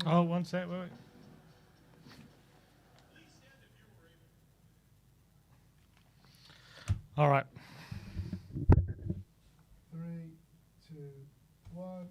Oh, one sec, wait. All right. 3, 2, 1.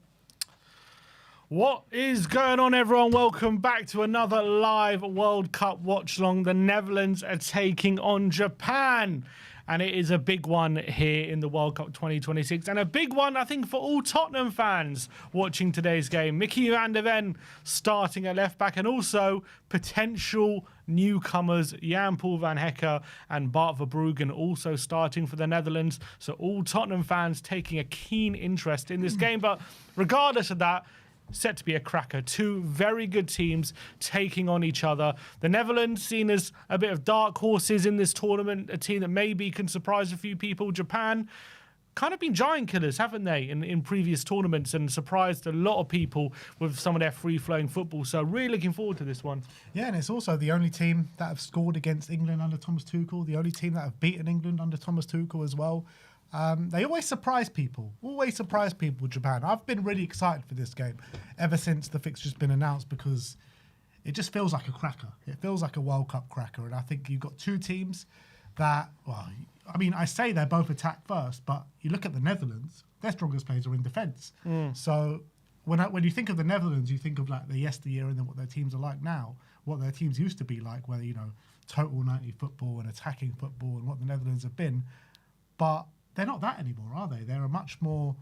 What is going on, everyone? Welcome back to another live World Cup watch-along. The Netherlands are taking on Japan. And it is a big one here in the World Cup 2026. And a big one, I think, for all Tottenham fans watching today's game. Mickey van der Ven starting at left-back. And also potential newcomers, Jan-Paul van Hecke and Bart Verbruggen also starting for the Netherlands. So all Tottenham fans taking a keen interest in this game. But regardless of that, set to be a cracker. Two very good teams taking on each other. The Netherlands seen as a bit of dark horses in this tournament, a team that maybe can surprise a few people. Japan kind of been giant killers, haven't they, in previous tournaments, and surprised a lot of people with some of their free-flowing football. So really looking forward to this one. Yeah, and it's also the only team that have scored against England under Thomas Tuchel, the only team that have beaten England under Thomas Tuchel as well. They always surprise people, Japan. I've been really excited for this game ever since the fixture's been announced because it just feels like a cracker. It feels like a World Cup cracker. And I think you've got two teams that, well, I mean, I say they're both attack first, but you look at the Netherlands, their strongest players are in defence. So when you think of the Netherlands, you think of like the yesteryear and then what their teams are like now, what their teams used to be like, whether, you know, total 90 football and attacking football and what the Netherlands have been. But they're not that anymore, are they? They're a much more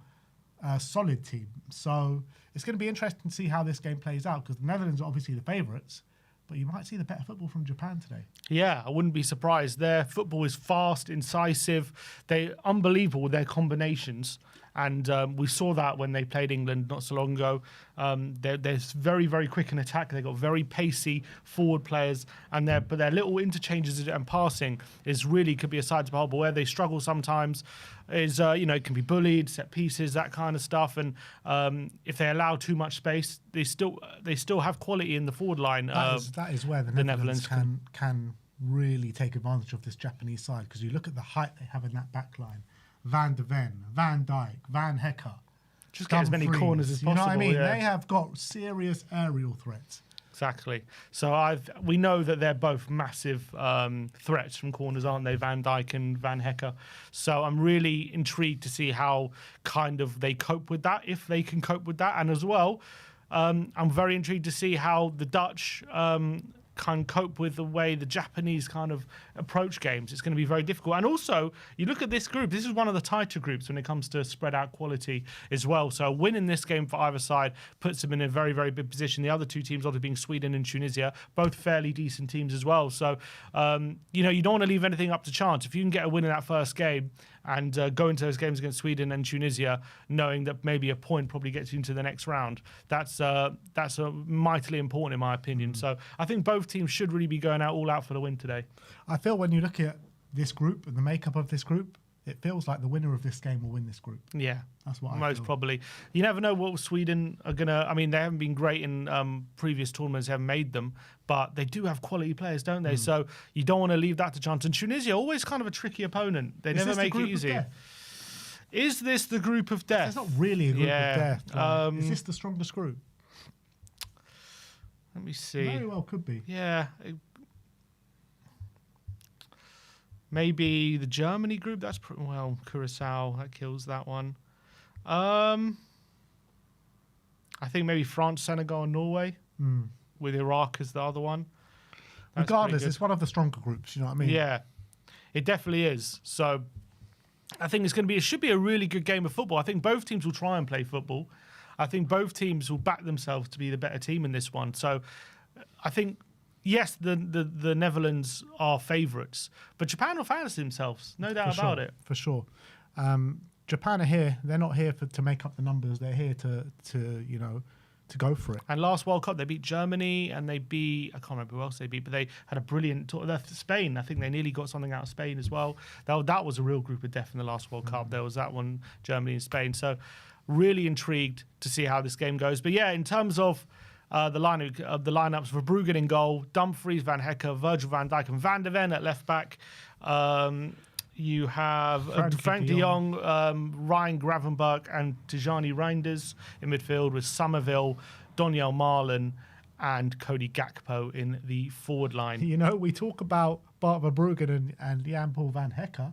solid team. So it's going to be interesting to see how this game plays out because the Netherlands are obviously the favourites, but you might see the better football from Japan today. Yeah, I wouldn't be surprised. Their football is fast, incisive. They're unbelievable with their combinations. And we saw that when they played England not so long ago. They're very, very quick in attack. They've got very pacey forward players. And their little interchanges and passing is really could be a side to behold. But where they struggle sometimes is, it can be bullied, set pieces, that kind of stuff. And if they allow too much space, they still have quality in the forward line. That is where the Netherlands can really take advantage of this Japanese side because you look at the height they have in that back line. Van der Ven, Van Dijk, Van Hecke. Just get as many corners as possible. You know what I mean? Yeah. They have got serious aerial threats. Exactly. So we know that they're both massive threats from corners, aren't they? Van Dijk and Van Hecke. So I'm really intrigued to see how kind of they cope with that, if they can cope with that. And as well, I'm very intrigued to see how the Dutch can cope with the way the Japanese kind of approach games. It's going to be very difficult. And also, you look at this group, this is one of the tighter groups when it comes to spread out quality as well. So winning this game for either side puts them in a very, very big position. The other two teams, obviously being Sweden and Tunisia, both fairly decent teams as well. So, you don't want to leave anything up to chance. If you can get a win in that first game and go into those games against Sweden and Tunisia, knowing that maybe a point probably gets you into the next round, that's mightily important in my opinion. So I think both teams should really be going out all out for the win today. I feel when you look at this group and the makeup of this group, it feels like the winner of this game will win this group. Yeah. That's what I most feel. Probably. You never know what Sweden are going to... I mean, they haven't been great in previous tournaments, haven't made them, but they do have quality players, don't they? So you don't want to leave that to chance. And Tunisia, always kind of a tricky opponent. They never make it easy. Is this the group of death? It's not really a group of death. Right? Is this the strongest group? Let me see. Very well could be. Yeah. Maybe the Germany group. That's Curacao. That kills that one. I think maybe France, Senegal, and Norway, with Iraq as the other one. That's regardless, it's one of the stronger groups. You know what I mean? Yeah, it definitely is. So I think it should be a really good game of football. I think both teams will try and play football. I think both teams will back themselves to be the better team in this one. So I think, yes, the Netherlands are favourites, but Japan will fancy themselves, no doubt about it. For sure. Japan are here. They're not here to make up the numbers. They're here to go for it. And last World Cup, they beat Germany and they beat, I can't remember who else they beat, but they had a brilliant Spain. I think they nearly got something out of Spain as well. That was a real group of death in the last World Cup. There was that one, Germany and Spain. So really intrigued to see how this game goes. But yeah, in terms of the lineups, Verbruggen in goal, Dumfries, Van Hecke, Virgil van Dijk and Van der Ven at left back. You have Frank de Jong, Ryan Gravenberch and Tijani Reinders in midfield with Somerville, Donyell Marlin and Cody Gakpo in the forward line. You know, we talk about Bart Verbruggen and Jan-Paul van Hecke,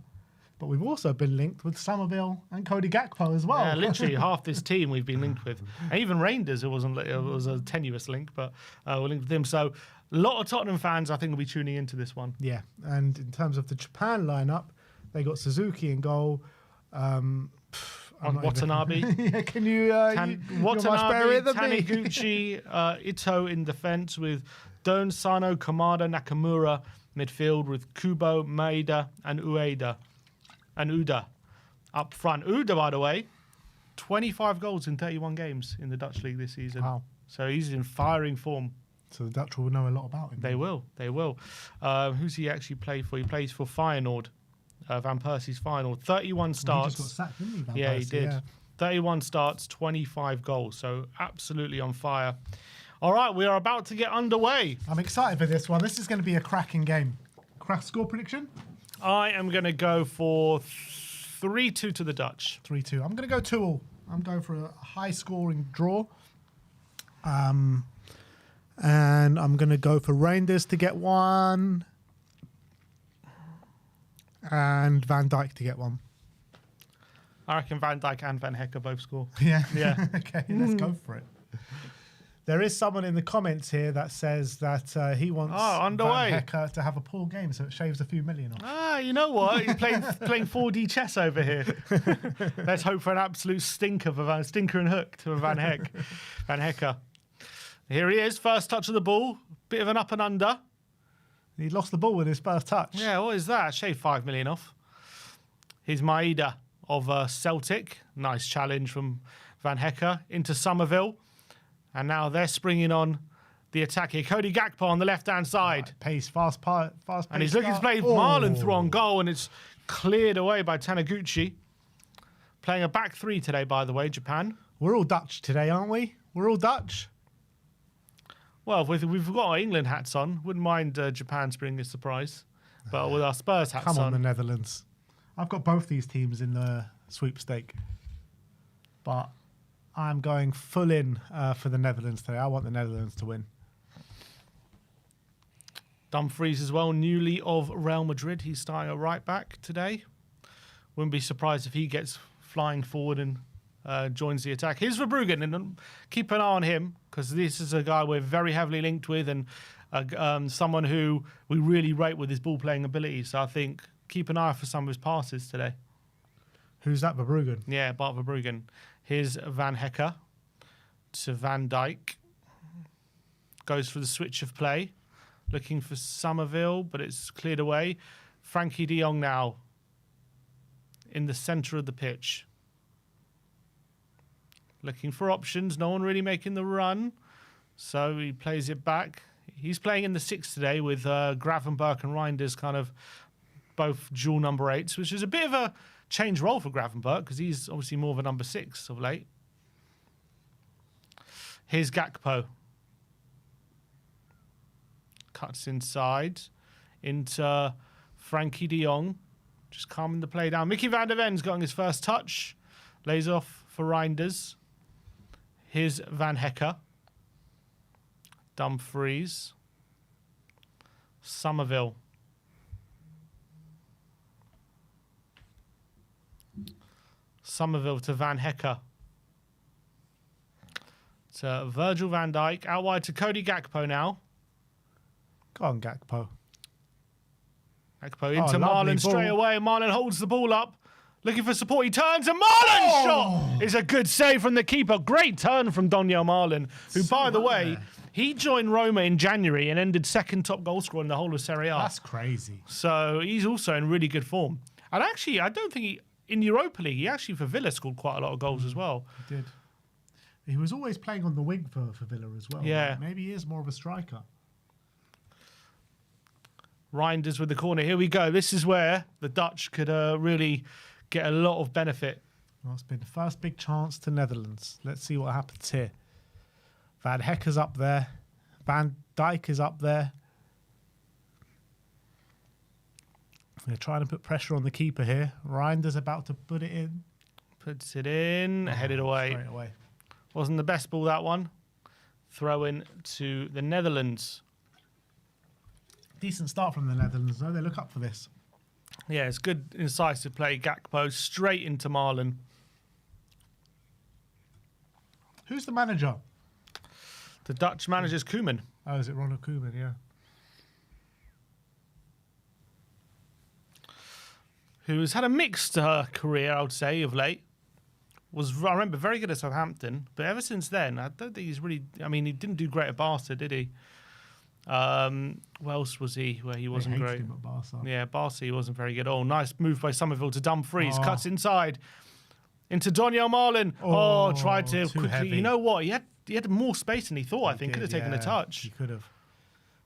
but we've also been linked with Somerville and Cody Gakpo as well. Yeah, literally half this team we've been linked with. And even Reinders, it was a tenuous link, but we're linked with him. So a lot of Tottenham fans, I think, will be tuning into this one. Yeah, and in terms of the Japan lineup, they got Suzuki in goal. Watanabe. Yeah, can you? Watanabe, Taniguchi, Ito in defence with Don, Sano, Kamada, Nakamura midfield with Kubo, Maeda, and Ueda. And Uda up front. Uda, by the way, 25 goals in 31 games in the Dutch league this season. Wow. So he's in firing form. So the Dutch will know a lot about him. They will. Who's he actually play for? He plays for Feyenoord. Van Persie's Feyenoord. 31 starts. He just got sacked, didn't he, Van Yeah, Persie? he did. Yeah. 31 starts, 25 goals. So absolutely on fire. All right, we are about to get underway. I'm excited for this one. This is going to be a cracking game. Score prediction? I am going to go for 3-2 to the Dutch. 3-2. I'm going to go 2-2. I'm going for a high-scoring draw. And I'm going to go for Reinders to get one. And Van Dijk to get one. I reckon Van Dijk and Van Hecke both score. Yeah. Yeah. Okay, let's go for it. There is someone in the comments here that says that he wants underway. Van Hecke to have a poor game, so it shaves a few million off. You know what? He's playing 4D chess over here. Let's hope for an absolute stinker and hook to Van Hecke. Here he is, first touch of the ball. Bit of an up and under. He lost the ball with his first touch. Yeah, what is that? Shave 5 million off. Here's Maeda of Celtic. Nice challenge from Van Hecke into Somerville. And now they're springing on the attack here. Cody Gakpo on the left-hand side. Right, pace, fast pace. And he's looking to play Marlon through on goal, and it's cleared away by Taniguchi. Playing a back three today, by the way, Japan. We're all Dutch today, aren't we? We're all Dutch. Well, we've got our England hats on. Wouldn't mind Japan bringing a surprise. But with our Spurs hats on. Come on, the Netherlands. I've got both these teams in the sweepstake. But I'm going full in for the Netherlands today. I want the Netherlands to win. Dumfries as well, newly of Real Madrid. He's starting a right back today. Wouldn't be surprised if he gets flying forward and joins the attack. Here's Verbruggen, and keep an eye on him because this is a guy we're very heavily linked with and someone who we really rate with his ball-playing ability. So I think keep an eye for some of his passes today. Who's that, Verbruggen? Yeah, Bart Verbruggen. Here's Van Hecke to Van Dijk. Goes for the switch of play. Looking for Somerville, but it's cleared away. Frankie de Jong now in the centre of the pitch. Looking for options. No one really making the run. So he plays it back. He's playing in the 6 today with Gravenberch and Reinders kind of both dual number 8s, which is a bit of a change role for Gravenberch because he's obviously more of a number 6 of late. Here's Gakpo. Cuts inside into Frankie de Jong. Just calming the play down. Mickey van der Ven's got his first touch. Lays off for Reinders. Here's Van Hecke. Dumfries. Somerville. Somerville to Van Hecke. To Virgil van Dijk. Out wide to Cody Gakpo now. Go on, Gakpo. Gakpo into Marlon straight away. Marlon holds the ball up. Looking for support. He turns and Marlon's shot is a good save from the keeper. Great turn from Daniel Marlon, who, by the way, he joined Roma in January and ended second top goal scorer in the whole of Serie A. That's crazy. So he's also in really good form. And actually, I don't think in Europa League, he actually for Villa scored quite a lot of goals as well. He did. He was always playing on the wing for Villa as well. Yeah. Maybe he is more of a striker. Reinders with the corner. Here we go. This is where the Dutch could really get a lot of benefit. Well, it's been the first big chance to Netherlands. Let's see what happens here. Van Hecke's up there. Van Dijk is up there. They're trying to put pressure on the keeper here. Reinders about to put it in. Puts it in. Headed away. Straight away. Wasn't the best ball, that one. Throw in to the Netherlands. Decent start from the Netherlands, though. They look up for this. Yeah, it's good incisive play. Gakpo straight into Marlon. Who's the manager? The Dutch manager's Koeman. Oh, is it Ronald Koeman? Yeah. Who's had a mixed career, I would say, of late. I remember, very good at Southampton, but ever since then, I don't think he's really... I mean, he didn't do great at Barca, did he? Where else was he where he wasn't They great? hated him at Barca. Yeah, Barca, he wasn't very good. Oh, nice move by Somerville to Dumfries. Oh. Cuts inside into Donyell Marlin. Oh, tried to too quickly... heavy. You know what? He had more space than he thought, I think. He Could have did, taken a yeah, touch. He could have.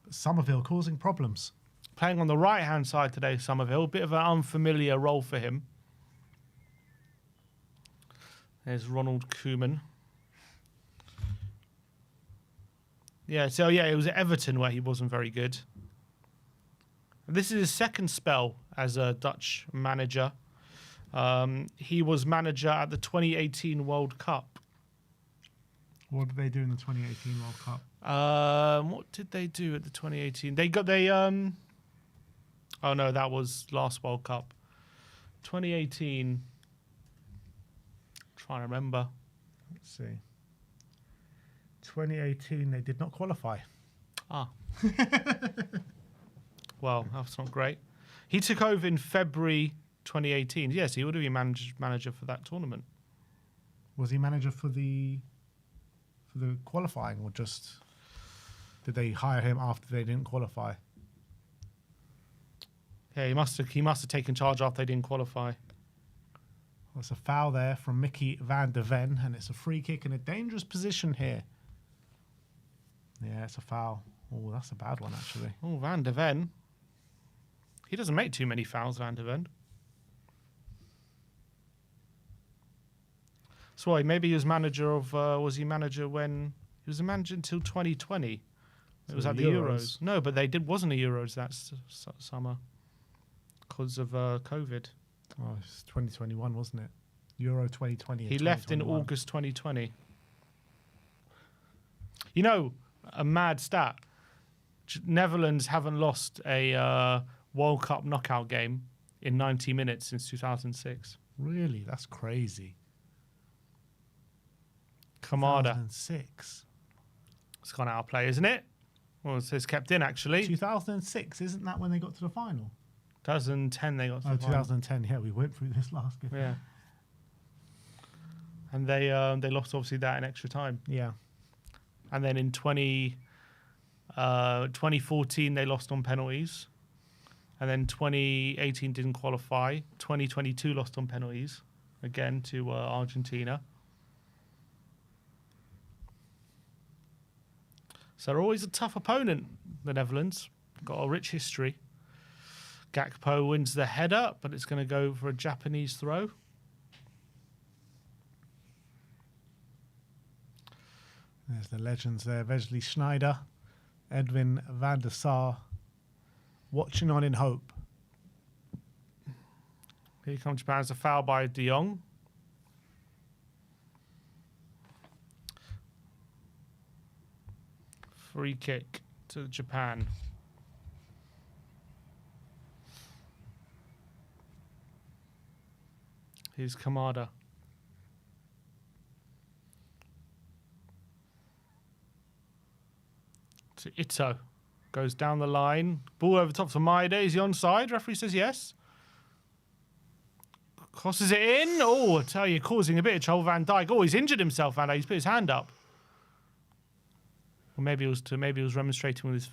But Somerville causing problems. Playing on the right-hand side today, Somerville. Bit of an unfamiliar role for him. There's Ronald Koeman. Yeah, so yeah, it was at Everton where he wasn't very good. This is his second spell as a Dutch manager. He was manager at the 2018 World Cup. What did they do in the 2018 World Cup? What did they do at the 2018? Oh no, that was last World Cup. 2018. Trying to remember. Let's see. 2018, they did not qualify. Ah. Well, that's not great. He took over in February 2018. Yes, he would have been manager for that tournament. Was he manager for the qualifying, or just did they hire him after they didn't qualify? Yeah, he must have taken charge after they didn't qualify. Well, it's a foul there from Mickey van der Ven, and it's a free kick in a dangerous position here. Yeah, it's a foul. Oh, that's a bad one, actually. Oh, Van der Ven. He doesn't make too many fouls, Van der Ven. So why, maybe he was manager of... was he manager when... He was a manager until 2020. It was at the Euros. No, but wasn't a Euros that summer because of COVID. Oh, it's 2021, wasn't it? Euro 2020. He left in August 2020. You know, a mad stat. Netherlands haven't lost a World Cup knockout game in 90 minutes since 2006. Really? That's crazy. Kamada. 2006. It's gone out of play, isn't it? Well, it's kept in, actually. 2006, isn't that when they got to the final? 2010 they got to the final. 2010, yeah, we went through this last game. Yeah. And they lost, obviously, that in extra time. Yeah. And then in 2014, they lost on penalties. And then 2018 didn't qualify. 2022 lost on penalties, again, to Argentina. So they're always a tough opponent, the Netherlands. Got a rich history. Gakpo wins the header, but it's going to go for a Japanese throw. There's the legends there. Wesley Sneijder, Edwin van der Sar, watching on in hope. Here comes Japan as a foul by De Jong. Free kick to Japan. Here's Kamada. To Ito. Goes down the line. Ball over top for Maeda. Is he onside? Referee says yes. Crosses it in. Oh, I tell you, causing a bit of trouble, Van Dijk. Oh, he's injured himself, Van Dijk. He's put his hand up. Or maybe it was remonstrating with his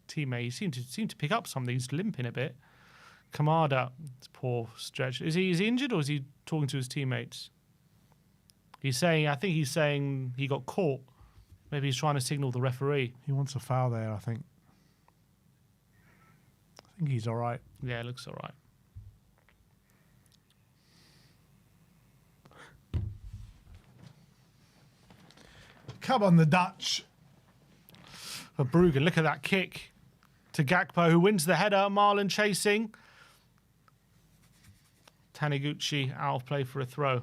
teammate. He seemed to pick up something. He's limping a bit. Kamada, it's poor stretch. Is he injured, or is he talking to his teammates? I think he's saying he got caught. Maybe he's trying to signal the referee. He wants a foul there, I think. I think he's all right. Yeah, it looks all right. Come on, the Dutch. But Bruggen, look at that kick to Gakpo, who wins the header. Marlon chasing. Taniguchi out of play for a throw.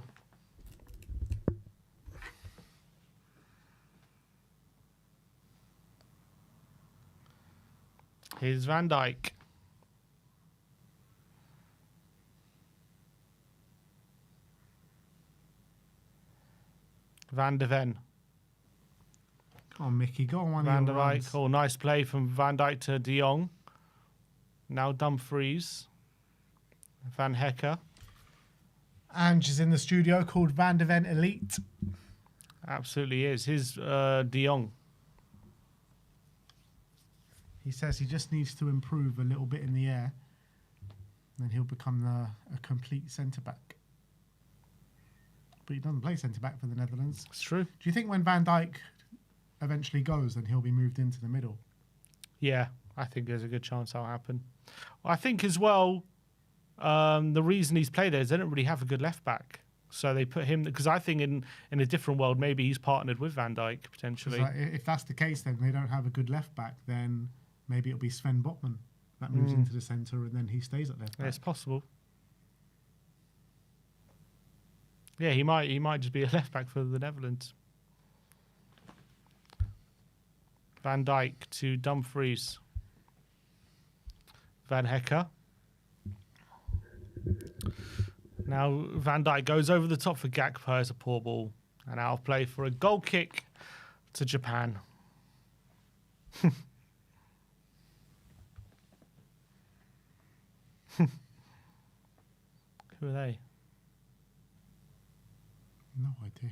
Here's Van Dijk. Van de Ven. Come on, Mickey. Go on one Van of der your Eyck. runs. Oh, nice play from Van Dijk to De Jong. Now Dumfries. Van Hecker. And she's in the studio called Van de Ven Elite. Absolutely is. Here's De Jong. He says he just needs to improve a little bit in the air. Then he'll become a complete centre-back. But he doesn't play centre-back for the Netherlands. It's true. Do you think when Van Dijk eventually goes, then he'll be moved into the middle? Yeah, I think there's a good chance that'll happen. I think as well, the reason he's played there is they don't really have a good left back. So they put him, because I think in a different world, maybe he's partnered with Van Dijk potentially. Like, if that's the case, then they don't have a good left back, then maybe it'll be Sven Botman that moves into the centre and then he stays at left back. Yeah, it's possible. Yeah, he might just be a left back for the Netherlands. Van Dijk to Dumfries. Van Hecker. Now Van Dijk goes over the top for Gakpo as a poor ball. And out of play for a goal kick to Japan. Who are they? No idea.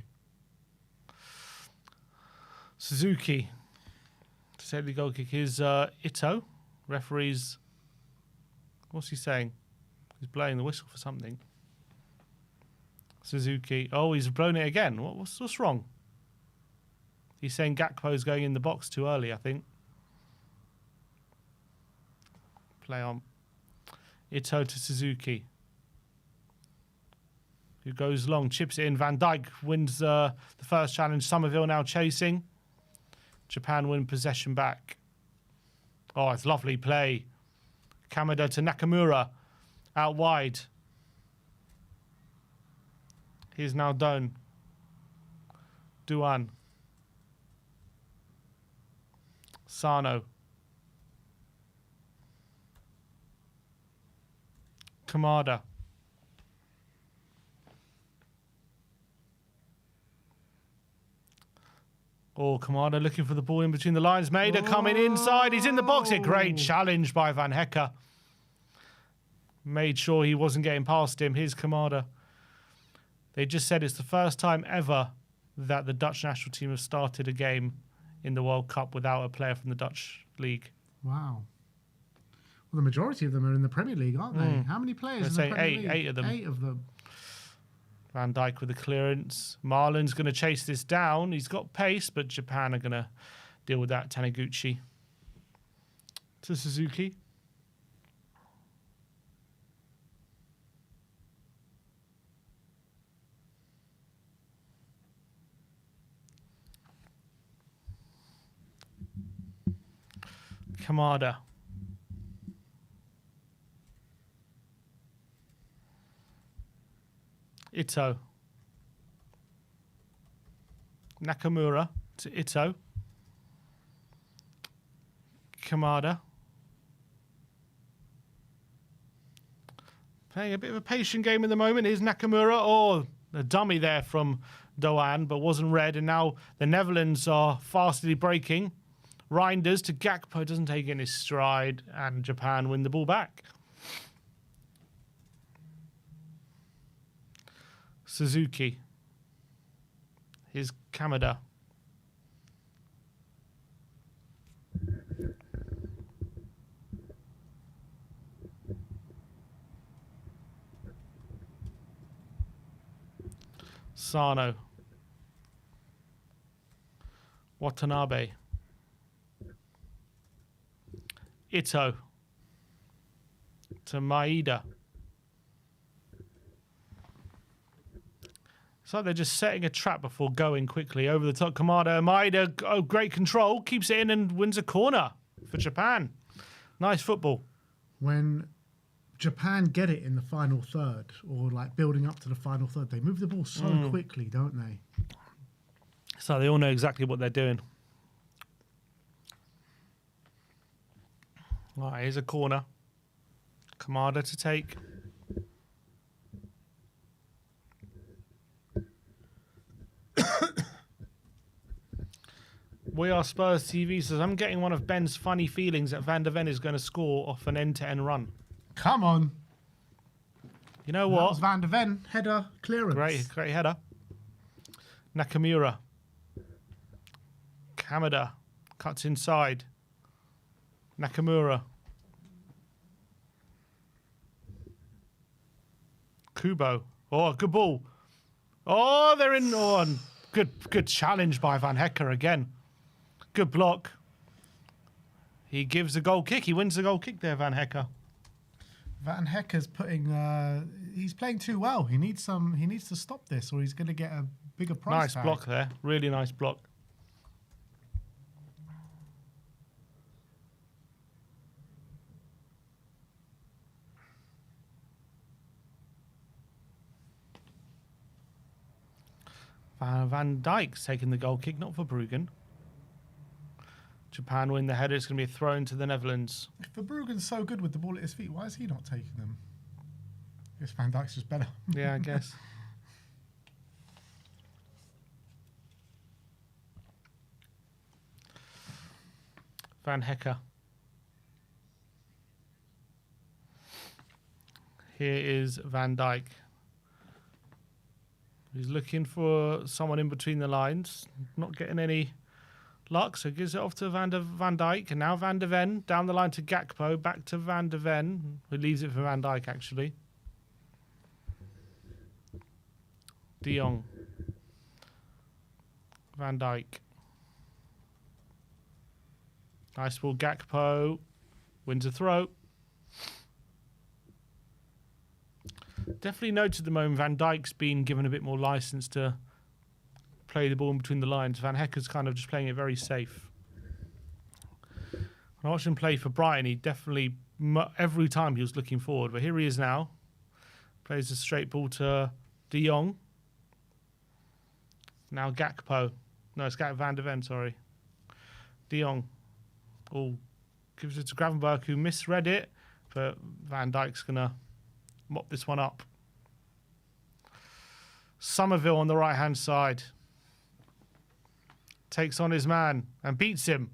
Suzuki to take the goal kick is Ito. Referee's, what's he saying? He's blowing the whistle for something. Suzuki. Oh, he's blown it again. What's wrong? He's saying Gakpo's going in the box too early, I think. Play on. Ito to Suzuki. Who goes long, chips it in. Van Dijk wins the first challenge. Somerville now chasing. Japan win possession back. Oh, it's lovely play. Kamada to Nakamura. Out wide. Here's now Doan. Duan. Sano. Kamada. Oh, Kamada looking for the ball in between the lines. Maida coming inside. He's in the box. A great challenge by Van Hecker. Made sure he wasn't getting past him. Here's Kamada. They just said it's the first time ever that the Dutch national team have started a game in the World Cup without a player from the Dutch league. Wow. Well, the majority of them are in the Premier League, aren't they? How many players in the Premier League? 8 of them. 8 of them. Van Dijk with the clearance. Marlon's going to chase this down. He's got pace, but Japan are going to deal with that. Taniguchi to Suzuki. Kamada. Ito. Nakamura to Ito. Kamada. Playing a bit of a patient game at the moment. Here's Nakamura. Oh, a dummy there from Doan, but wasn't read. And now the Netherlands are fastly breaking. Reinders to Gakpo, doesn't take it in his stride. And Japan win the ball back. Suzuki. Here's Kamada. Sano. Watanabe. Ito. To Maeda. So they're just setting a trap before going quickly over the top. Kamada, Maeda, oh, great control. Keeps it in and wins a corner for Japan. Nice football. When Japan get it in the final third, or like building up to the final third, they move the ball so quickly, don't they? So they all know exactly what they're doing. All right, here's a corner. Kamada to take. We Are Spurs TV says, I'm getting one of Ben's funny feelings that Van de Ven is going to score off an end-to-end run. Come on. You know That what? was Van de Ven. Header clearance. Great header. Nakamura. Kamada. Cuts inside. Nakamura. Kubo. Oh, good ball. Oh, they're in. Oh, good challenge by Van Hecker again. Good block. He gives a goal kick. He wins the goal kick there, Van Hecker. Van Hecker's putting. He's playing too well. He needs some. He needs to stop this, or he's going to get a bigger price tag. Nice block there. Really nice block. Van Dijk's taking the goal kick, not for Bruggen. Japan win the header. It's going to be a throw into the Netherlands. If Verbruggen's so good with the ball at his feet, why is he not taking them? I guess Van Dijk's just better. Yeah, I guess. Van Hecker. Here is Van Dijk. He's looking for someone in between the lines. Not getting any luck, so gives it off to Van Dijk. And now Van de Ven. Down the line to Gakpo. Back to Van de Ven. Who leaves it for Van Dijk, actually. De Jong. Van Dijk. Nice ball, Gakpo. Wins a throw. Definitely noted the moment Van Dijk's been given a bit more license to play the ball in between the lines. Van Hecker's kind of just playing it very safe. When I watched him play for Brighton, he definitely, every time he was looking forward. But here he is now. Plays a straight ball to De Jong. Now Gakpo. No, it's Van de Ven, sorry. De Jong. Oh, gives it to Gravenberch, who misread it. But Van Dijk's going to mop this one up. Somerville on the right-hand side. Takes on his man and beats him.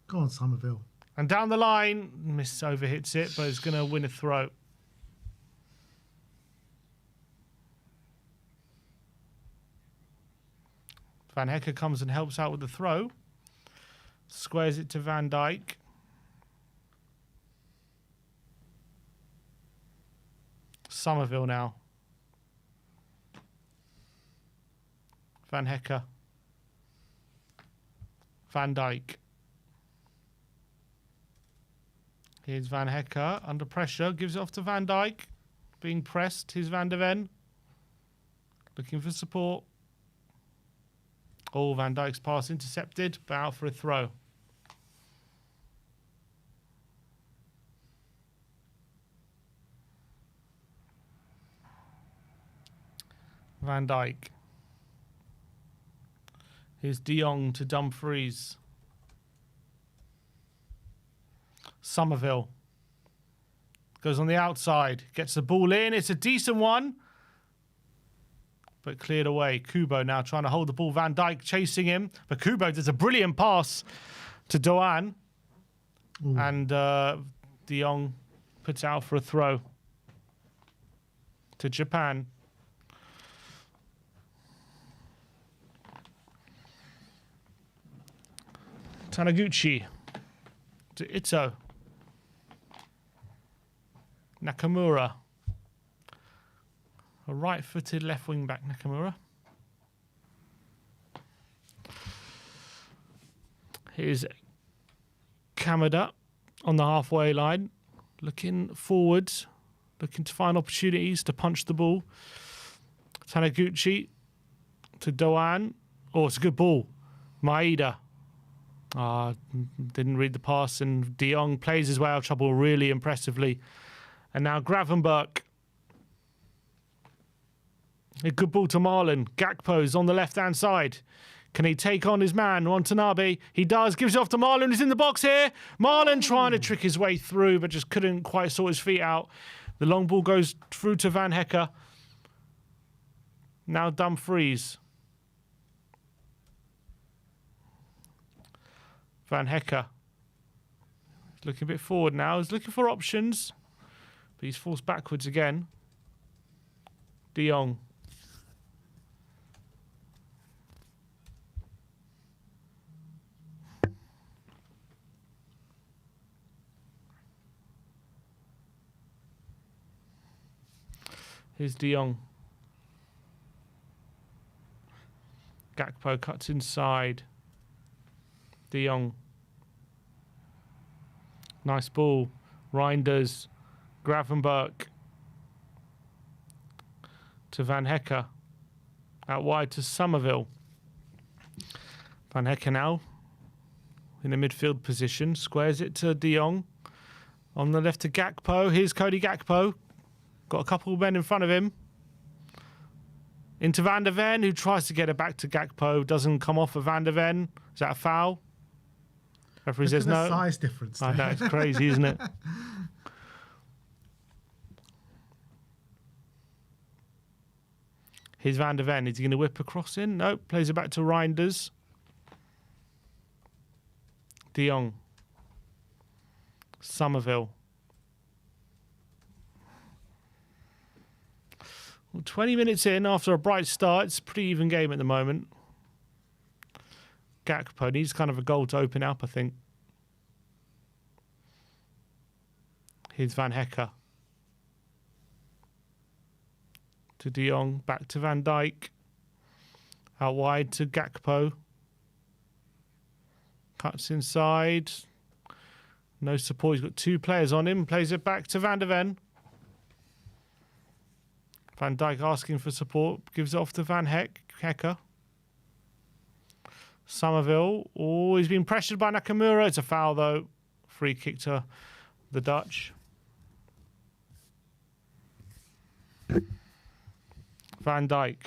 Go on, Somerville. And down the line, overhits it, but is going to win a throw. Van Hecker comes and helps out with the throw. Squares it to Van Dijk. Somerville now. Van Hecker. Van Dijk. Here's Van Hecker under pressure. Gives it off to Van Dijk. Being pressed. Here's Van de Ven. Looking for support. Oh, Van Dijk's pass intercepted. But out for a throw. Van Dijk. Here's De Jong to Dumfries. Somerville. Goes on the outside. Gets the ball in. It's a decent one. But cleared away. Kubo now trying to hold the ball. Van Dijk chasing him. But Kubo does a brilliant pass to Doan. Ooh. And De Jong puts out for a throw to Japan. Taniguchi to Ito. Nakamura. A right-footed left wing-back Nakamura. Here's Kamada on the halfway line. Looking forwards. Looking to find opportunities to punch the ball. Taniguchi to Doan. Oh, it's a good ball. Maeda. Didn't read the pass, and De Jong plays his way out of trouble really impressively. And now Gravenberch. A good ball to Marlon. Gakpo's on the left-hand side. Can he take on his man, Watanabe? He does. Gives it off to Marlon, who's in the box here. Marlon trying to trick his way through, but just couldn't quite sort his feet out. The long ball goes through to Van Hecker. Now Dumfries. Van Hecker. He's looking a bit forward now. He's looking for options, but he's forced backwards again. De Jong. Here's De Jong. Gakpo cuts inside. De Jong. Nice ball. Reinders. Gravenberch. To Van Hecker. Out wide to Somerville. Van Hecker now in the midfield position. Squares it to De Jong. On the left to Gakpo. Here's Cody Gakpo. Got a couple of men in front of him. Into Van der Ven, who tries to get it back to Gakpo. Doesn't come off of Van der Ven. Is that a foul? Referee says no. Size difference. I know, it's crazy, isn't it? Here's Van der Ven. Is he going to whip across in? Nope. Plays it back to Reinders. De Jong. Somerville. Well, 20 minutes in after a bright start. It's a pretty even game at the moment. Gakpo needs kind of a goal to open up, I think. Here's Van Hecker. To De Jong. Back to Van Dijk. Out wide to Gakpo. Cuts inside. No support. He's got two players on him. Plays it back to Van der Ven. Van Dijk asking for support. Gives it off to Van Hecker. Somerville. Oh, he's been pressured by Nakamura. It's a foul, though. Free kick to the Dutch. Van Dijk.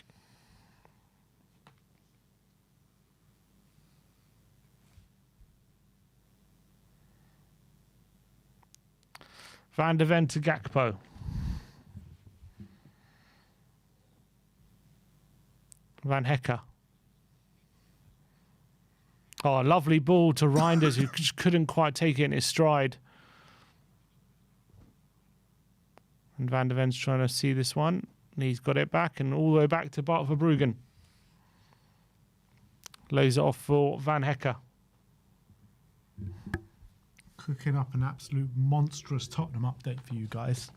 Van der Ven to Gakpo. Van Hecker. Oh, a lovely ball to Reinders, who just couldn't quite take it in his stride. And Van der Ven's trying to see this one. And he's got it back, and all the way back to Bart Verbruggen. Lays it off for Van Hecker. Cooking up an absolute monstrous Tottenham update for you guys.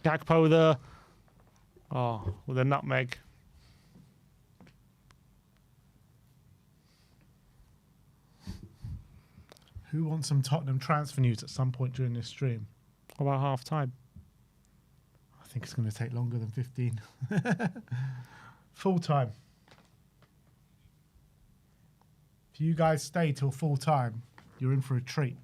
Gakpo with a nutmeg. Who wants some Tottenham transfer news at some point during this stream? About half time. I think it's going to take longer than 15. Full time. If you guys stay till full time, you're in for a treat.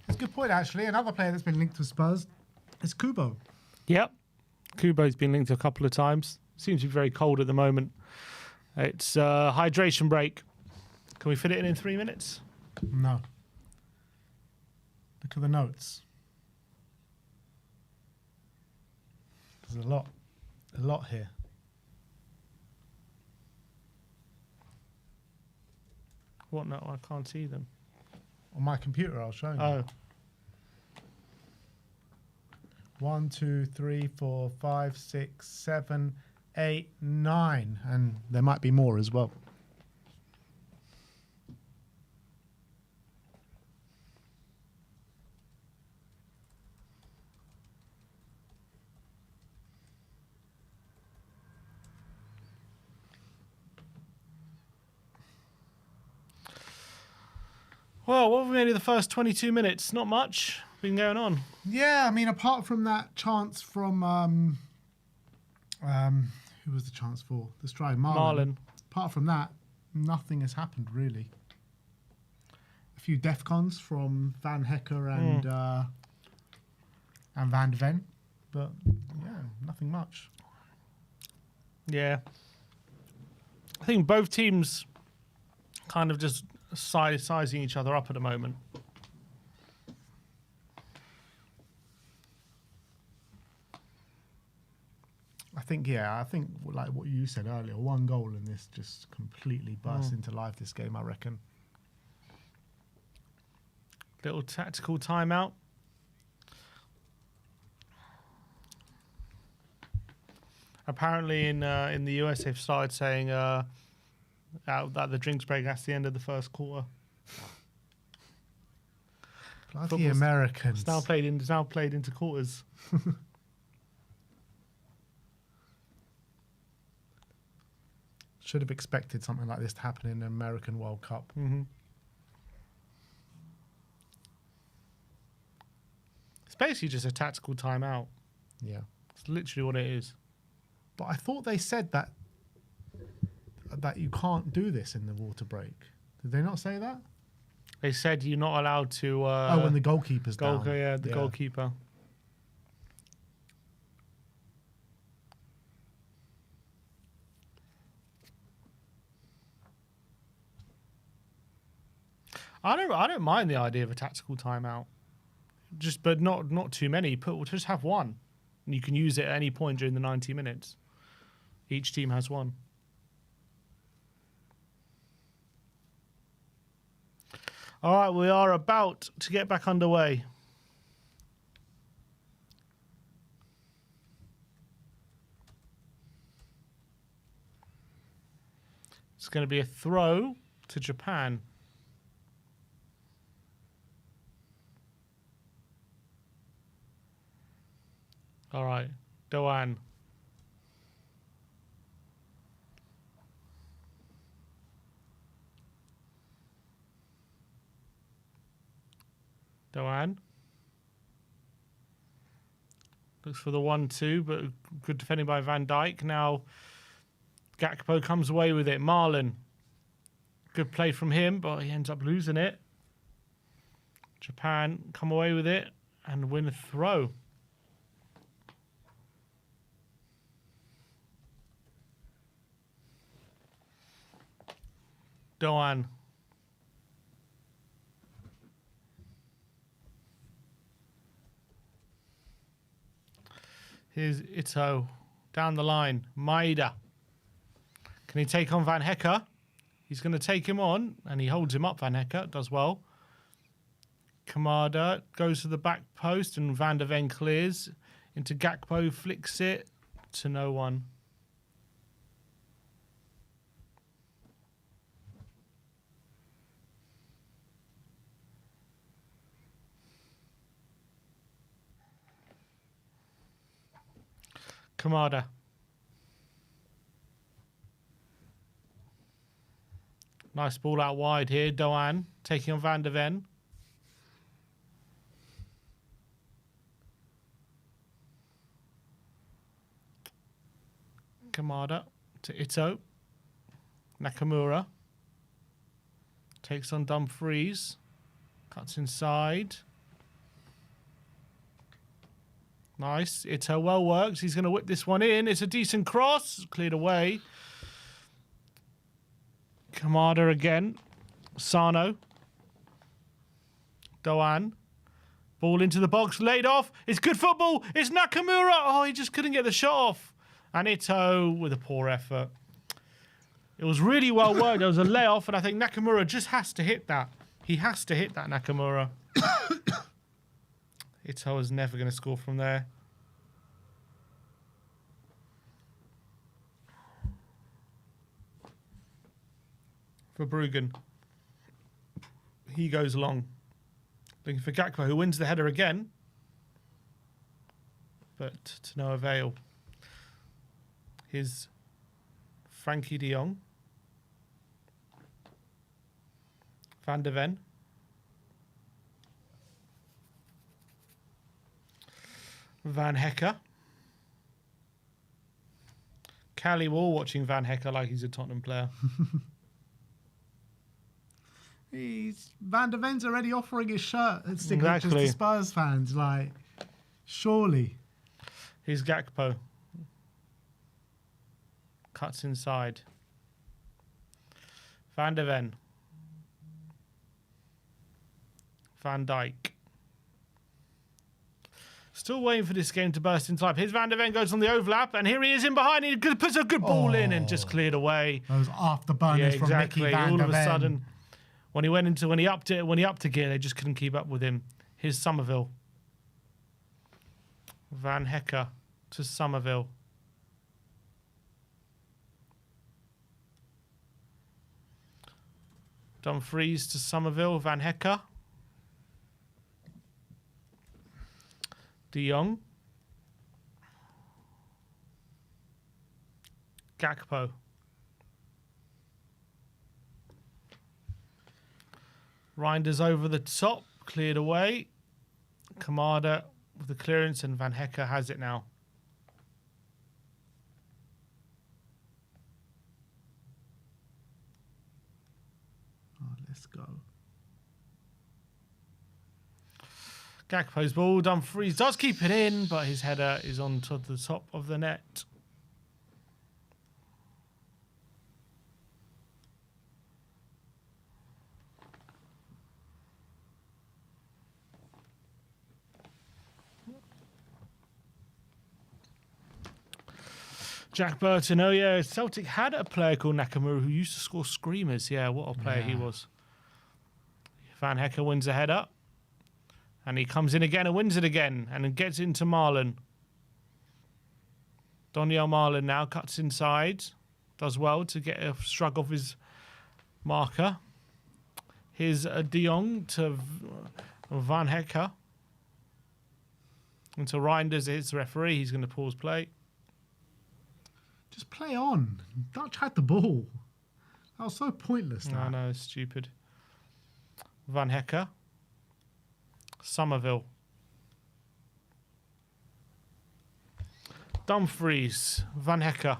That's a good point, actually. Another player that's been linked to Spurs is Kubo. Yep. Kubo's been linked a couple of times. Seems to be very cold at the moment. It's hydration break. Can we fit it in 3 minutes? No. Look at the notes. There's a lot here. What? No, I can't see them. On my computer, I'll show you. Oh. 1, 2, 3, 4, 5, 6, 7, 8, 9. And there might be more as well. Well, what have we made of the first 22 minutes? Not much been going on. Yeah, I mean, apart from that chance from who was the chance for? The strike, Marlon. Apart from that, nothing has happened really. A few DEFCONs from Van Hecker and Van de Ven, but yeah, nothing much. Yeah. I think both teams kind of just sizing each other up at the moment. I think like what you said earlier, one goal and this just completely burst into life, this game, I reckon. Little tactical timeout. Apparently in the US they've started saying that the drinks break, that's the end of the first quarter. Bloody Americans. It's now played into quarters. Should have expected something like this to happen in the American World Cup. Mm-hmm. It's basically just a tactical timeout. Yeah. It's literally what it is. But I thought they said that you can't do this in the water break. Did they not say that? They said you're not allowed to... when the goalkeeper's down. Yeah, the goalkeeper. I don't mind the idea of a tactical timeout. But not too many. Just have one. And you can use it at any point during the 90 minutes. Each team has one. All right, we are about to get back underway. It's going to be a throw to Japan. All right, Doan. Doan. Looks for the 1-2, but good defending by Van Dijk. Now Gakpo comes away with it. Marlon. Good play from him, but he ends up losing it. Japan come away with it and win a throw. Doan. Here's Ito down the line. Maeda. Can he take on Van Hecker? He's going to take him on, and he holds him up, Van Hecker. Does well. Kamada goes to the back post, and Van de Ven clears into Gakpo, flicks it to no one. Kamada. Nice ball out wide here. Doan taking on Van de Ven. Kamada to Ito. Nakamura. Takes on Dumfries. Cuts inside. Nice. Ito well worked. He's going to whip this one in. It's a decent cross. Cleared away. Kamada again. Sano. Doan. Ball into the box. Laid off. It's good football. It's Nakamura. Oh, he just couldn't get the shot off. And Ito with a poor effort. It was really well worked. There was a layoff, and I think Nakamura just has to hit that. He has to hit that, Nakamura. Ito is never going to score from there. Verbruggen. He goes long. Looking for Gakpo, who wins the header again. But to no avail. Here's Frankie de Jong. Van de Ven. Van Hecker. Callie Wall watching Van Hecker like he's a Tottenham player. Van der Ven's already offering his shirt and signatures Exactly. to Spurs fans. Like, surely. Here's Gakpo. Cuts inside. Van der Ven. Van Dijk. Still waiting for this game to burst into life. Here's Van der Ven, goes on the overlap, and here he is in behind. He puts a good ball in and just cleared away. Those afterburners from Mickey Van All der of a Ven. sudden, when he upped to gear, they just couldn't keep up with him. Here's Somerville. Van Hecker to Somerville. Dumfries to Somerville. Van Hecker. De Jong. Gakpo. Reinders over the top, cleared away. Kamada with the clearance, and Van Hecker has it now. Oh, let's go. Gakpo's ball. Dumfries does keep it in, but his header is on to the top of the net. Jack Burton. Oh, yeah. Celtic had a player called Nakamura who used to score screamers. Yeah, what a player he was. Van Hecker wins the header. And he comes in again and wins it again. And then gets into Marlon. Doniel Marlon now cuts inside. Does well to get a shrug off his marker. Here's De Jong to Van Hecker. Until Reinders hits the referee. He's going to pause play. Just play on. Dutch had the ball. That was so pointless. No, no, it's stupid. Van Hecker. Somerville. Dumfries. Van Hecker.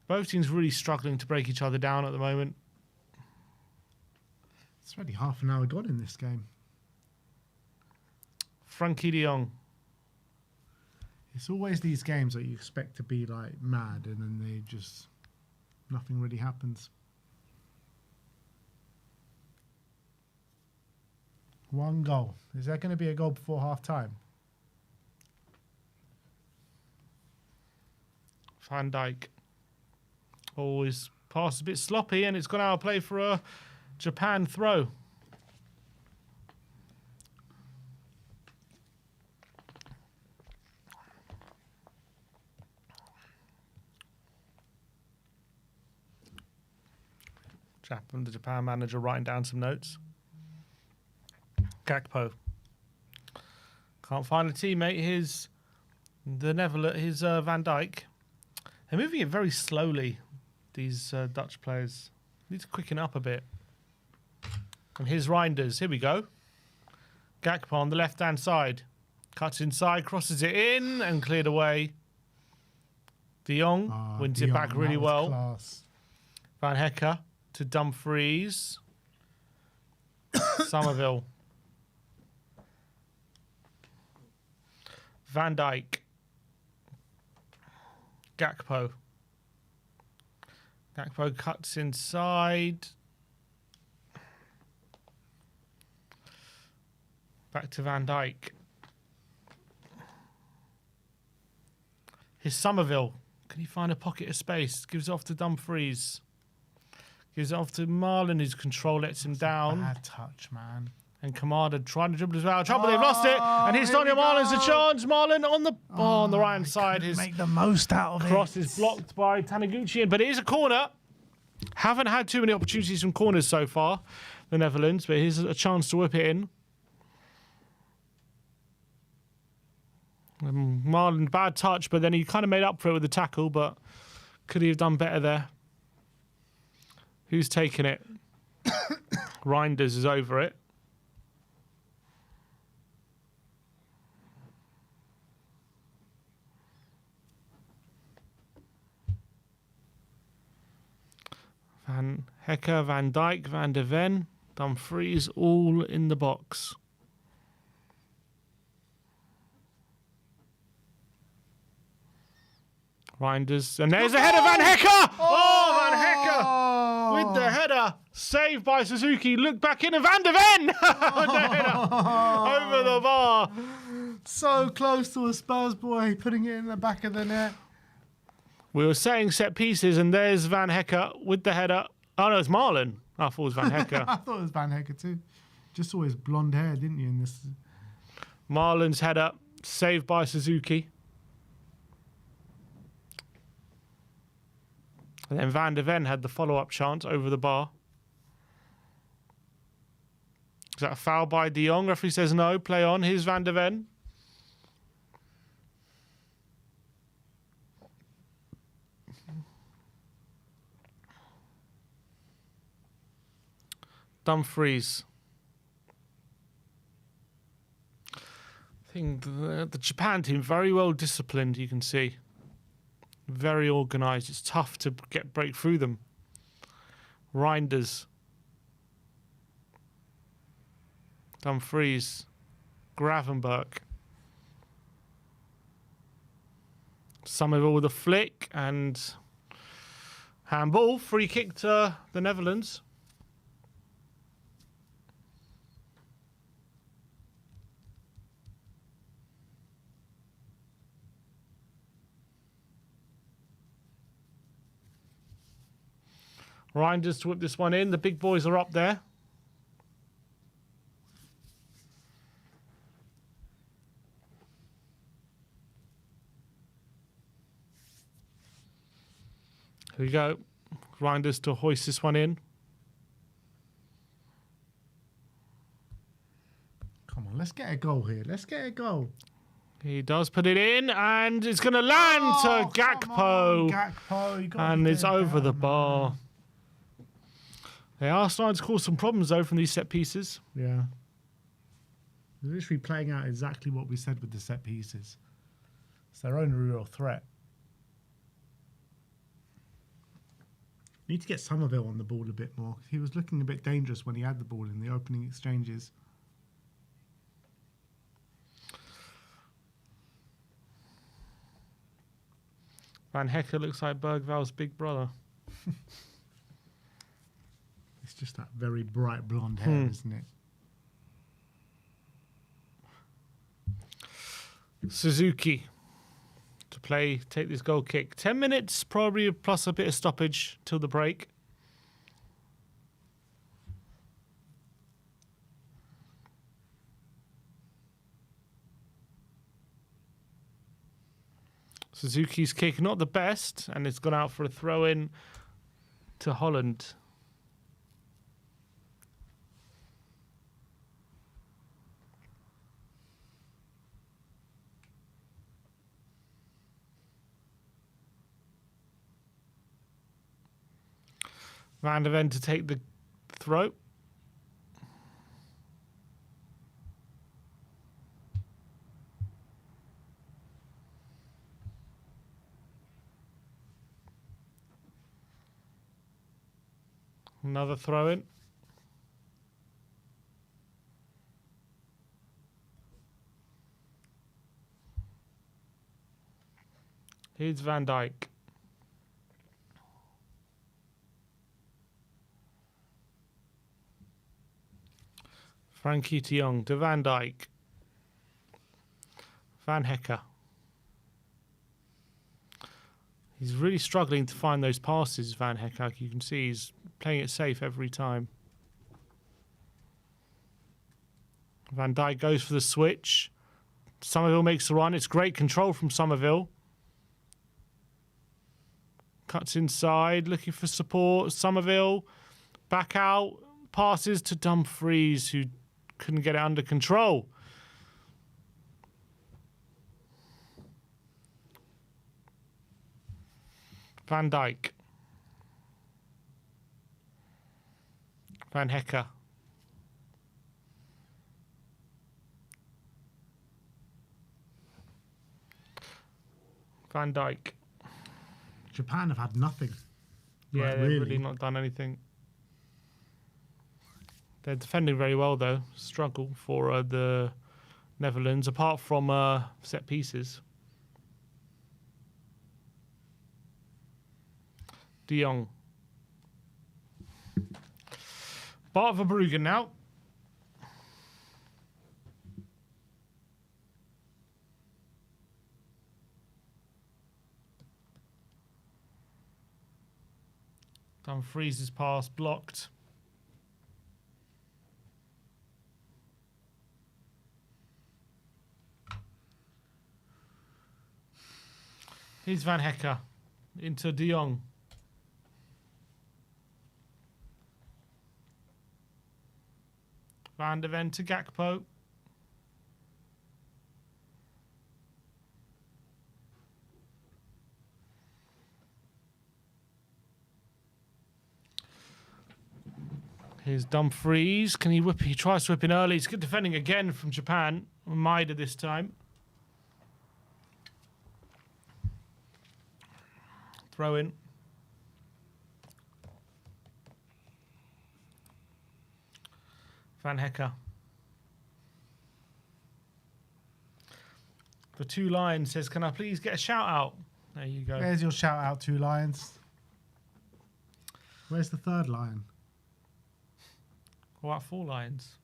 Both teams really struggling to break each other down at the moment. It's already half an hour gone in this game. Frankie de Jong. It's always these games that you expect to be like mad, and then they just nothing really happens. One goal. Is there going to be a goal before half time? Van Dijk. Always pass a bit sloppy, and it's gone out of play for a Japan throw. The Japan manager writing down some notes. Gakpo. Can't find a teammate. Here's the Netherlands. Here's Van Dijk. They're moving it very slowly, these Dutch players. Need to quicken up a bit. And here's Reinders. Here we go. Gakpo on the left-hand side. Cuts inside, crosses it in, and cleared away. De Jong wins De it Jong, back really that was well. class. Van Hecker to Dumfries. Somerville. Van Dijk. Gakpo. Gakpo cuts inside. Back to Van Dijk. Here's Somerville. Can he find a pocket of space? Gives it off to Dumfries. Gives it off to Marlon, whose control lets him down. Bad touch, man. And Kamada trying to dribble as well. Trouble, they've lost it. And here's Daniel Marlon's a chance. Marlon on the right hand side. His make the most out of cross it. is blocked by Taniguchi, but it is a corner. Haven't had too many opportunities from corners so far, the Netherlands, but here's a chance to whip it in. Marlon, bad touch, but then he kind of made up for it with the tackle, but could he have done better there? Who's taking it? Reinders is over it. Van Hecke, Van Dijk, Van de Ven, Dumfries, all in the box. Reinders, and there's a header, Van Hecke! Oh, Van Hecke with the header, saved by Suzuki. Look back in, and Van de Ven with the header over the bar. So close to a Spurs boy, putting it in the back of the net. We were saying set pieces, and there's Van Hecke with the header. Oh no, it's Marlon. I thought it was Van Hecke. I thought it was Van Hecke too. Just saw his blonde hair, didn't you? In this, Marlon's header, saved by Suzuki. And then Van de Ven had the follow-up chance over the bar. Is that a foul by De Jong? Referee says no, play on. Here's Van de Ven. Dumfries. I think the Japan team, very well disciplined, you can see. Very organised. It's tough to break through them. Reinders. Dumfries. Gravenberg. Somerville with a flick and handball. Free kick to the Netherlands. Reinders to whip this one in. The big boys are up there. Here we go. Reinders to hoist this one in. come on, let's get a goal here. Let's get a goal. He does put it in, and it's going to land to Gakpo. Gakpo, And it's over the bar. They are starting to cause some problems, though, from these set pieces. Yeah. They're literally playing out exactly what we said with the set pieces. It's their own real threat. Need to get Somerville on the ball a bit more. He was looking a bit dangerous when he had the ball in the opening exchanges. Van Hecke looks like Bergval's big brother. It's just that very bright blonde hair, isn't it? Suzuki to take this goal kick. 10 minutes, probably, plus a bit of stoppage till the break. Suzuki's kick, not the best, and it's gone out for a throw-in to Holland. Van de Ven to take the throw. Another throw in. Here's Van Dijk. Frankie de Jong to Van Dijk. Van Hecke. He's really struggling to find those passes, Van Hecke. You can see he's playing it safe every time. Van Dijk goes for the switch. Somerville makes the run. It's great control from Somerville. Cuts inside, looking for support. Somerville back out. Passes to Dumfries, who couldn't get it under control. Van Dijk. Van Hecke. Van Dijk. Japan have had nothing. Yeah, Right, they've really? really not done anything. They're defending very well, though. Struggle for the Netherlands, apart from set pieces. De Jong. Bart Verbruggen now. Dumfries' pass blocked. Here's Van Hecker into De Jong. Van de Ven to Gakpo. Here's Dumfries. Can he whip? He tries to whip in early. It's good defending again from Japan. Maida this time. Throw in. Van Hecker. The Two Lions says, can I please get a shout out? There you go. There's your shout out, Two Lions. Where's the third lion? What about 4 Lions?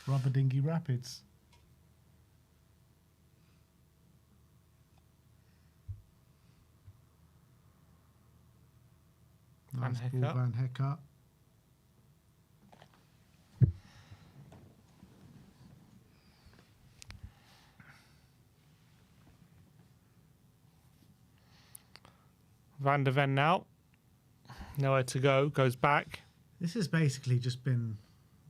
Rubber Dinghy Rapids. Van Nice ball, Hecker. Van Hecker. Van de Ven now. Nowhere to go. Goes back. This has basically just been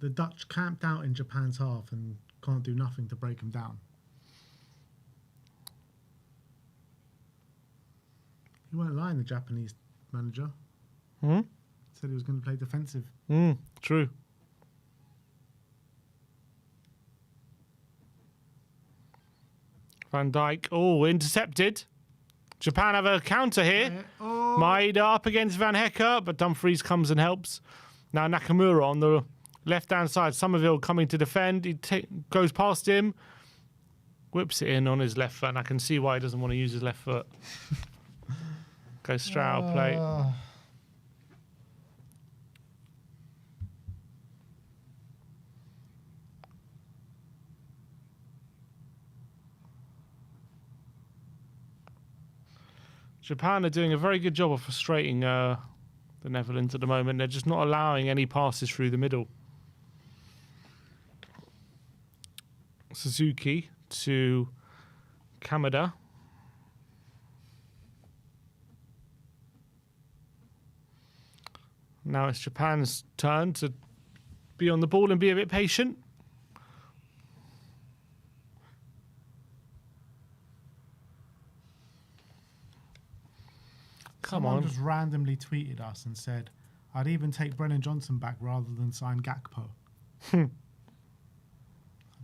the Dutch camped out in Japan's half and can't do nothing to break them down. He weren't lying, the Japanese manager. Hmm? Said he was going to play defensive. True. Van Dijk. Oh, intercepted. Japan have a counter here. Oh. Maida up against Van Hecker, but Dumfries comes and helps. Now Nakamura on the left-hand side. Somerville coming to defend. He goes past him. Whips it in on his left foot, and I can see why he doesn't want to use his left foot. Goes straight out of play. Japan are doing a very good job of frustrating the Netherlands at the moment. They're just not allowing any passes through the middle. Suzuki to Kamada. Now it's Japan's turn to be on the ball and be a bit patient. Someone just randomly tweeted us and said, I'd even take Brennan Johnson back rather than sign Gakpo. A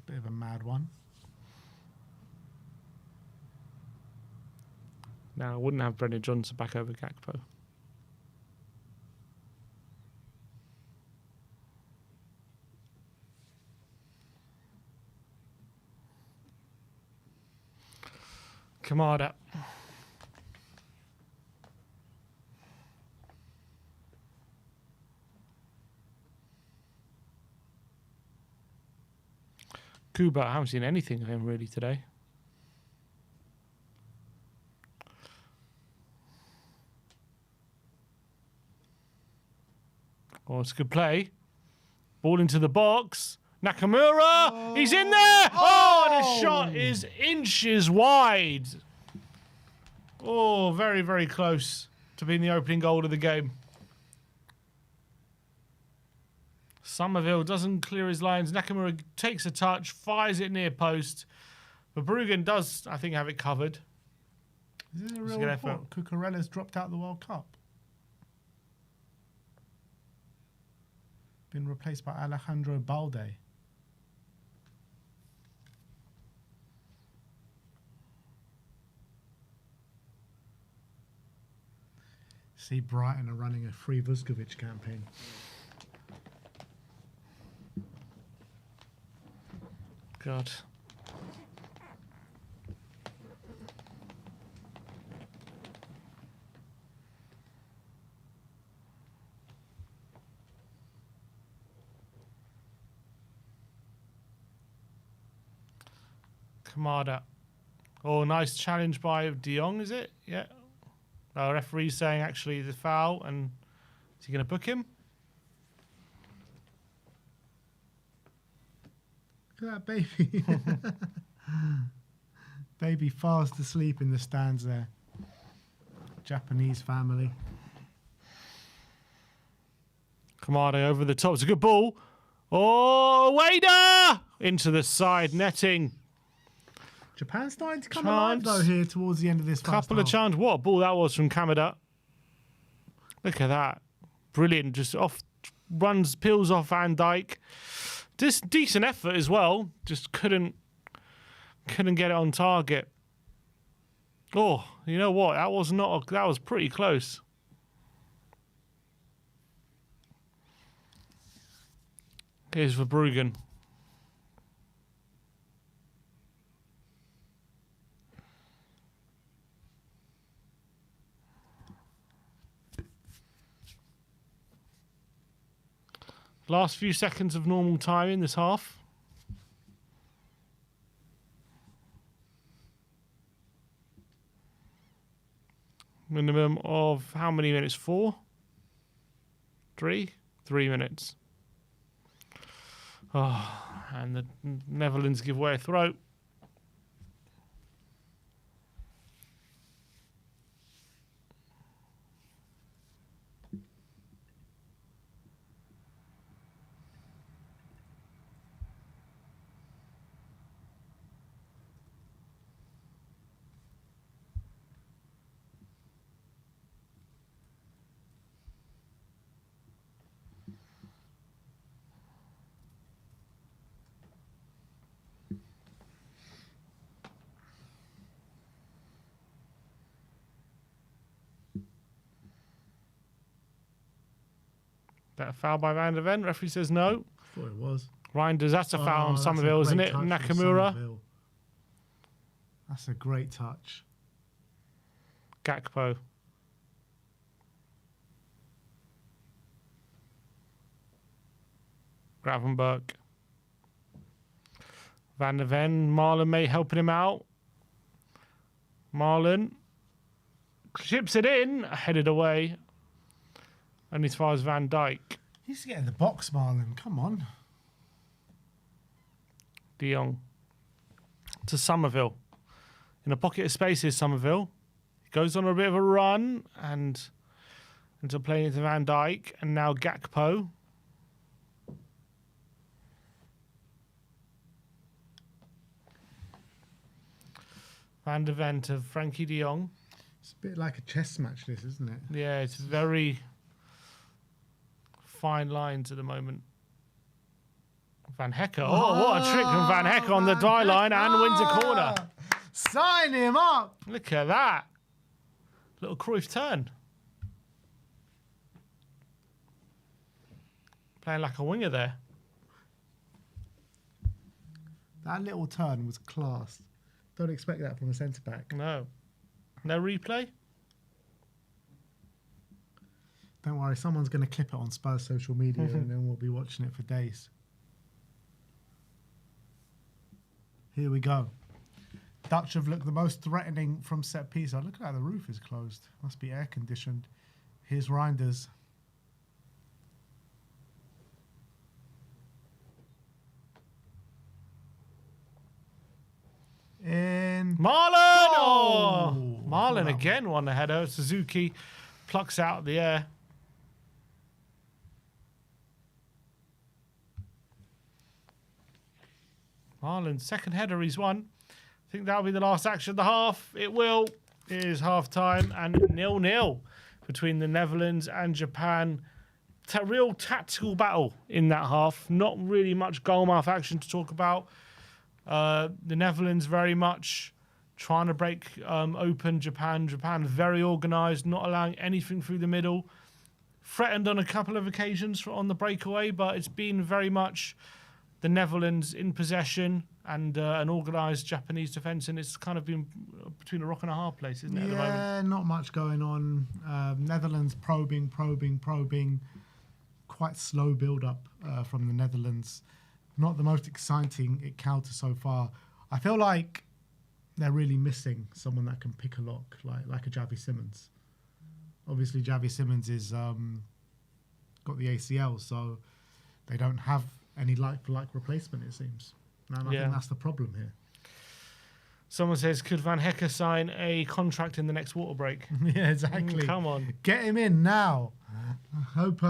bit of a mad one. Now I wouldn't have Brennan Johnson back over Gakpo. Kamada. Kuba, I haven't seen anything of him really today. Oh, it's a good play. Ball into the box. Nakamura! He's in there! Oh, and his shot is inches wide. Oh, very, very close to being the opening goal of the game. Somerville doesn't clear his lines. Nakamura takes a touch, fires it near post. But Verbruggen does, I think, have it covered. Is this a real report? Cucurella's dropped out of the World Cup. Been replaced by Alejandro Balde. See, Brighton are running a free Vuskovic campaign. God. Kamada. Oh, nice challenge by De Jong, is it? Yeah. Our referee's saying actually the foul, and is he going to book him? Look at that baby. Baby fast asleep in the stands there. Japanese family. Kamada over the top. It's a good ball. Oh, Wader! Into the side netting. Japan's starting to come alive though here towards the end of this Couple of chances. What a ball that was from Kamada. Look at that. Brilliant. Just off, runs, peels off Van Dijk. Just decent effort as well. Just couldn't get it on target. Oh, you know what? That was pretty close. Here's Verbruggen. Last few seconds of normal time in this half. Minimum of how many minutes? 4? 3? 3 minutes. Oh, and the Netherlands give away a throat. That a foul by Van der Ven? Referee says no. I thought it was. Reinders, that's a foul on Somerville, isn't it? Nakamura. That's a great touch. Gakpo. Gravenberg. Van der Ven. Marlon may helping him out. Marlon chips it in, headed away. Only as far as Van Dijk. He used to get in the box, Marlon. Come on. De Jong. To Somerville. In a pocket of space is Somerville. He goes on a bit of a run and into playing into Van Dijk. And now Gakpo. Van der Ven to Frankie de Jong. It's a bit like a chess match, this, isn't it? Yeah, it's very fine lines at the moment. Van Hecker. Oh, what a trick from Van Hecker on the die line and wins a corner. Sign him up. Look at that. Little Cruyff turn. Playing like a winger there. That little turn was class. Don't expect that from a centre-back. No. No replay? Don't worry, someone's going to clip it on Spurs social media and then we'll be watching it for days. Here we go. Dutch have looked the most threatening from set piece. Oh, look at how the roof is closed. Must be air conditioned. Here's Reinders. In. Marlon! Oh! Marlon again won the header. Suzuki plucks out the air. Marlon's second header he's won. I think that'll be the last action of the half. It will. It is half time and 0-0 between the Netherlands and Japan. It's a real tactical battle in that half. Not really much goalmouth action to talk about. The Netherlands very much trying to break open Japan. Japan very organised, not allowing anything through the middle. Threatened on a couple of occasions on the breakaway, but it's been very much the Netherlands in possession and an organised Japanese defence, and it's kind of been between a rock and a hard place, isn't it, at the moment? Yeah, not much going on. Netherlands probing. Quite slow build-up from the Netherlands. Not the most exciting encounter so far. I feel like they're really missing someone that can pick a lock, like a Javi Simmons. Obviously, Javi Simmons is got the ACL, so they don't have any like-for-like replacement, it seems. And I think that's the problem here. Someone says, could Van Hecker sign a contract in the next water break? Yeah, exactly. Come on. Get him in now. I hope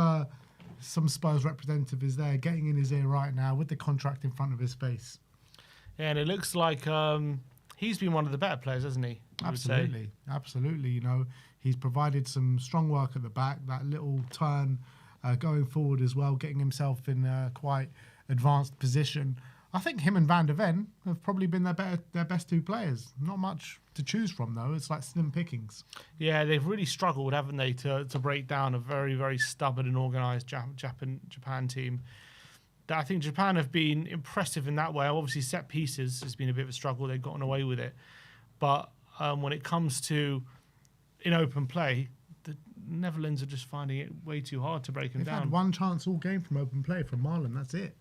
some Spurs representative is there getting in his ear right now with the contract in front of his face. Yeah, and it looks like he's been one of the better players, hasn't he? Absolutely. You know, he's provided some strong work at the back, that little turn going forward as well, getting himself in a quite advanced position. I think him and Van der Ven have probably been their best two players. Not much to choose from, though. It's like slim pickings. Yeah, they've really struggled, haven't they, to break down a very, very stubborn and organised Japan team. I think Japan have been impressive in that way. Obviously, set pieces has been a bit of a struggle. They've gotten away with it. But when it comes to in open play, the Netherlands are just finding it way too hard to break them down. They've had one chance all game from open play from Marlon. That's it.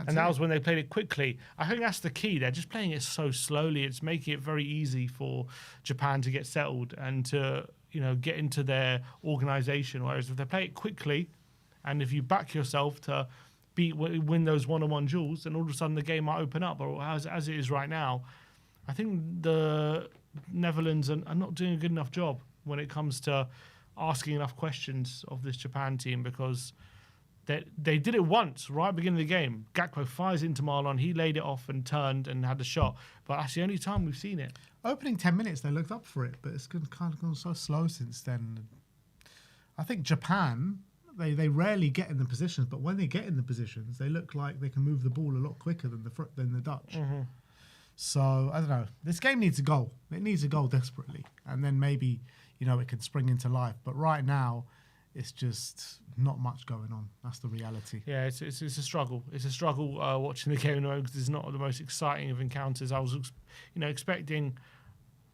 That was when they played it quickly. I think that's the key. They're just playing it so slowly. It's making it very easy for Japan to get settled and to get into their organisation. Whereas if they play it quickly, and if you back yourself to win those one-on-one duels, then all of a sudden the game might open up. Or as it is right now, I think the Netherlands are not doing a good enough job when it comes to asking enough questions of this Japan team, because they did it once, right at the beginning of the game. Gakpo fires into Marlon. He laid it off and turned and had the shot. But that's the only time we've seen it. Opening 10 minutes, they looked up for it, but it's kind of gone so slow since then. I think Japan, they rarely get in the positions, but when they get in the positions, they look like they can move the ball a lot quicker than the Dutch. Mm-hmm. So, I don't know. This game needs a goal. It needs a goal desperately. And then maybe, it can spring into life. But right now, it's just not much going on. That's the reality. Yeah, it's a struggle. It's a struggle watching the game at the moment, because it's not the most exciting of encounters. I was, expecting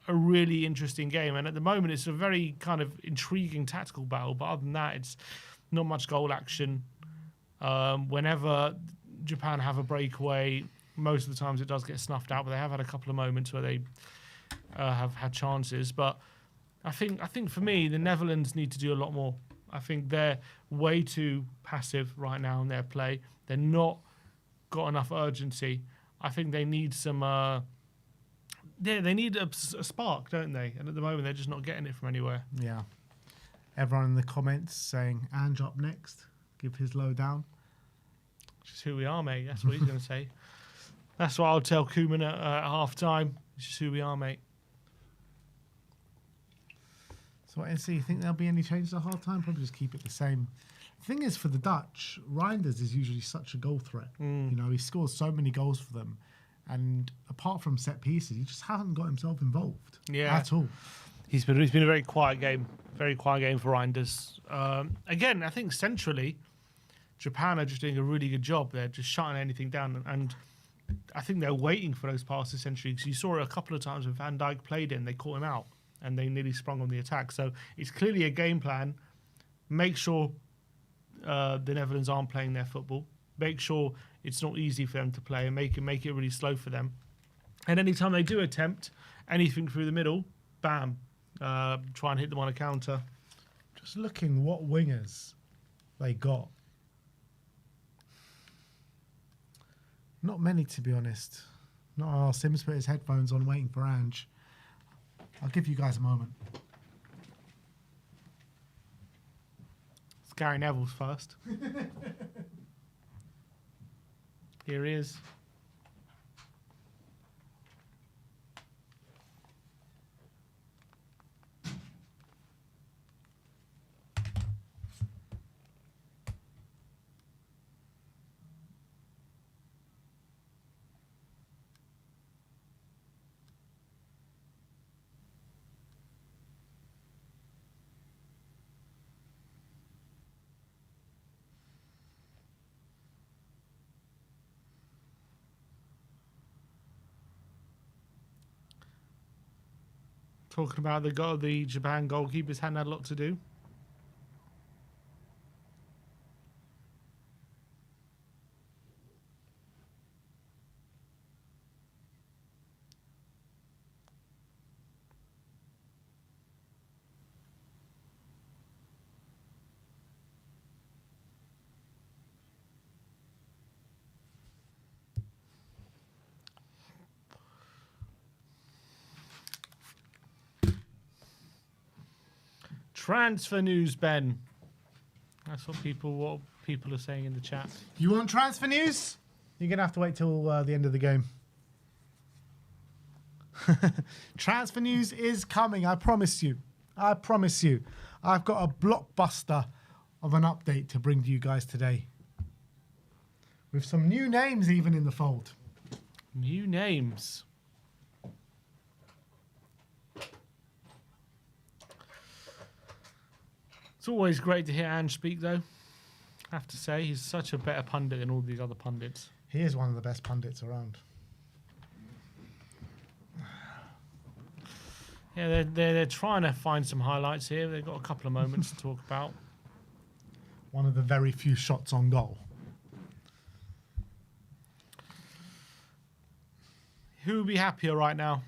a really interesting game, and at the moment it's a very kind of intriguing tactical battle. But other than that, it's not much goal action. Whenever Japan have a breakaway, most of the times it does get snuffed out. But they have had a couple of moments where they have had chances. But I think for me, the Netherlands need to do a lot more. I think they're way too passive right now in their play. They're not got enough urgency. I think they need some. They need a spark, don't they? And at the moment, they're just not getting it from anywhere. Yeah. Everyone in the comments saying Ange up next. Give his lowdown. Just who we are, mate. That's what he's going to say. That's what I'll tell Koeman at half time. It's just who we are, mate. So, NC, you think there'll be any changes at half time? Probably just keep it the same. The thing is, for the Dutch, Reinders is usually such a goal threat. He scores so many goals for them. And apart from set pieces, he just hasn't got himself involved at all. He's been a very quiet game. Very quiet game for Reinders. Again, I think centrally, Japan are just doing a really good job. They're just shutting anything down. And I think they're waiting for those passes centrally, because you saw it a couple of times when Van Dijk played in, they caught him out and they nearly sprung on the attack. So it's clearly a game plan. Make sure the Netherlands aren't playing their football. Make sure it's not easy for them to play, and make it really slow for them. And anytime they do attempt anything through the middle, bam, try and hit them on a counter. Just looking what wingers they got. Not many, to be honest. Sims put his headphones on waiting for Ange. I'll give you guys a moment. It's Gary Neville's first. Here he is. Talking about the Japan goalkeepers hadn't had a lot to do. Transfer news, Ben. That's what people are saying in the chat. You want transfer news? You're going to have to wait till the end of the game. Transfer news is coming, I promise you. I promise you. I've got a blockbuster of an update to bring to you guys today. With some new names even in the fold. New names. It's always great to hear Ange speak, though. I have to say, he's such a better pundit than all these other pundits. He is one of the best pundits around. Yeah, they're trying to find some highlights here. They've got a couple of moments to talk about. One of the very few shots on goal. Who would be happier right now?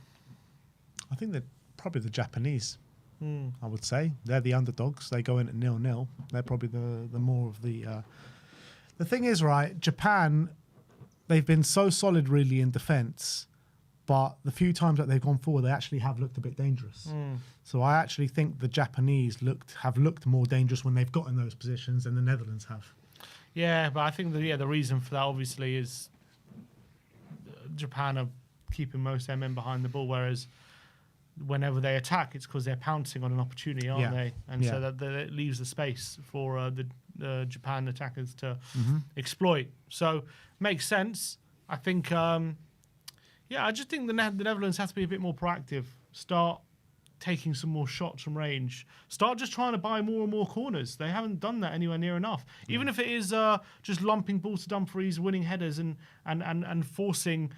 I think they're probably the Japanese. I would say they're the underdogs. They go in at 0-0. They're probably the more of the. The thing is, right? Japan, they've been so solid really in defence, but the few times that they've gone forward, they actually have looked a bit dangerous. So I actually think the Japanese have looked more dangerous when they've got in those positions than the Netherlands have. Yeah, but I think the reason for that obviously is Japan are keeping most of their men behind the ball, whereas whenever they attack, it's because they're pouncing on an opportunity, aren't they? And so that it leaves the space for the Japan attackers to exploit. So makes sense. I think, I just think the Netherlands have to be a bit more proactive. Start taking some more shots from range. Start just trying to buy more and more corners. They haven't done that anywhere near enough. Even if it is just lumping balls to Dumfries, winning headers, and forcing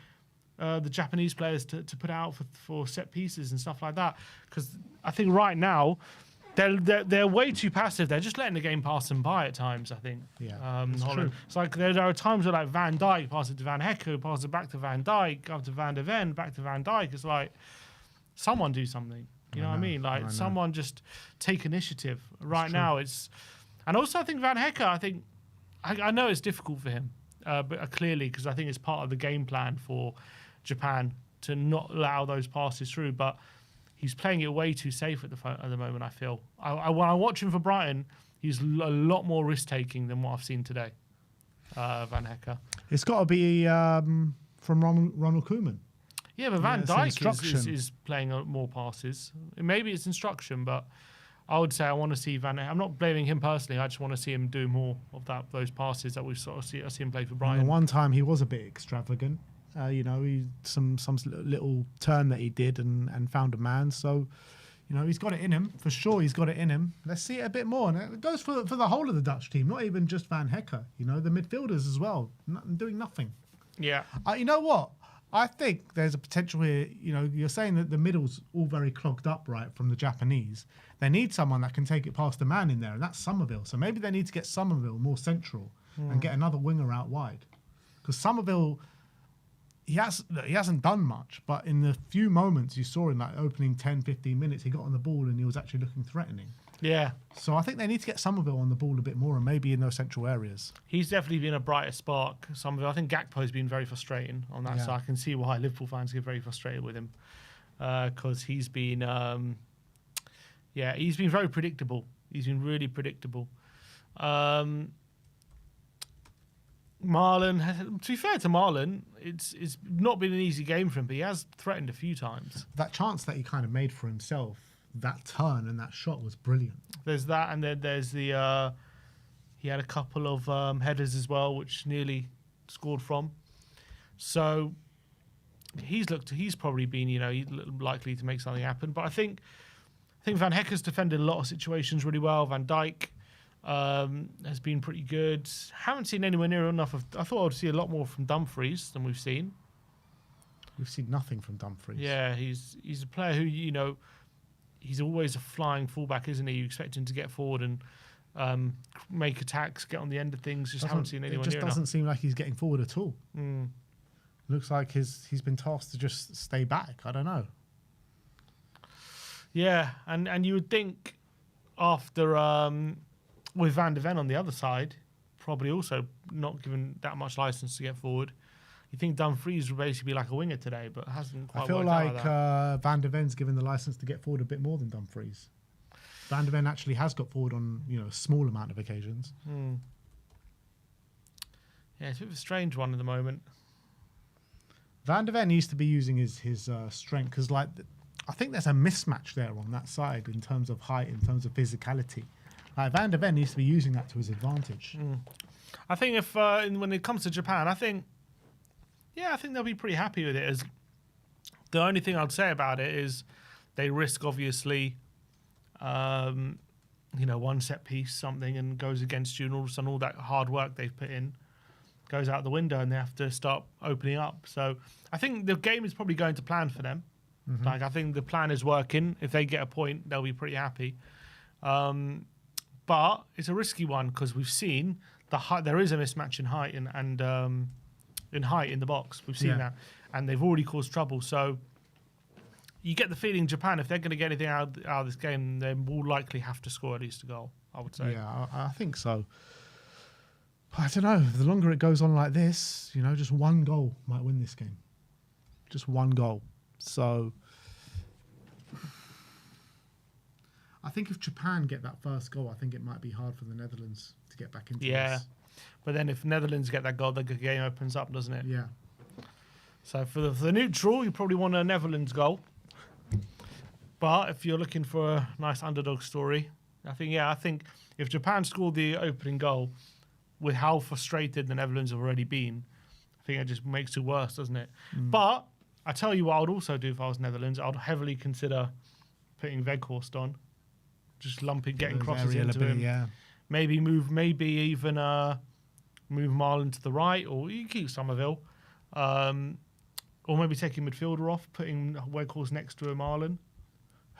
the Japanese players to put out for set pieces and stuff like that, because I think right now they're way too passive. They're just letting the game pass them by at times. I think. Yeah, Holland. It's like there are times where like Van Dijk passes it to Van Hecke, passes it back to Van Dijk, up to Van der Ven, back to Van Dijk. It's like someone do something. You know what I mean? Like someone just take initiative. Right now it's, and also I think Van Hecke. I know it's difficult for him, but clearly because I think it's part of the game plan for Japan to not allow those passes through, but he's playing it way too safe at the moment. I feel when I watch him for Brighton, he's a lot more risk taking than what I've seen today. Van Hecke. It's got to be from Ronald Koeman. Yeah, but Van Dijk is playing more passes. Maybe it's instruction, but I would say I want to see Van Hecke. I'm not blaming him personally. I just want to see him do more of those passes that we sort of see him play for Brighton. And one time he was a bit extravagant. He some little turn that he did and found a man. So, he's got it in him for sure. He's got it in him. Let's see it a bit more, and it goes for the whole of the Dutch team, not even just Van Hecke. The midfielders as well, doing nothing. Yeah. You know what? I think there's a potential here. You're saying that the middle's all very clogged up, right, from the Japanese. They need someone that can take it past the man in there, and that's Somerville. So maybe they need to get Somerville more central and get another winger out wide, because Somerville. He hasn't done much, but in the few moments you saw in that opening 10, 15 minutes, he got on the ball and he was actually looking threatening. Yeah. So I think they need to get Somerville on the ball a bit more and maybe in those central areas. He's definitely been a brighter spark. Somerville. I think Gakpo's been very frustrating on that, so I can see why Liverpool fans get very frustrated with him, because he's been, he's been very predictable. He's been really predictable. Marlon, to be fair to Marlon, it's not been an easy game for him, but he has threatened a few times. That chance that he kind of made for himself, that turn and that shot was brilliant. There's that, and then there's the he had a couple of headers as well, which nearly scored from. So he's probably been he's likely to make something happen. But I think Van Hecke's defended a lot of situations really well. Van Dijk has been pretty good. Haven't seen anywhere near enough of. I thought I'd see a lot more from Dumfries than we've seen. We've seen nothing from Dumfries. Yeah, he's a player who he's always a flying fullback, isn't he? You expect him to get forward and make attacks, get on the end of things. Just haven't seen anyone It just near doesn't enough. seem like he's getting forward at all. Mm. Looks like he's been tasked to just stay back. I don't know. Yeah, and you would think after with Van de Ven on the other side, probably also not given that much license to get forward. You think Dumfries would basically be like a winger today, but hasn't quite I feel worked out like that. Van de Ven's given the license to get forward a bit more than Dumfries. Van de Ven actually has got forward on a small amount of occasions. Yeah, it's a bit of a strange one at the moment. Van de Ven needs to be using his strength because, like, I think there's a mismatch there on that side in terms of height, in terms of physicality. Like, Van de Ven needs to be using that to his advantage. I think if when it comes to Japan, I think they'll be pretty happy with it. As the only thing I'd say about it is they risk obviously, one set piece something and goes against you, and all of a sudden all that hard work they've put in goes out the window, and they have to start opening up. So I think the game is probably going to plan for them. Like, I think the plan is working. If they get a point, they'll be pretty happy. But it's a risky one because we've seen there is a mismatch in height and in height in the box. We've seen that, and they've already caused trouble. So you get the feeling Japan, if they're going to get anything out of this game, they will likely have to score at least a goal, I would say. Yeah, I think so. I don't know. The longer it goes on like this, just one goal might win this game. Just one goal. So I think if Japan get that first goal, I think it might be hard for the Netherlands to get back into this. But then if Netherlands get that goal, the game opens up, doesn't it? Yeah. So for the neutral, you probably want a Netherlands goal. But if you're looking for a nice underdog story, I think if Japan scored the opening goal, with how frustrated the Netherlands have already been, I think it just makes it worse, doesn't it? But I tell you what I would also do if I was Netherlands. I'd heavily consider putting Weghorst on, just getting crosses into him. Yeah. Maybe even move Marlon to the right, or you keep Somerville, or maybe taking midfielder off, putting Weghorst next to a Marlon.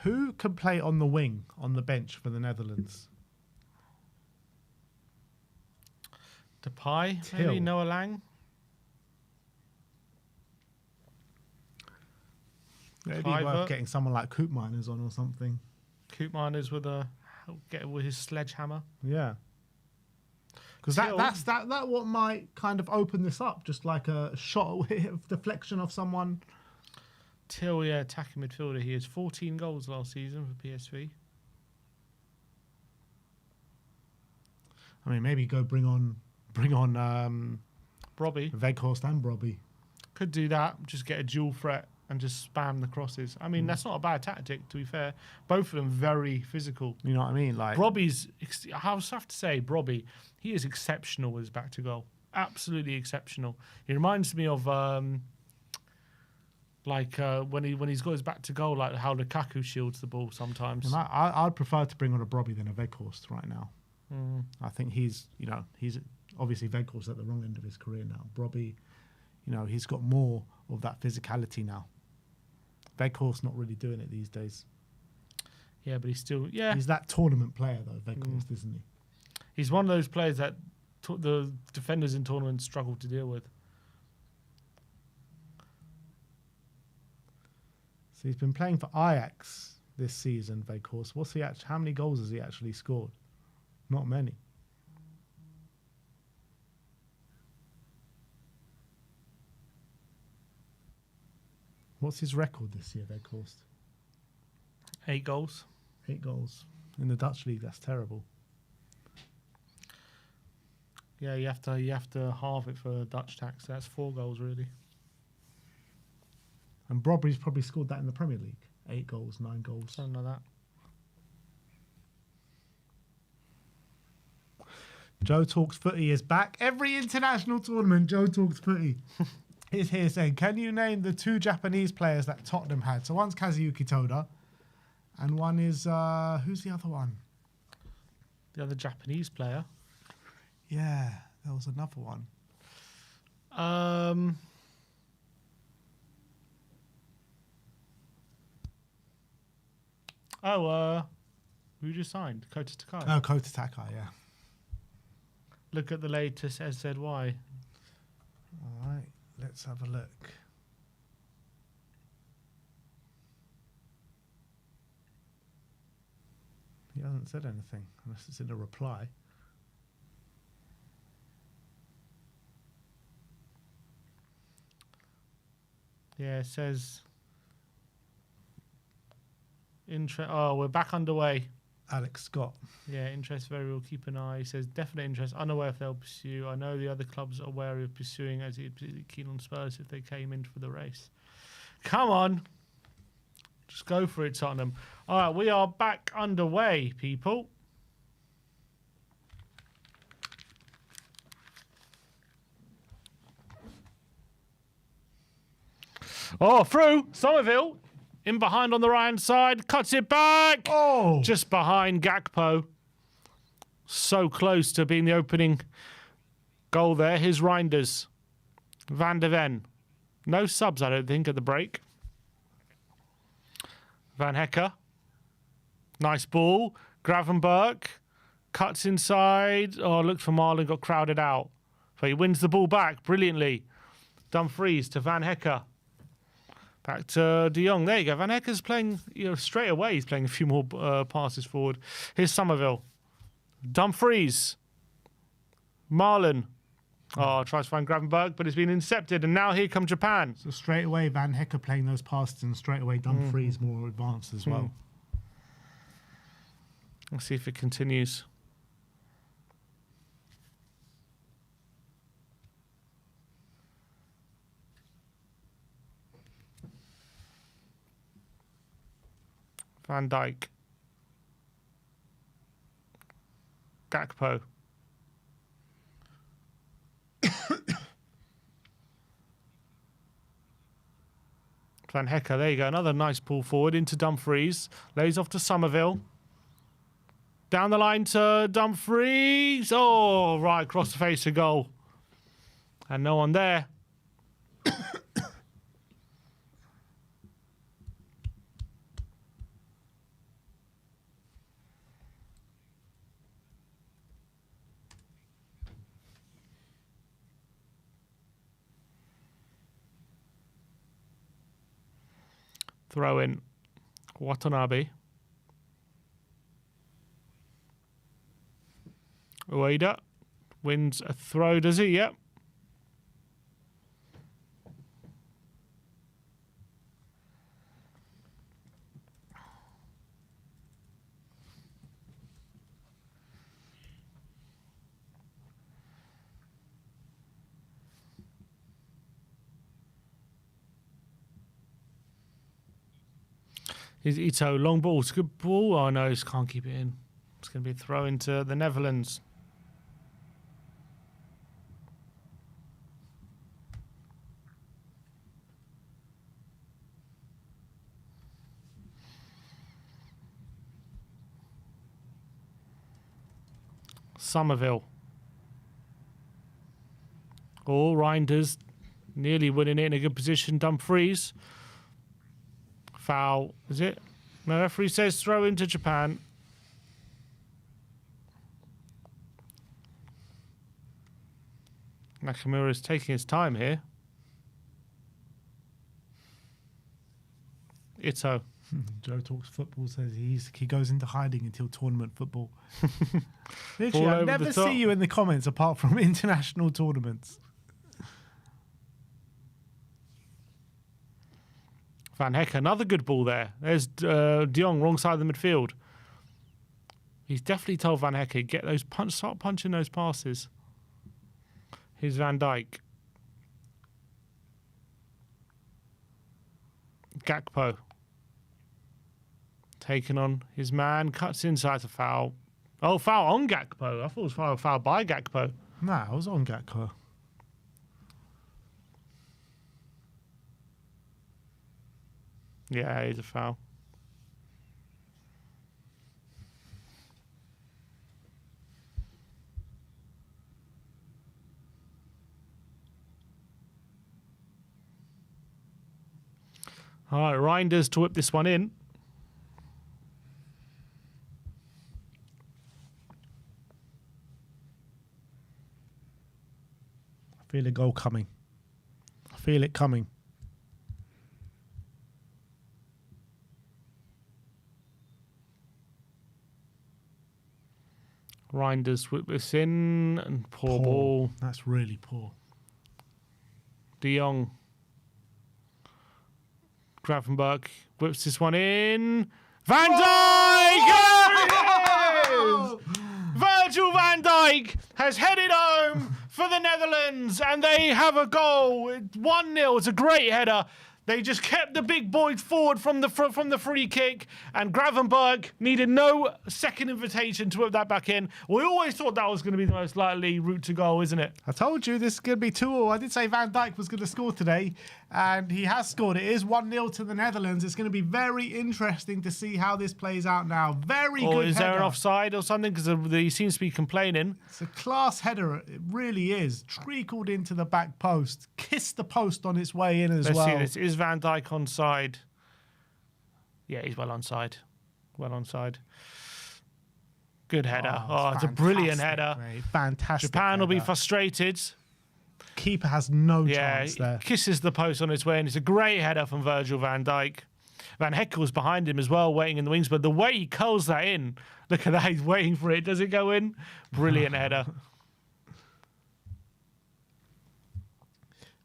Who can play on the wing, on the bench for the Netherlands? Depay, Till. maybe Noah Lang. It'd be worth getting someone like Koopmeiners on or something. Koopmeiners with his sledgehammer. Yeah. Because that what might kind of open this up, just like a shot of deflection of someone. Till, attacking midfielder. He has 14 goals last season for PSV. I mean, maybe go bring on Brobby. Weghorst and Brobby. Could do that. Just get a dual threat and just spam the crosses. I mean, that's not a bad tactic, to be fair. Both of them very physical. You know what I mean? Like, Brobby's, I have to say, Brobby, he is exceptional with his back to goal. Absolutely exceptional. He reminds me of when he's got his back to goal, like how Lukaku shields the ball sometimes. And I'd prefer to bring on a Brobby than a Weghorst right now. I think he's obviously Weghorst at the wrong end of his career now. Brobby, he's got more of that physicality now. Weghorst not really doing it these days. Yeah, but he's still He's that tournament player though, Weghorst, isn't he? He's one of those players that the defenders in tournaments struggle to deal with. So he's been playing for Ajax this season, Weghorst. How many goals has he actually scored? Not many. What's his record this year, Weghorst? 8 goals. 8 goals. In the Dutch league, that's terrible. Yeah, you have to halve it for Dutch tax. That's 4 goals really. And Brobby's probably scored that in the Premier League. 8 goals, 9 goals. Something like that. Joe Talks Footy is back. Every international tournament, Joe Talks Footy is here saying, can you name the 2 Japanese players that Tottenham had? So one's Kazuyuki Toda, and one is, who's the other one? The other Japanese player. Yeah, there was another one. who just signed? Kota Takai. Oh, Kota Takai, yeah. Look at the latest SZY. All right, let's have a look. He hasn't said anything unless it's in a reply. Yeah, it says Oh, we're back underway. Alex Scott. Yeah, interest very will keep an eye. He says definite interest, unaware if they'll pursue. I know the other clubs are wary of pursuing, as he'd be keen on Spurs if they came in for the race. Come on. Just go for it, Tottenham. All right, we are back underway, people. Oh, through. Somerville. In behind on the right-hand side. Cuts it back. Oh! Just behind Gakpo. So close to being the opening goal there. Here's Reinders. Van de Ven. No subs, I don't think, at the break. Van Hecker. Nice ball. Gravenberg. Cuts inside. Oh, looked for Marlon. Got crowded out. So he wins the ball back brilliantly. Dumfries to Van Hecker. Back to De Jong. There you go. Van Hecker's playing, straight away. He's playing a few more passes forward. Here's Somerville. Dumfries. Marlon. Oh, tries to find Gravenberg, but it's been intercepted. And now here comes Japan. So straight away, Van Hecker playing those passes, and straight away Dumfries more advanced as well. Let's see if it continues. Van Dijk. Gakpo. Van Hecker, there you go. Another nice ball forward into Dumfries. Lays off to Somerville. Down the line to Dumfries. Oh, right across the face of goal. And no one there. Throw in Watanabe. Ueda wins a throw, does he? Yep. Is Ito long ball? It's a good ball. Oh no, just can't keep it in. It's going to be a throw into the Netherlands. Somerville. Oh, Reinders nearly winning it in a good position. Dumfries. Foul, is it? No, referee says throw into Japan. Nakamura's taking his time here. Ito. Joe Talks Football says he goes into hiding until tournament football. Literally, I never see you in the comments apart from international tournaments. Van Hecker, another good ball there. There's De Jong, wrong side of the midfield. He's definitely told Van Hecker, get those start punching those passes. Here's Van Dijk. Gakpo. Taking on his man, cuts inside to foul. Oh, foul on Gakpo. I thought it was foul by Gakpo. Nah, I was on Gakpo. Yeah, he's a foul. All right, Reinders to whip this one in. Feel a goal coming. I feel it coming. Reinders whip this in and poor ball. That's really poor. De Jong. Gravenberg whips this one in. Van Dijk! Oh! Virgil van Dijk has headed home for the Netherlands, and they have a goal. 1-0. It's a great header. They just kept the big boys forward from the free kick, and Gravenberg needed no second invitation to whip that back in. We always thought that was going to be the most likely route to goal, isn't it? I told you this is going to be 2-2. I did say Van Dijk was going to score today, and he has scored. It is 1-0 to the Netherlands. It's going to be very interesting to see how this plays out now. Very good Or header. is there an offside or something? Because he seems to be complaining. It's a class header. It really is. Treacled into the back post. Kissed the post on its way in as Let's well. see this. Is Van Dijk onside? Yeah, he's well onside. Well onside. Good header. Oh, it's a brilliant header. Mate. Fantastic. Japan will be header. frustrated. Keeper has no Yeah, chance there. kisses the post on its way, and it's a great header from Virgil van Dijk. Van Heckel's behind him as well, waiting in the wings, but the way he curls that in, look at that, he's waiting for it. Does it go in? Brilliant header.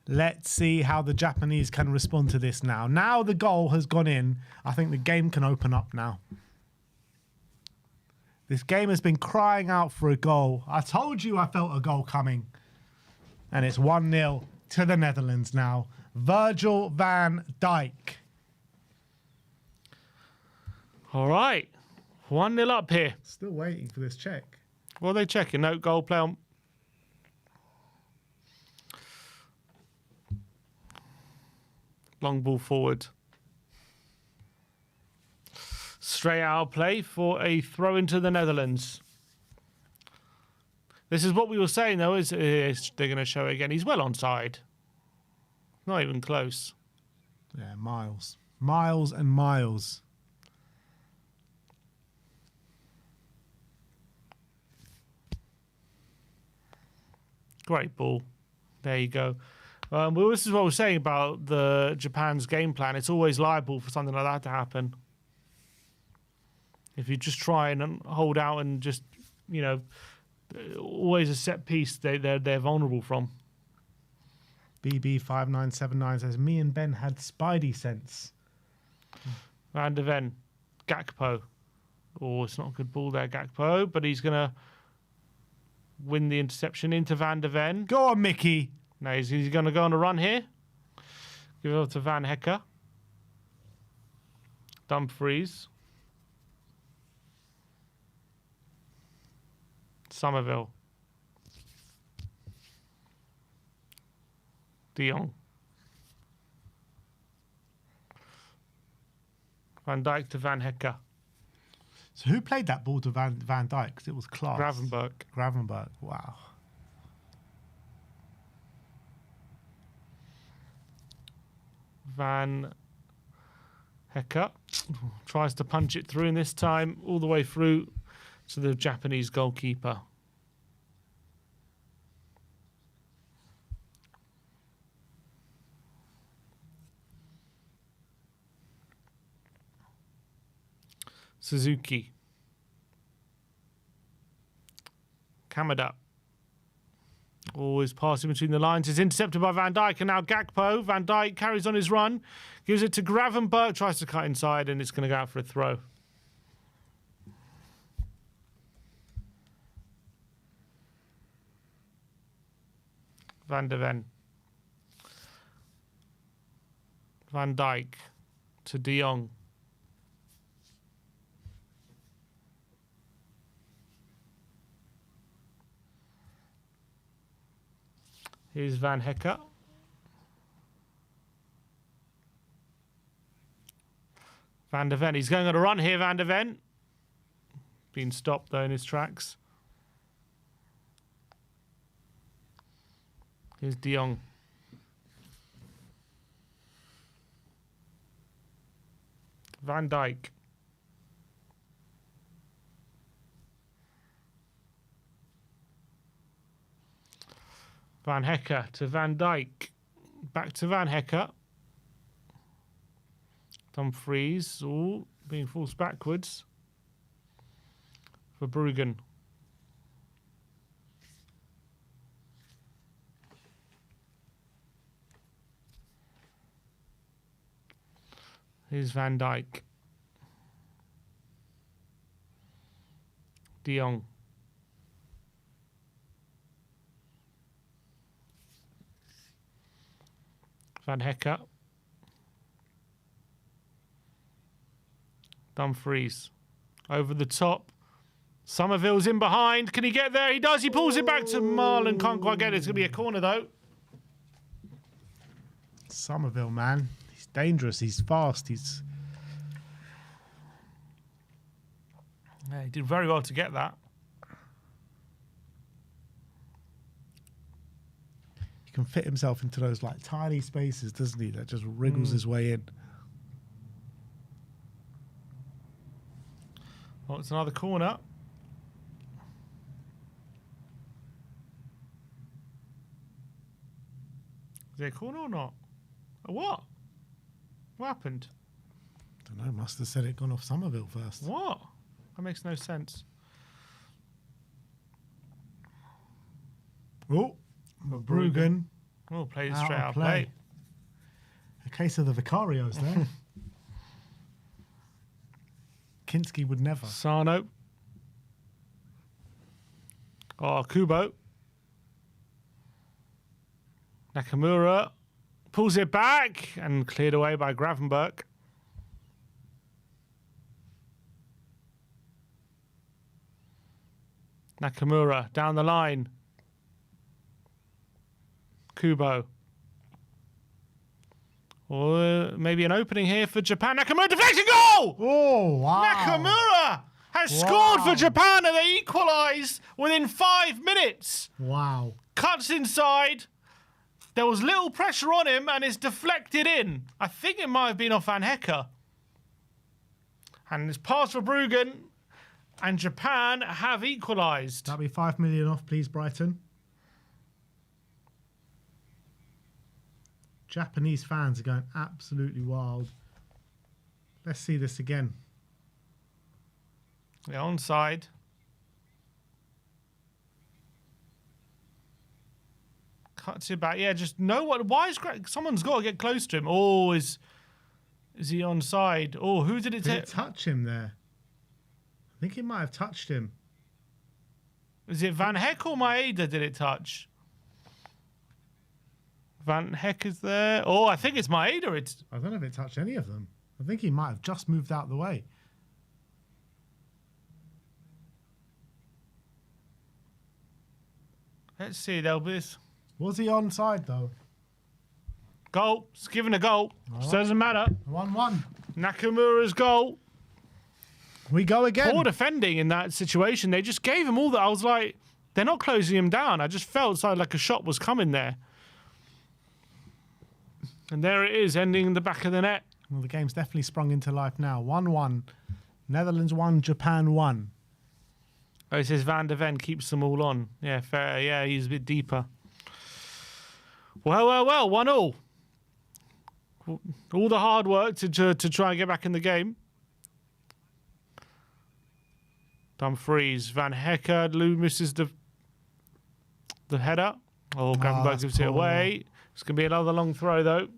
Let's see how the Japanese can respond to this now. Now the goal has gone in, I think the game can open up now. This game has been crying out for a goal. I told you I felt a goal coming. And it's 1-0 to the Netherlands now. Virgil van Dijk. All right. 1-0 up here. Still waiting for this check. What are they checking? No goal play on. Long ball forward. Straight out of play for a throw into the Netherlands. This is what we were saying, though, is they're going to show it again. He's well onside. Not even close. Yeah, miles. Miles and miles. Great ball. There you go. Well, this is what we're saying about the Japan's game plan. It's always liable for something like that to happen. If you just try and hold out and just, you know, always a set piece they're vulnerable from. BB5979 says, me and Ben had spidey sense. Van de Ven. Gakpo. Oh, it's not a good ball there, Gakpo, but he's going to win the interception into Van de Ven. Go on, Mickey. Now he's going to go on a run here. Give it over to Van Hecker. Dumfries. Somerville. De Jong. Van Dijk to Van Hecker. So who played that ball to Van Dijk? Because it was class. Gravenberg. Wow. Van Hecker tries to punch it through, and this time all the way through to the Japanese goalkeeper. Suzuki. Kamada. Always passing between the lines. Is intercepted by Van Dijk, and now Gakpo. Van Dijk carries on his run. Gives it to Gravenberg. Tries to cut inside, and it's going to go out for a throw. Van de Ven. Van Dijk to De Jong. Here's Van Hecker. Van de Ven. He's going on a run here, Van de Ven. Been stopped, though, in his tracks. Here's De Jong. Van Dijk. Van Hecker to Van Dijk. Back to Van Hecker. Dumfries. Ooh, being forced backwards. For Bruggen. Here's Van Dijk. De Jong. Van Hecker. Dumfries. Over the top. Somerville's in behind. Can he get there? He does. He pulls it back to Marlon. Can't quite get it. It's going to be a corner, though. Somerville, man. He's dangerous. He's fast. Yeah, he did very well to get that. He can fit himself into those like tiny spaces, doesn't he? That just wriggles his way in. Well, it's another corner. Is it a corner or not? A what? What happened? Don't know. Must have said it gone off Somerville first. What? That makes no sense. Oh, Bruggen. Oh, played Out straight of out play. play. A case of the Vicarios there. Kinski would never. Sano. Oh, Kubo. Nakamura pulls it back and cleared away by Gravenberg. Nakamura down the line. Kubo. Or maybe an opening here for Japan. Nakamura deflection goal! Oh, wow. Nakamura has scored for Japan and they equalise within 5 minutes. Wow. Cuts inside. There was little pressure on him and it's deflected in. I think it might have been off Van Hecker. And it's passed for Bruggen. And Japan have equalised. That'll be 5 million off, please, Brighton. Japanese fans are going absolutely wild. Let's see this again. Yeah, onside. Cuts it back. Yeah, just know what. Why is someone's got to get close to him? Oh, is he onside? Oh, who did it Did it touch him there? I think it might have touched him. Is it Van Heck or Maeda did it touch? Van Heck is there. Oh, I think it's Maeda. I don't know if it touched any of them. I think he might have just moved out of the way. Let's see. There'll be this. Was he onside, though? Goal. It's given a goal. Right. Doesn't matter. 1-1. Nakamura's goal. We go again. Poor defending in that situation. They just gave him all that. I was like, they're not closing him down. I just felt like a shot was coming there. And there it is, ending in the back of the net. Well, the game's definitely sprung into life now. 1-1. Netherlands 1, Japan 1. Oh, it says Van der Ven keeps them all on. Yeah, fair. Yeah, he's a bit deeper. Well, 1-1. All the hard work to try and get back in the game. Dumfries, Van Hecker, Lou misses the header. Oh, Gravenberg gives it away. It's going to be another long throw, though.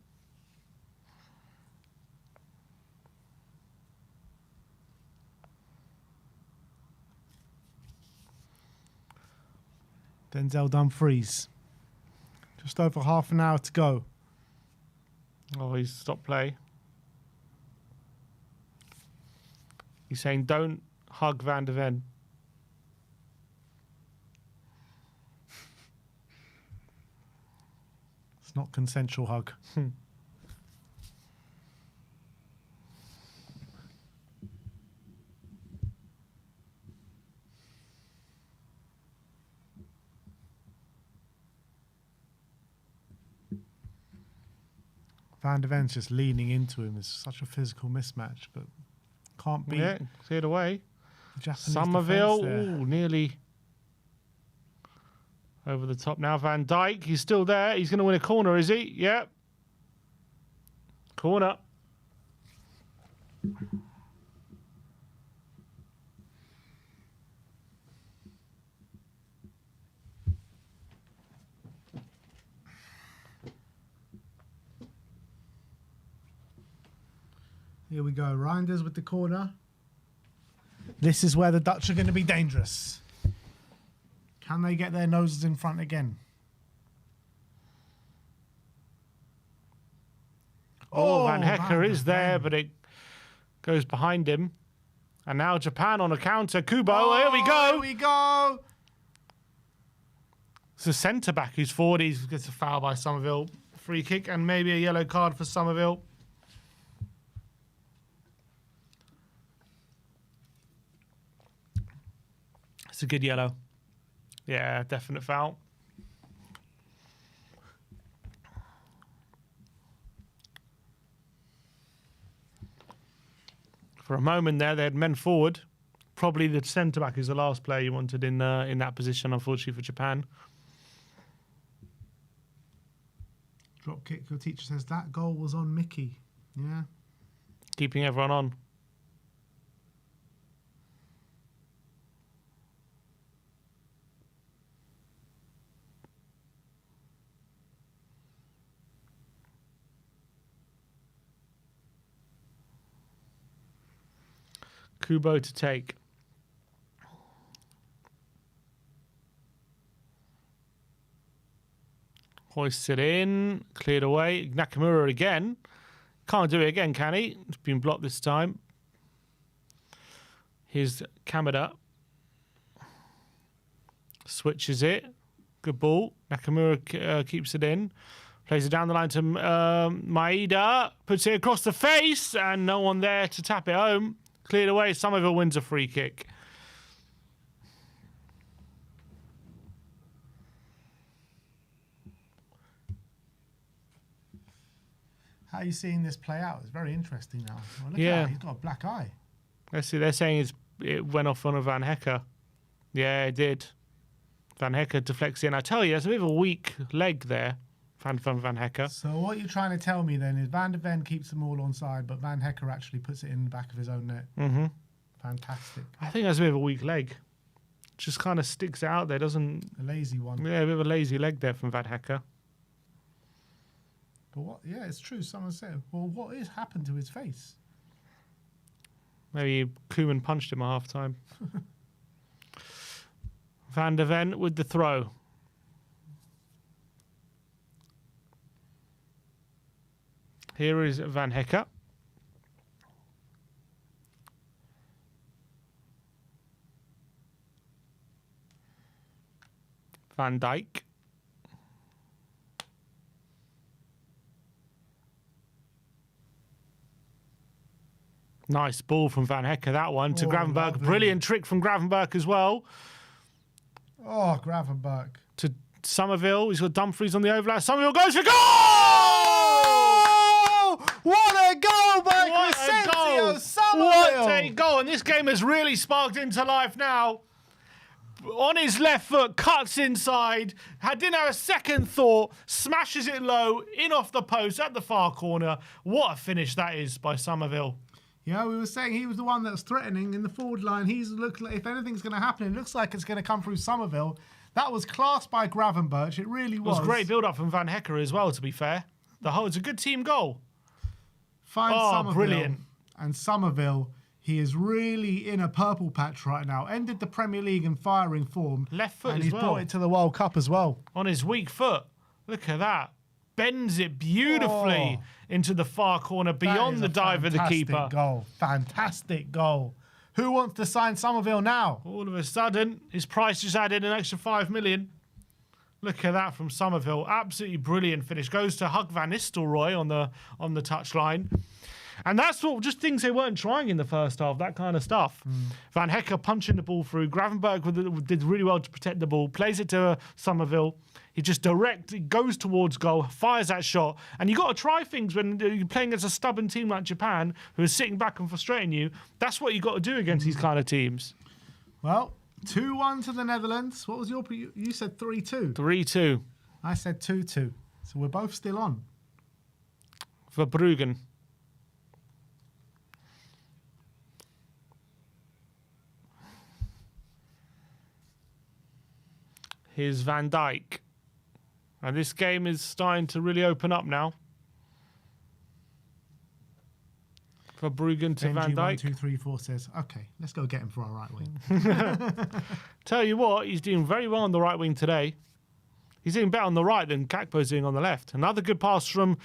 Denzel Dumfries. Just over half an hour to go. Oh, he's stopped play. He's saying, don't hug Van der Ven. It's not consensual hug. Van der Ven's just leaning into him. It's such a physical mismatch, but can't beat Yeah, cleared away. the Japanese Somerville, defence there. ooh, nearly. Over the top now, Van Dijk. He's still there. He's going to win a corner, is he? Yep. Corner. Here we go. Reinders with the corner. This is where the Dutch are going to be dangerous. Can they get their noses in front again? Oh, Van Hecker is there, but it goes behind him. And now Japan on a counter. Kubo, here we go. Here we go. It's a centre-back who's forward. He gets a foul by Somerville. Free kick and maybe a yellow card for Somerville. It's a good yellow. Yeah, definite foul. For a moment there, they had men forward. Probably the centre-back is the last player you wanted in that position, unfortunately, for Japan. Drop kick. Your teacher says that goal was on Mickey. Yeah. Keeping everyone on. Kubo to take. Hoists it in. Cleared away. Nakamura again. Can't do it again, can he? It's been blocked this time. Here's Kamada. Switches it. Good ball. Nakamura keeps it in. Plays it down the line to Maeda. Puts it across the face. And no one there to tap it home. Cleared away. Somerville wins a free kick. How are you seeing this play out? It's very interesting now. Well, look Yeah. at that. He's got a black eye. Let's see. They're saying it went off on a Van Hecker. Yeah, it did. Van Hecker deflects in. I tell you, it's a bit of a weak leg there. Van Hecker. So what you're trying to tell me then is Van de Ven keeps them all onside, but Van Hecker actually puts it in the back of his own net. Mm-hmm. Fantastic. I think that's a bit of a weak leg. Just kind of sticks out there, doesn't... A lazy one. Yeah, a bit of a lazy leg there from Van Hecker. But what? Yeah, it's true. Someone said, well, what has happened to his face? Maybe Koeman punched him at half-time. Van de Ven with the throw. Here is Van Hecker. Van Dijk. Nice ball from Van Hecker, that one, to Gravenberg. Lovely. Brilliant trick from Gravenberg as well. Oh, Gravenberg. To Somerville. He's got Dumfries on the overlap. Somerville goes for goal! What a goal by What a Crescencio goal! Somerville! What a goal! And this game has really sparked into life now. On his left foot, cuts inside. Didn't have a second thought. Smashes it low, in off the post at the far corner. What a finish that is by Somerville. Yeah, we were saying he was the one that was threatening in the forward line. He's looked like if anything's going to happen, it looks like it's going to come through Somerville. That was class by Gravenberch. It really was. It was great build-up from Van Hecker as well, to be fair. It's a good team goal. Finds Somerville. Brilliant. And Somerville, he is really in a purple patch right now. Ended the Premier League in firing form. Left foot and as he's well. brought it to the World Cup as well. On his weak foot. Look at that. Bends it beautifully into the far corner beyond the dive of the keeper. Fantastic goal. Who wants to sign Somerville now? All of a sudden, his price just added an extra 5 million. Look at that from Somerville. Absolutely brilliant finish. Goes to Hug Van Nistelrooy on the touchline. And that's what just things they weren't trying in the first half, that kind of stuff. Van Hecker punching the ball through. Gravenberg did really well to protect the ball. Plays it to Somerville. He just goes towards goal, fires that shot. And you've got to try things when you're playing against a stubborn team like Japan who is sitting back and frustrating you. That's what you've got to do against these kind of teams. Well, 2-1 to the Netherlands. What was your... You said 3-2. 3-2. I said 2-2. So we're both still on. Verbruggen. Here's Van Dijk. And this game is starting to really open up now. Verbruggen to Van Dijk. 1-2-3-4 says, okay, let's go get him for our right wing. Tell you what, he's doing very well on the right wing today. He's doing better on the right than Gakpo's doing on the left. Another good pass from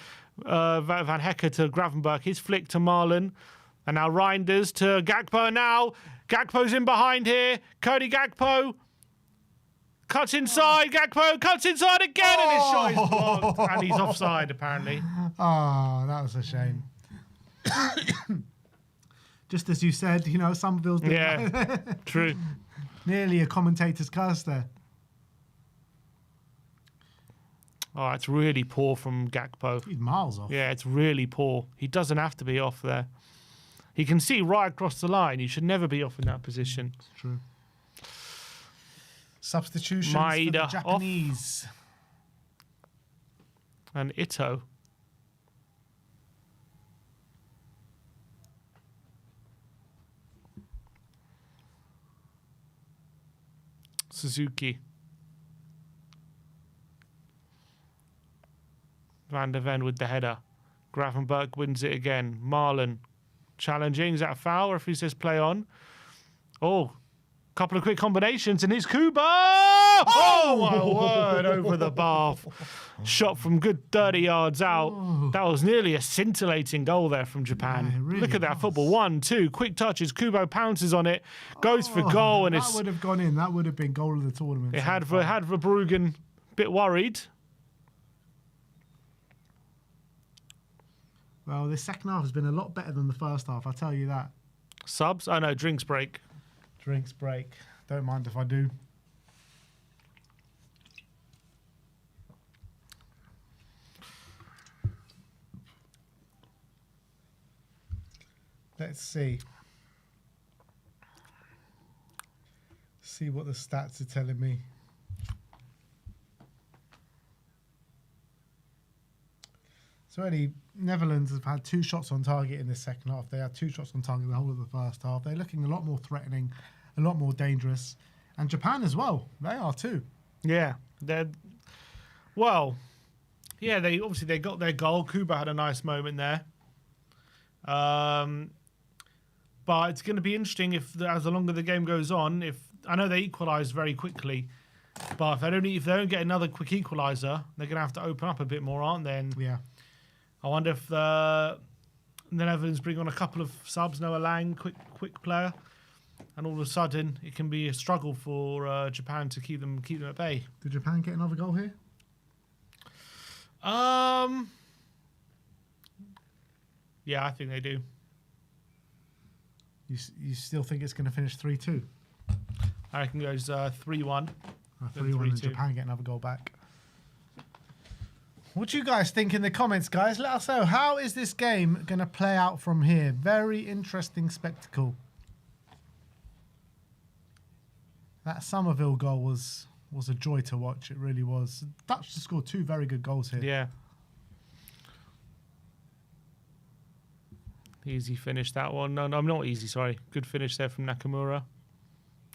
Van Hecker to Gravenberch. His flick to Marlon. And now Reinders to Gakpo now. Gakpo's in behind here. Cody Gakpo. Cuts inside. Gakpo cuts inside again. And his shot is blocked. And he's offside, apparently. Oh, that was a shame. Just as you said, you know, Somerville's been True. nearly a commentator's curse there. Oh, it's really poor from Gakpo. He's miles off. Yeah, it's really poor. He doesn't have to be off there. He can see right across the line. He should never be off in that position. It's true. Substitutions for Maeda the Japanese. Off. And Ito. Suzuki. Van der Ven with the header. Gravenberch wins it again. Marlon challenging. Is that a foul? Referee says play on. Oh, couple of quick combinations and it's Kuba! Oh my word, over the bar. Shot from good 30 yards out. Oh. That was nearly a scintillating goal there from Japan. Yeah, it really Look at that was. football. 1, 2, quick touches. Kubo pounces on it, goes for goal, and that it's would have gone in. That would have been goal of the tournament. it had Verbruggen a bit worried. Well, this second half has been a lot better than the first half, I'll tell you that. Subs? Oh no, drinks break. Drinks break. Don't mind if I do. Let's see. See what the stats are telling me. So already, Netherlands have had 2 shots on target in the second half. They had 2 shots on target the whole of the first half. They're looking a lot more threatening, a lot more dangerous. And Japan as well. They are too. Yeah, they're well. Yeah, they got their goal. Kuba had a nice moment there. But it's going to be interesting as the longer the game goes on. If I know they equalised very quickly, but if they don't get another quick equaliser, they're going to have to open up a bit more, aren't they? And Yeah. I wonder if the Netherlands bring on a couple of subs, Noah Lang, quick player, and all of a sudden it can be a struggle for Japan to keep them at bay. Did Japan get another goal here? Yeah, I think they do. You still think it's going to finish 3-2? I reckon it goes 3-1. 3-1 and Japan get another goal back. What do you guys think in the comments, guys? Let us know. How is this game going to play out from here? Very interesting spectacle. That Somerville goal was a joy to watch. It really was. Dutch just scored 2 very good goals here. Yeah. Easy finish, that one. No, not easy, sorry. Good finish there from Nakamura.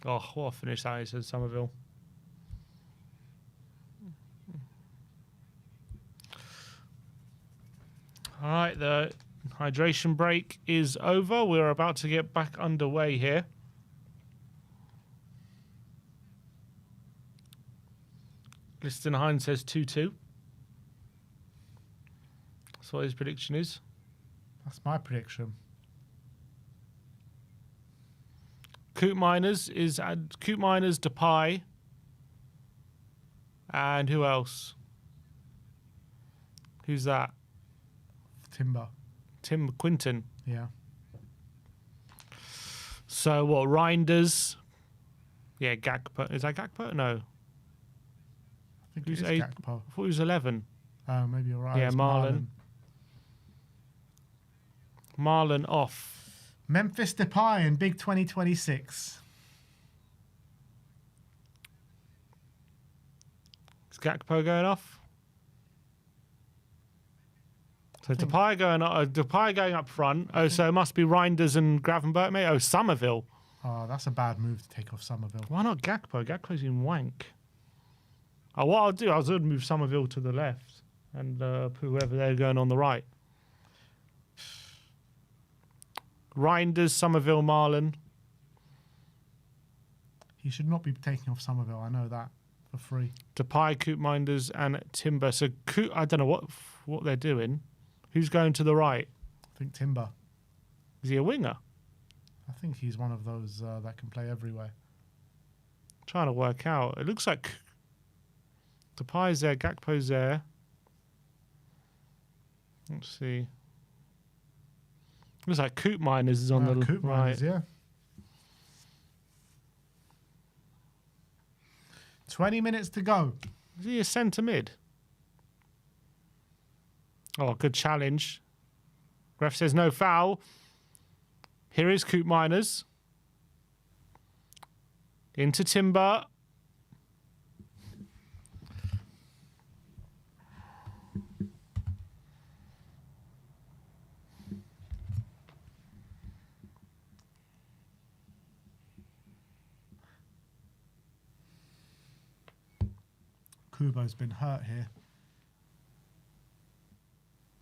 Oh, what a finish that is at Somerville. All right, the hydration break is over. We're about to get back underway here. Listenheim says 2-2. That's what his prediction is. That's my prediction. Coop Miners, Depay, and who else? Who's that? Timber. Tim Quinton. Yeah. So what? Reinders. Yeah, Gakpo. Is that Gakpo? No. I think Who's it is Gakpo. I thought he was 11. Oh, maybe you're right. Yeah, It's Marlon. Marlon off. Memphis Depay in big 2026. Gakpo going off? So Depay going up front. Oh, so it must be Reinders and Gravenberch, mate. Oh, Somerville. Oh, that's a bad move to take off Somerville. Why not Gakpo? Gakpo's in wank. Oh, what I'll do, I was going to move Somerville to the left and whoever they're going on the right. Reinders, Somerville, Marlon. He should not be taking off Somerville. I know that for free. Depay, Koopminders, and Timber. So I don't know what they're doing. Who's going to the right? I think Timber. Is he a winger? I think he's one of those that can play everywhere. Trying to work out. It looks like Depay's there, Gakpo's there. Let's see. Looks like Koopminders is on the right. Yeah. 20 minutes to go. Is he a centre mid? Oh, good challenge. Ref says no foul. Here is Koopminders. Into Timber. Kubo's been hurt here.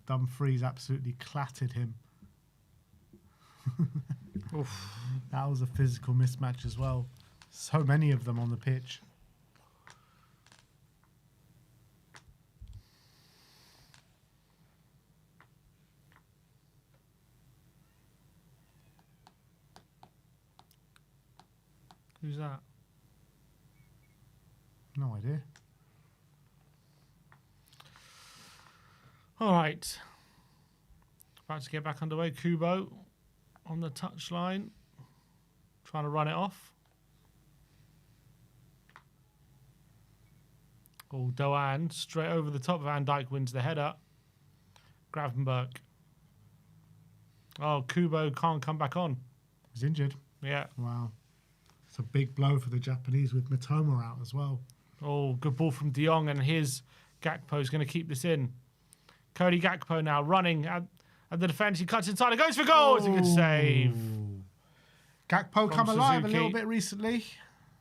Dumfries absolutely clattered him. That was a physical mismatch as well. So many of them on the pitch. Who's that? No idea. All right. About to get back underway. Kubo on the touchline. Trying to run it off. Oh, Doan straight over the top. Van Dijk wins the header. Gravenberch. Oh, Kubo can't come back on. He's injured. Yeah. Wow. It's a big blow for the Japanese with Mitoma out as well. Oh, good ball from De Jong, and here's Gakpo's going to keep this in. Cody Gakpo now running at the defence. He cuts inside and goes for goal. It's a good save. Gakpo come alive Suzuki. a little bit recently.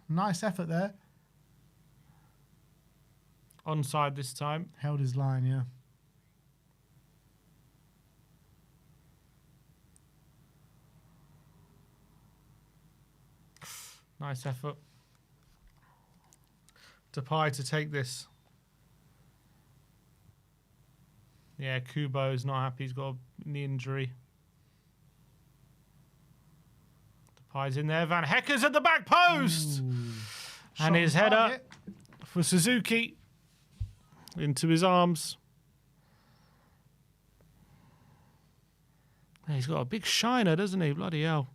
Nice effort there. Onside this time. Held his line, yeah. Nice effort. Depay to take this. Yeah, Kubo's not happy. He's got a knee injury. Depay's in there. Van Hecker's at the back post. Ooh. And Shot his on header target. for Suzuki. Into his arms. He's got a big shiner, doesn't he? Bloody hell.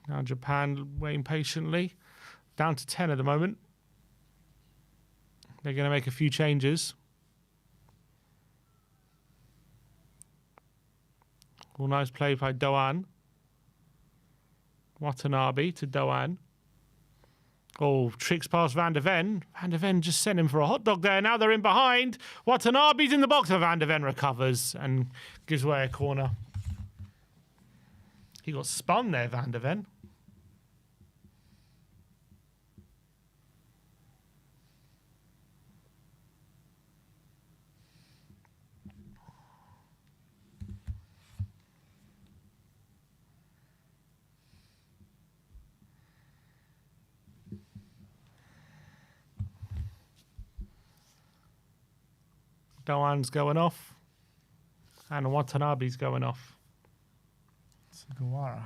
Now Japan waiting patiently. Down to 10 at the moment. They're going to make a few changes. All nice play by Doan. Watanabe to Doan. Oh, tricks past Van de Ven. Van de Ven just sent him for a hot dog there. Now they're in behind. Watanabe's in the box. Van de Ven recovers and gives away a corner. He got spun there, Van de Ven. Doan's going off. And Watanabe's going off. Sugawara.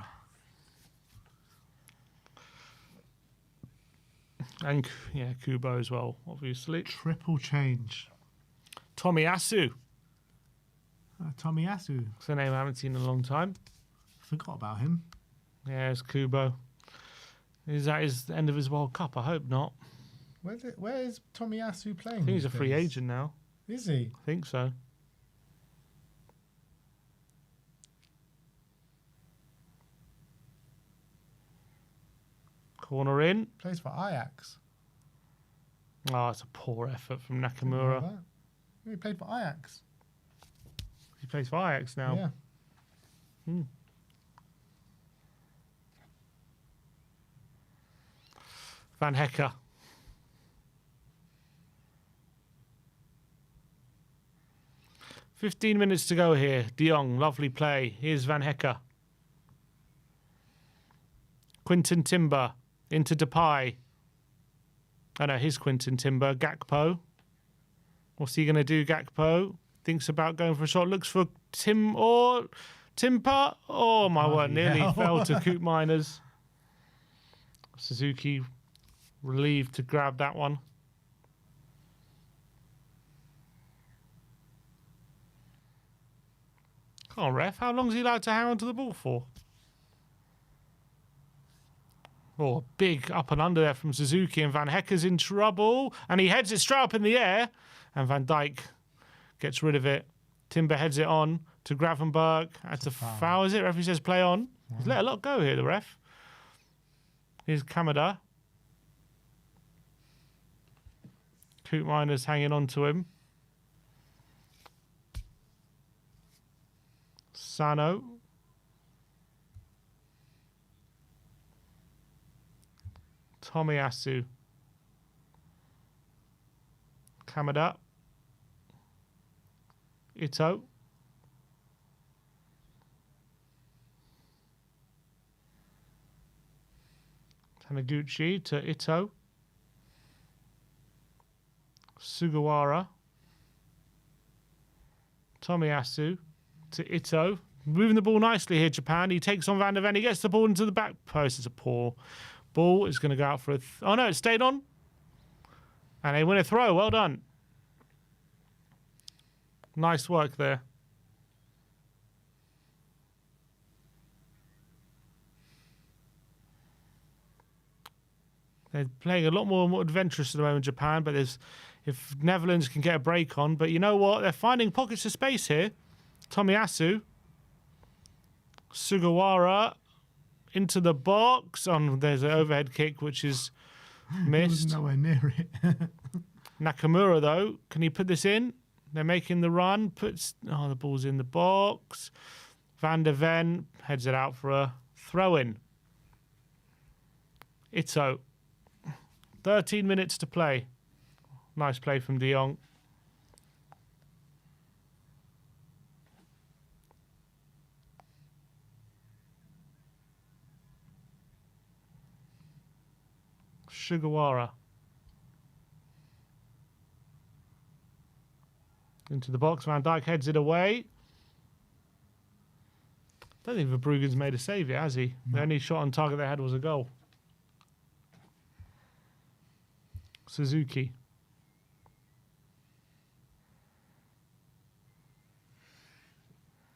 And, yeah, Kubo as well, obviously. Triple change. Tomiyasu. Tomiyasu. It's a name I haven't seen in a long time. Forgot about him. Yeah, it's Kubo. Is that his end of his World Cup? I hope not. Where is Tomiyasu playing? I think he's a these free days? agent now. Is he? I think so. Corner in. Plays for Ajax. Oh, it's a poor effort from Didn't know Nakamura. that. He played for Ajax. He plays for Ajax now. Yeah. Hmm. Van Hecker. "15 minutes to go here. De Jong, lovely play. Here's Van Hecker. Quinton Timber into Depay. Oh no, here's Quinton Timber. Gakpo. What's he going to do, Gakpo? Thinks about going for a shot. Looks for Timper. Oh my word, nearly hell. fell to Coop Miners. Suzuki relieved to grab that one. Come on, ref. How long is he allowed to hang on to the ball for? Oh, big up and under there from Suzuki, and Van Hecker's in trouble. And he heads it straight up in the air. And Van Dijk gets rid of it. Timber heads it on to Gravenberg. That's a foul, is it? Referee says play on. He's let a lot go here, the ref. Here's Kamada. Coop Miners hanging on to him. Sano. Tomiyasu. Kamada. Ito. Taniguchi to Ito. Sugawara. Tomiyasu to Ito. Moving the ball nicely here, Japan. He takes on Van der Ven. He gets the ball into the back post. It's a poor ball. It's going to go out for a... oh, no, it stayed on. And they win a throw. Well done. Nice work there. They're playing a lot more adventurous at the moment, Japan, but there's... if Netherlands can get a break on. But you know what? They're finding pockets of space here. Tomiyasu. Sugawara into the box. There's an overhead kick, which is missed. Nowhere near it. Nakamura, though, can he put this in? They're making the run. The ball's in the box. Van der Ven heads it out for a throw-in. Ito. 13 minutes to play. Nice play from De Jong. Sugawara. Into the box. Van Dijk heads it away. Don't think Verbruggen's made a save yet, has he? No. The only shot on target they had was a goal. Suzuki.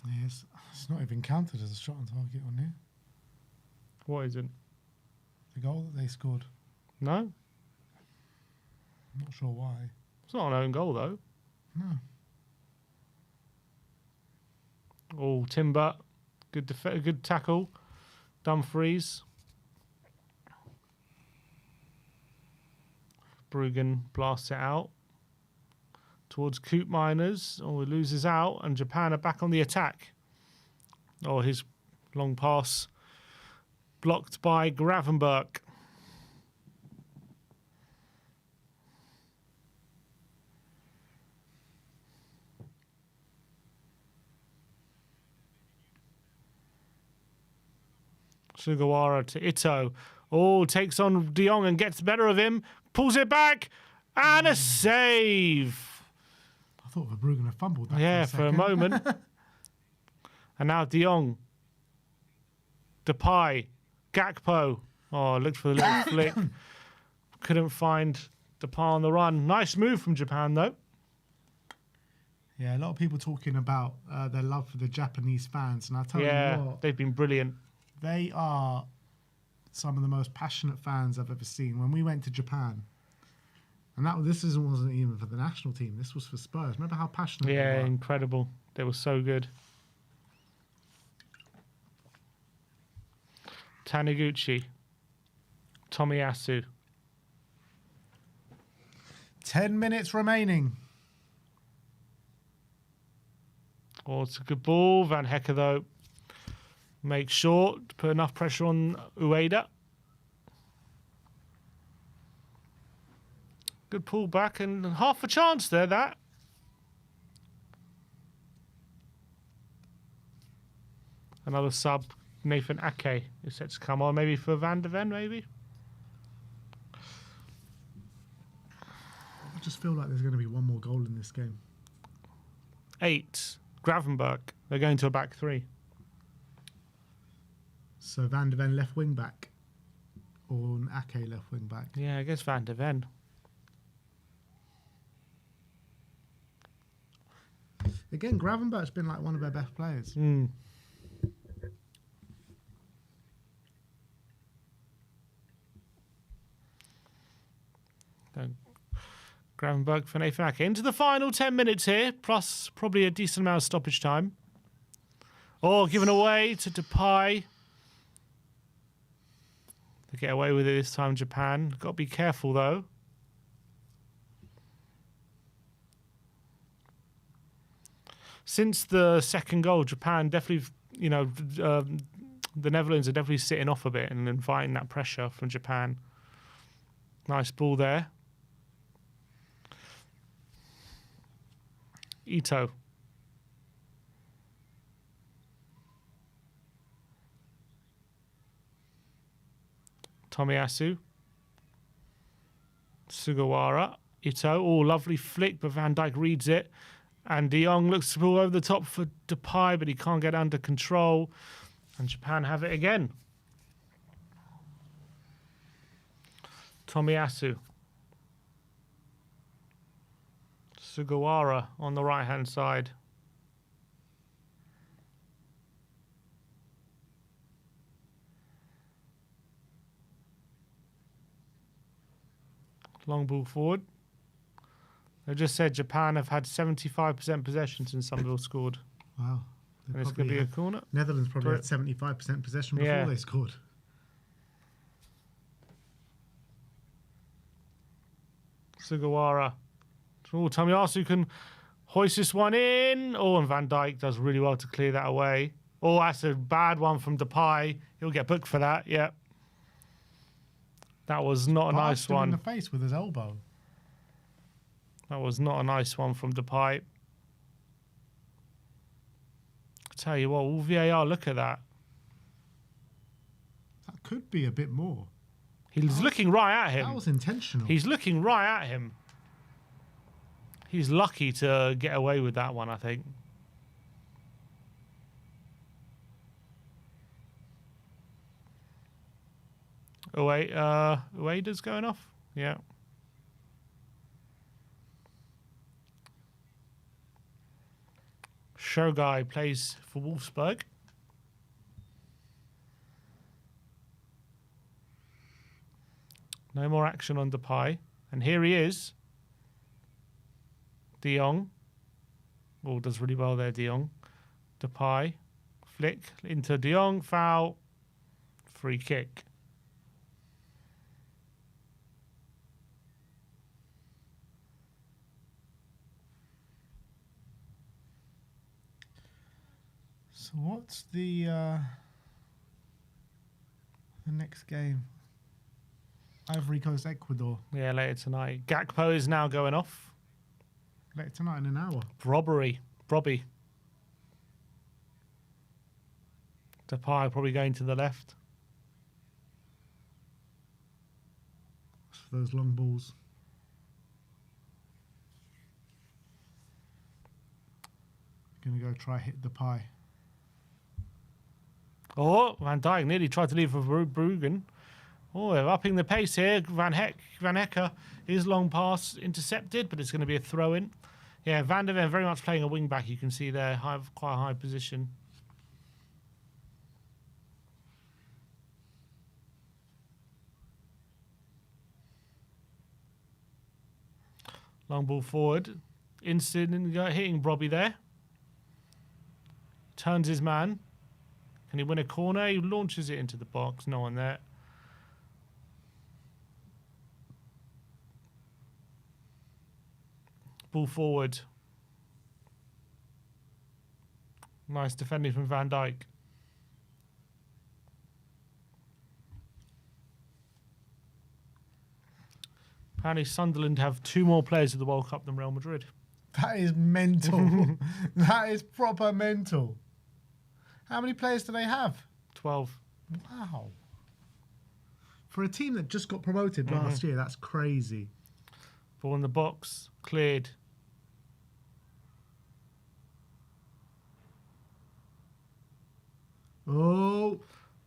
Yes, it's not even counted as a shot on target on here. What isn't? The goal that they scored. No? I'm not sure why. It's not an own goal, though. No. Oh, Timber. Good tackle. Dumfries. Bruggen blasts it out towards Coop Miners. Oh, he loses out, and Japan are back on the attack. Oh, his long pass blocked by Gravenberg. Sugawara to Ito. Oh, takes on De Jong and gets the better of him. Pulls it back. And a save. I thought Verbruggen had fumbled that. Yeah, for a moment. And now De Jong. Depay. Gakpo. Oh, looked for the little flick. Couldn't find Depay on the run. Nice move from Japan, though. Yeah, a lot of people talking about their love for the Japanese fans. And I tell you what. They've been brilliant. They are some of the most passionate fans I've ever seen. When we went to Japan, and wasn't even for the national team. This was for Spurs. Remember how passionate they Yeah, were? incredible. They were so good. Taniguchi. Tomiyasu. 10 minutes remaining. Oh, it's a good ball. Van Hecker, though, makes sure to put enough pressure on Ueda. Good pull back and half a chance there, that. Another sub, Nathan Ake, is set to come on, maybe for Van de Ven, maybe? I just feel like there's going to be one more goal in this game. 8. Gravenberg. They're going to a back 3. So Van de Ven left wing back, or an Ake left wing back. Yeah, I guess Van de Ven. Again, Gravenberg's been like one of their best players. Mm. Gravenberg for Nathan Ake. Into the final 10 minutes here, plus probably a decent amount of stoppage time. Oh, given away to Depay. They get away with it this time, Japan. Got to be careful, though. Since the second goal, Japan definitely, the Netherlands are definitely sitting off a bit and inviting that pressure from Japan. Nice ball there. Ito. Tomiyasu. Sugawara. Ito. Oh, lovely flick, but Van Dijk reads it. And De Jong looks to pull over the top for Depay, but he can't get under control. And Japan have it again. Tomiyasu. Sugawara on the right-hand side. Long ball forward. They just said Japan have had 75% possession since Sunderland scored. Wow. And it's going to be a corner. Netherlands probably had 75% possession before they scored. Sugawara. Oh, Tomiyasu can hoist this one in. Oh, and Van Dijk does really well to clear that away. Oh, that's a bad one from Depay. He'll get booked for that. Yeah. That was not a nice one. In the face with his elbow. That was not a nice one from Depay. I tell you what, all VAR, look at that. That could be a bit more. He's looking right at him. That was intentional. He's looking right at him. He's lucky to get away with that one, I think. Oh, wait. Ueda's going off? Yeah. Shogai plays for Wolfsburg. No more action on Depay. And here he is. De Jong. Oh, does really well there, De Jong. Depay. Flick into De Jong. Foul. Free kick. So what's the next game? Ivory Coast, Ecuador. Yeah, later tonight. Gakpo is now going off. Later tonight in an hour. Robbery. Robbie. Depay probably going to the left. For those long balls. Gonna go try hit Depay. Oh, Van Dijk nearly tried to leave for Bruggen. Oh, they're upping the pace here. Van Hecker, his long pass intercepted, but it's going to be a throw-in. Yeah, Van der Ven very much playing a wing-back. You can see there, quite a high position. Long ball forward. Instant hitting Robbie there. Turns his man. Can he win a corner? He launches it into the box. No one there. Ball forward. Nice defending from Van Dijk. Apparently Sunderland have 2 more players of the World Cup than Real Madrid. That is mental. That is proper mental. How many players do they have? 12. Wow. For a team that just got promoted last year, that's crazy. Ball in the box. Cleared. Oh.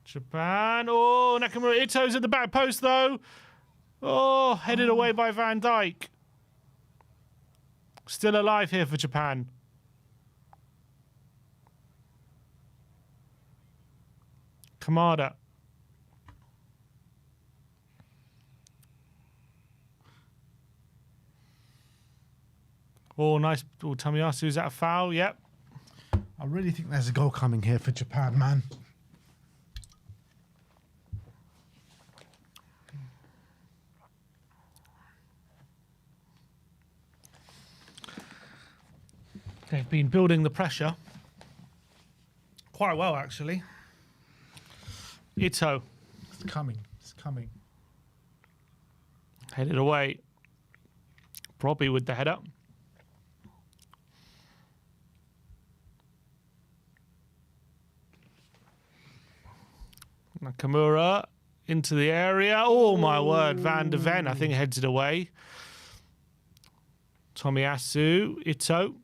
Japan. Oh, Nakamura Ito's at the back post, though. Oh, headed away by Van Dijk. Still alive here for Japan. Kamada. Oh, nice. Oh, Tomiyasu, is that a foul? Yep. I really think there's a goal coming here for Japan, man. They've been building the pressure quite well, actually. Ito. It's coming. It's coming. Headed away. Robbie with the header. Nakamura into the area. Oh, my word. Van de Ven, I think, heads it away. Tomiyasu. Ito.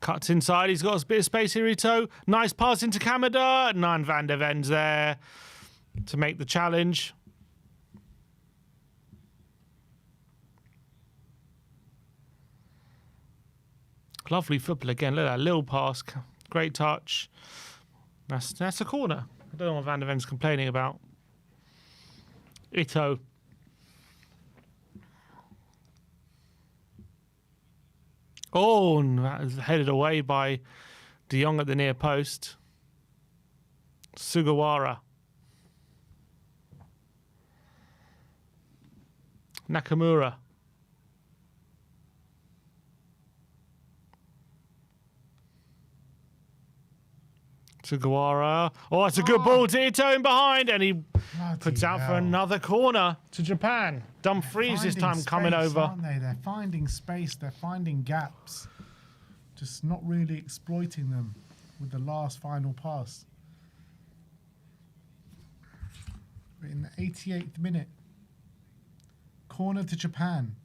Cuts inside. He's got a bit of space here, Ito. Nice pass into Kamada. Nine Van de Ven's there to make the challenge. Lovely football again. Look at that little pass. Great touch. That's a corner. I don't know what Van de Ven's complaining about. Ito. Oh, and that is headed away by De Jong at the near post. Sugawara. Nakamura. Sugawara. Oh, it's a good ball to Ito in behind, and he puts out for another corner to Japan. Dumfries this time coming over. Aren't they? They're finding space. They're finding gaps. Just not really exploiting them with the last final pass. We're in the 88th minute. Corner to Japan.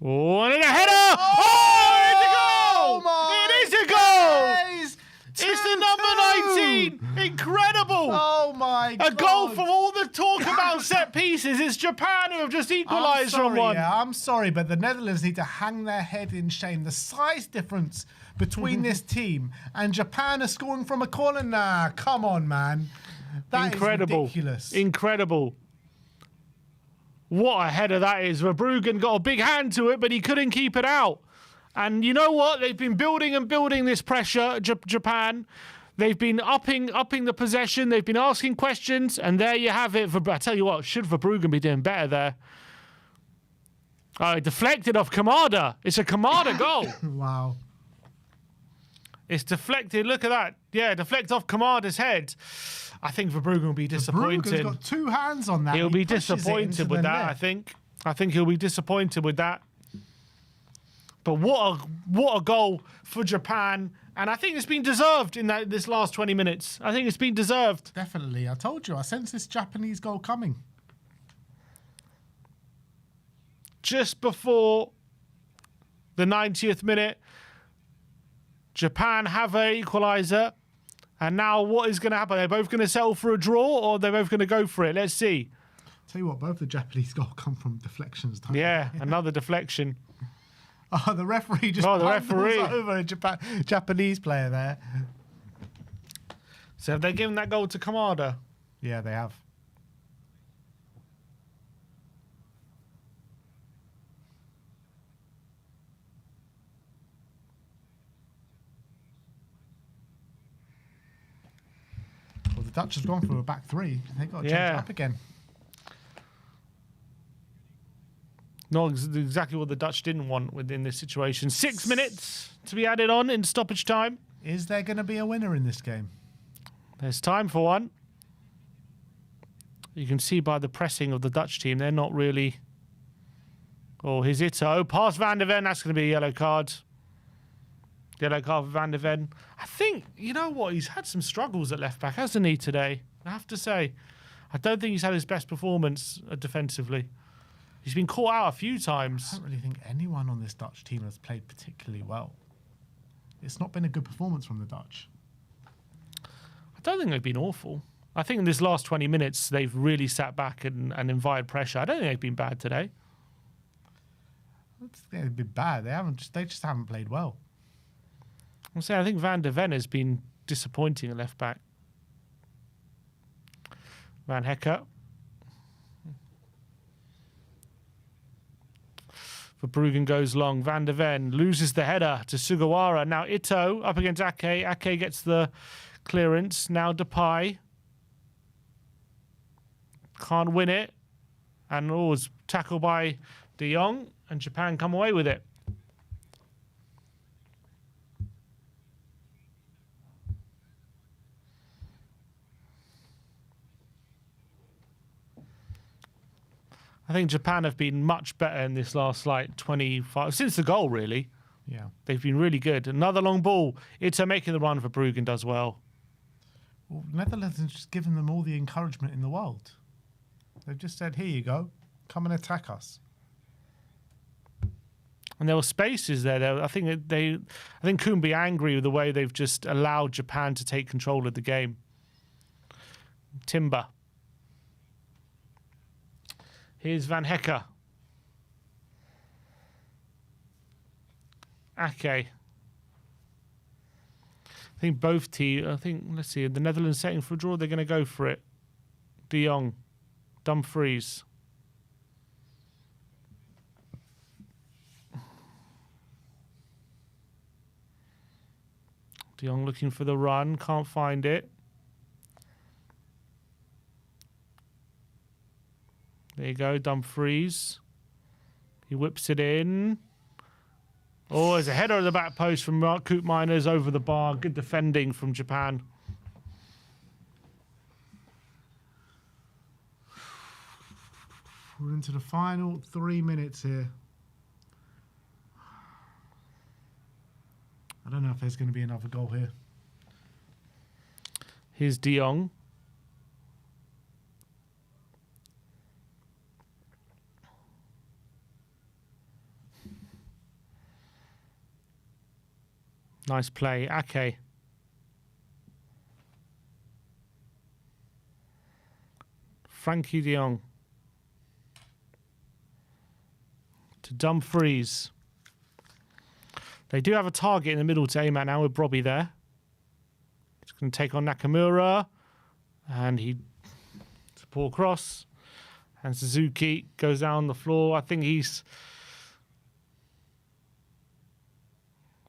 Oh, and a header! Oh, it's a goal! It is a goal! It's the number 19! Incredible! Oh my God! A goal from all the talk about set pieces. It's Japan who have just equalised from one. Yeah, I'm sorry, but the Netherlands need to hang their head in shame. The size difference between this team and Japan are scoring from a corner. Nah, come on, man. That is ridiculous. Incredible. What a header that is. Verbruggen got a big hand to it, but he couldn't keep it out. And you know what? They've been building and building this pressure, Japan. They've been upping the possession. They've been asking questions, and there you have it. I tell you what, should Verbruggen be doing better there? Oh, it deflected off Kamada. It's a Kamada goal. Wow. It's deflected. Look at that. Yeah, deflect off Kamada's head. I think Verbruggen will be disappointed. Verbruggen's got 2 hands on that. He'll be disappointed with that, I think. I think he'll be disappointed with that. But what a goal for Japan. And I think it's been deserved in this last 20 minutes. I think it's been deserved. Definitely. I told you. I sense this Japanese goal coming. Just before the 90th minute, Japan have an equaliser. And now what is going to happen? They're both going to settle for a draw, or they're both going to go for it? Let's see. Tell you what, both the Japanese goals come from deflections. Yeah, another deflection. Oh, the referee just over a Japanese player there. So have they given that goal to Kamada? Yeah, they have. Dutch has gone for a back three. They've got to change it up again. Not exactly what the Dutch didn't want within this situation. 6 minutes to be added on in stoppage time. Is there going to be a winner in this game? There's time for one. You can see by the pressing of the Dutch team, they're not really... Oh, here's Ito. Past Van der Ven. That's going to be a yellow card. Yellow card for Van der Ven. I think, you know what? He's had some struggles at left back, hasn't he, today? I have to say. I don't think he's had his best performance defensively. He's been caught out a few times. I don't really think anyone on this Dutch team has played particularly well. It's not been a good performance from the Dutch. I don't think they've been awful. I think in this last 20 minutes, they've really sat back and invited pressure. I don't think they've been bad today. I don't think they've been bad. They just haven't played well. I'm saying I think Van der Ven has been disappointing at left back. Van Hecker. Verbruggen goes long. Van der Ven loses the header to Sugawara. Now Ito up against Ake. Ake gets the clearance. Now Depay. Can't win it. And was tackled by De Jong. And Japan come away with it. I think Japan have been much better in this last, 25... Since the goal, really. Yeah. They've been really good. Another long ball. Ito making the run for Bruggen does well. Well, Netherlands has just given them all the encouragement in the world. They've just said, here you go. Come and attack us. And there were spaces there. I think couldn't be angry with the way they've just allowed Japan to take control of the game. Timber. Here's Van Hecker. Ake. I think both teams... let's see, the Netherlands setting for a draw, they're going to go for it. De Jong. Dumfries. De Jong looking for the run, can't find it. There you go, Dumfries. He whips it in. Oh, there's a header at the back post from Mark Koopmeiners over the bar. Good defending from Japan. We're into the final 3 minutes here. I don't know if there's going to be another goal here. Here's De Jong. Nice play. Ake. Frankie de Jong. To Dumfries. They do have a target in the middle to aim at now with Brobby there. He's going to take on Nakamura. And he... Support cross. And Suzuki goes down on the floor. I think he's...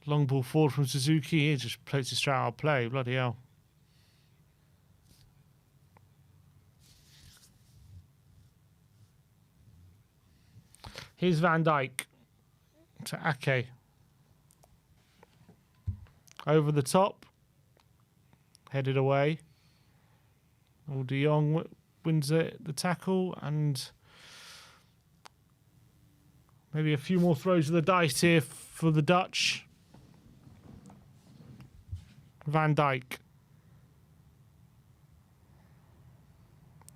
Long ball forward from Suzuki. He just plays it straight out of play. Bloody hell. Here's Van Dijk to Ake. Over the top. Headed away. Oh, De Jong wins the tackle. And maybe a few more throws of the dice here for the Dutch. Van Dijk.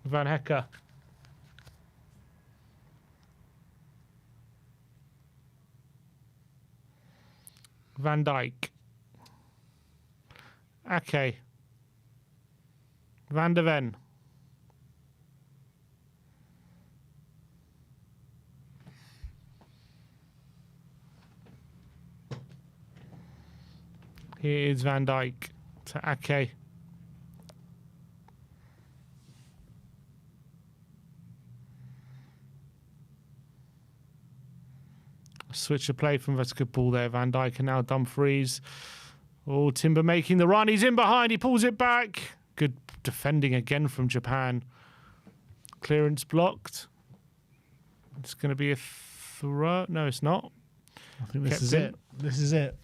Van Hecker. Van Dijk. Ake. Van der Ven. Here is Van Dijk to Ake. Switch of play from that's a good ball there. Van Dijk and now Dumfries. Oh, Timber making the run. He's in behind. He pulls it back. Good defending again from Japan. Clearance blocked. It's going to be a throw. No, it's not. I think this is it. This is it.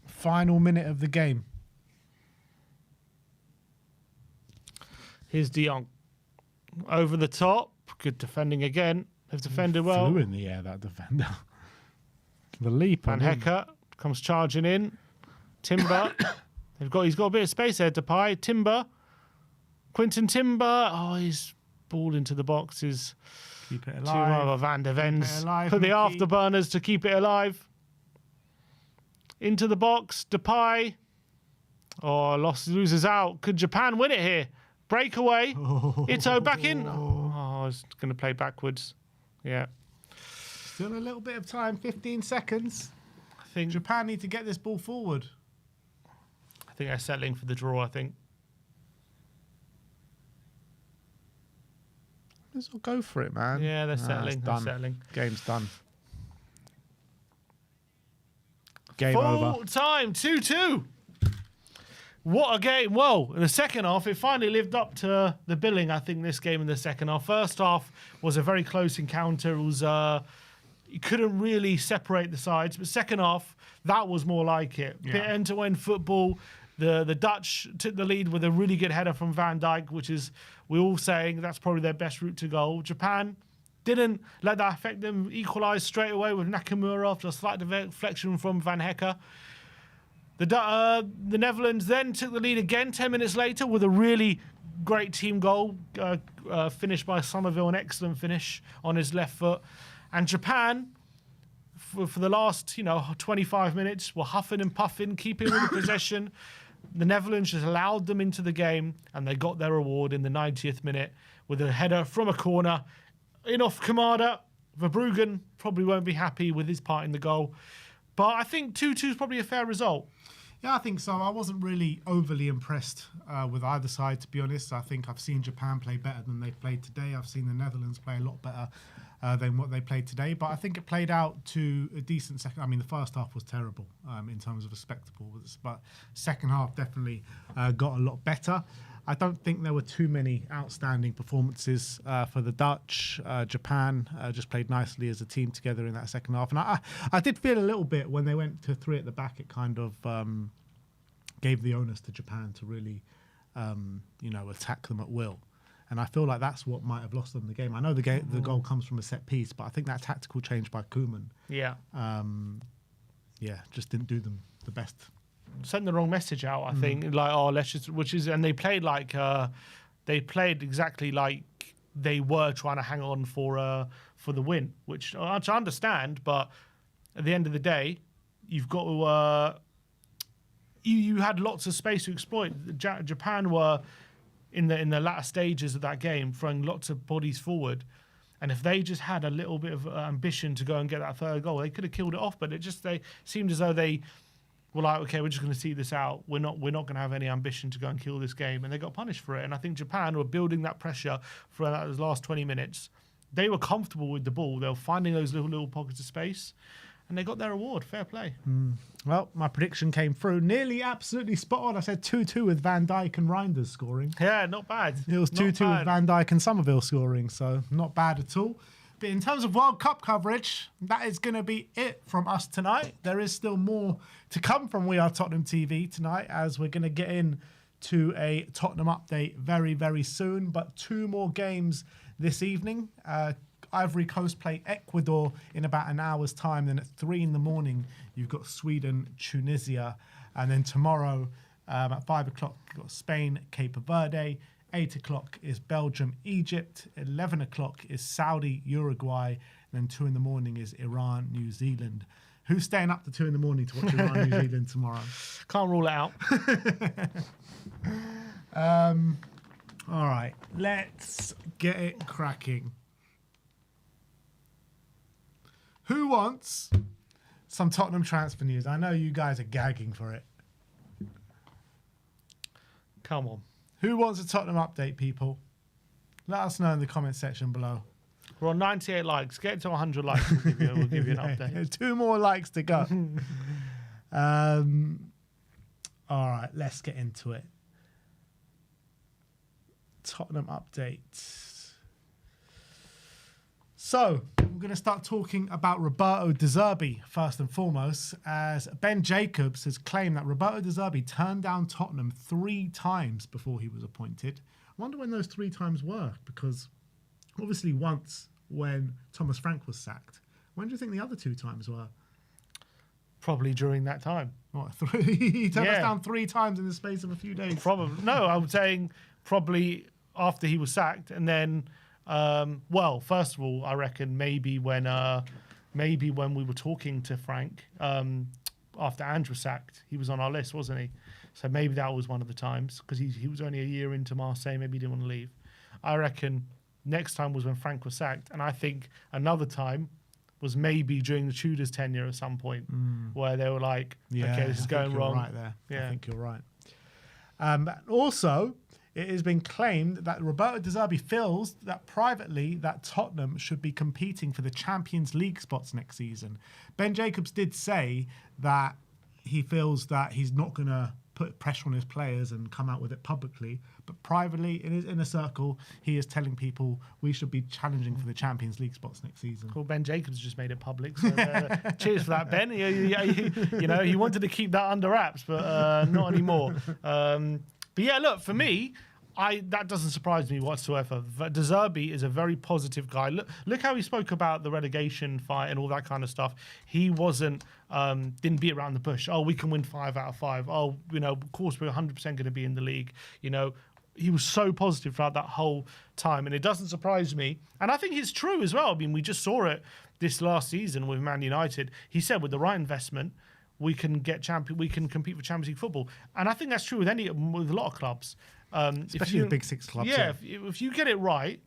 Final minute of the game. Here's De Jong. Over the top. Good defending again. They've defended well. Flew in the air, that defender. The leap. Van Hecke comes charging in. Timber. He's got a bit of space there, Depay. Timber. Quinton Timber. Oh, he's ball into the boxes. Keep it alive. Van der Vens. Put the afterburners to keep it alive. Into the box. Depay. Oh, loses out. Could Japan win it here? Breakaway. Ito back in. Oh, I was going to play backwards. Yeah. Still a little bit of time. 15 seconds. I think Japan need to get this ball forward. I think they're settling for the draw, I think. Let's all go for it, man. Yeah, they're settling. They're settling. Game's done. Game over. Full time, 2-2. What a game. Well, in the second half, it finally lived up to the billing, I think, this game in the second half. First half was a very close encounter. It was, you couldn't really separate the sides. But second half, that was more like it. Yeah. Bit end-to-end football. The Dutch took the lead with a really good header from Van Dijk, which is, we're all saying, that's probably their best route to goal. Japan didn't let that affect them. Equalised straight away with Nakamura after a slight deflection from Van Hecke. The Netherlands then took the lead again 10 minutes later with a really great team goal finished by Somerville, an excellent finish on his left foot. And Japan, for the last 25 minutes, were huffing and puffing, keeping all the possession. The Netherlands just allowed them into the game, and they got their reward in the 90th minute with a header from a corner in off Kamada. Verbruggen probably won't be happy with his part in the goal. But I think 2-2 is probably a fair result. Yeah, I think so. I wasn't really overly impressed with either side, to be honest. I think I've seen Japan play better than they played today. I've seen the Netherlands play a lot better than what they played today. But I think it played out to a decent second. I mean, the first half was terrible in terms of a spectacle. But second half definitely got a lot better. I don't think there were too many outstanding performances for the Dutch. Japan just played nicely as a team together in that second half. And I did feel a little bit when they went to three at the back, it kind of gave the onus to Japan to really, attack them at will. And I feel like that's what might have lost them the game. I know the goal comes from a set piece, but I think that tactical change by Koeman, just didn't do them the best. Sent the wrong message out, I think. Like, let's just, and they played exactly like they were trying to hang on for the win, which I understand. But at the end of the day, you've got to, you had lots of space to exploit. Japan were in the latter stages of that game throwing lots of bodies forward. And if they just had a little bit of ambition to go and get that third goal, they could have killed it off. But they seemed as though they were like, okay, we're just going to see this out. We're not going to have any ambition to go and kill this game. And they got punished for it. And I think Japan were building that pressure for those last 20 minutes. They were comfortable with the ball. They were finding those little pockets of space. And they got their reward. Fair play. Well, my prediction came through. Nearly absolutely spot on. I said 2-2 with Van Dijk and Reinders scoring. Yeah, not bad. It was 2-2 with Van Dijk and Somerville scoring. So not bad at all. But in terms of World Cup coverage, that is going to be it from us tonight. There is still more to come from We Are Tottenham TV tonight, as we're going to get into a Tottenham update very, very soon. But 2 more games this evening. Ivory Coast play Ecuador in about an hour's time. Then at 3 in the morning, you've got Sweden, Tunisia. And then tomorrow at 5 o'clock, you've got Spain, Cape Verde. 8 o'clock is Belgium, Egypt. 11 o'clock is Saudi, Uruguay. And then 2 in the morning is Iran, New Zealand. Who's staying up to 2 in the morning to watch Iran, New Zealand tomorrow? Can't rule it out. All right, let's get it cracking. Who wants some Tottenham transfer news? I know you guys are gagging for it. Come on. Who wants a Tottenham update, people? Let us know in the comment section below. We're on 98 likes. Get to 100 likes. We'll give you an update. 2 more likes to go. All right, let's get into it. Tottenham update. So, we're going to start talking about Roberto De Zerbi first and foremost, as Ben Jacobs has claimed that Roberto De Zerbi turned down Tottenham 3 times before he was appointed. I wonder when those 3 times were, because obviously once when Thomas Frank was sacked. When do you think the other 2 times were? Probably during that time. What, 3? He turned us down 3 times in the space of a few days. Probably. No, I'm saying probably after he was sacked, and then, well, first of all, I reckon maybe when we were talking to Frank after Andrew was sacked, he was on our list, wasn't he? So maybe that was one of the times, because he was only a year into Marseille. Maybe he didn't want to leave. I reckon next time was when Frank was sacked, and I think another time was maybe during the Tudors' tenure at some point, where they were like, okay, this is going wrong. Right there. Yeah. I think you're right. Also, it has been claimed that Roberto De Zerbi feels that privately that Tottenham should be competing for the Champions League spots next season. Ben Jacobs did say that he feels that he's not going to put pressure on his players and come out with it publicly, but privately in his inner circle, he is telling people we should be challenging for the Champions League spots next season. Well, Ben Jacobs just made it public, so cheers for that, Ben. You know, he wanted to keep that under wraps, but not anymore. But yeah, look, for me, that doesn't surprise me whatsoever. De Zerbi is a very positive guy. Look how he spoke about the relegation fight and all that kind of stuff. He didn't beat around the bush. Oh, we can win 5 out of 5. Oh, you know, of course we're 100% going to be in the league. You know, he was so positive throughout that whole time, and it doesn't surprise me. And I think it's true as well. I mean, we just saw it this last season with Man United. He said with the right investment, we can compete for Champions League football. And I think that's true with a lot of clubs. Especially the big 6 clubs. Yeah, if you get it right,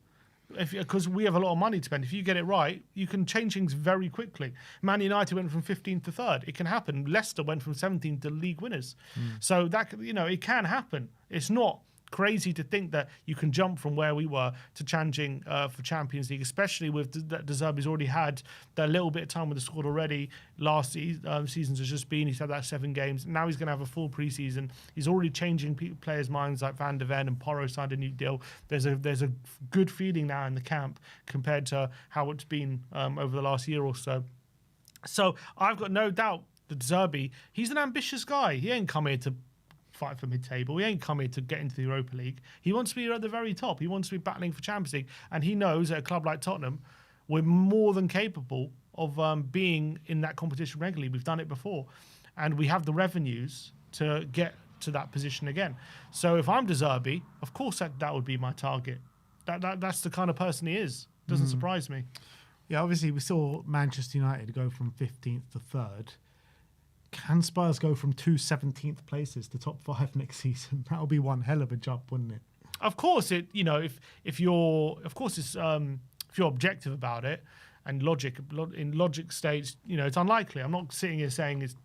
because we have a lot of money to spend, if you get it right, you can change things very quickly. Man United went from 15th to 3rd. It can happen. Leicester went from 17th to league winners. So that, you know, it can happen. It's not crazy to think that you can jump from where we were to challenging for Champions League, especially with De Zerbi's already had that little bit of time with the squad already. Last seasons has just been, he's had that 7 games. Now he's going to have a full preseason. He's already changing players' minds, like Van de Ven and Porro signed a new deal. There's a good feeling now in the camp compared to how it's been over the last year or so. So I've got no doubt that De Zerbi, he's an ambitious guy. He ain't come here to fight for mid-table. He ain't come here to get into the Europa League. He wants to be at the very top. He wants to be battling for Champions League. And he knows at a club like Tottenham, we're more than capable of being in that competition regularly. We've done it before. And we have the revenues to get to that position again. So if I'm De Zerbi, of course that would be my target. That's the kind of person he is. Doesn't surprise me. Yeah, obviously we saw Manchester United go from 15th to 3rd. Can Spurs go from 2 17th places to top 5 next season? That would be one hell of a jump, wouldn't it? Of course, if you're objective about it and in logic states, you know, it's unlikely. I'm not sitting here saying it's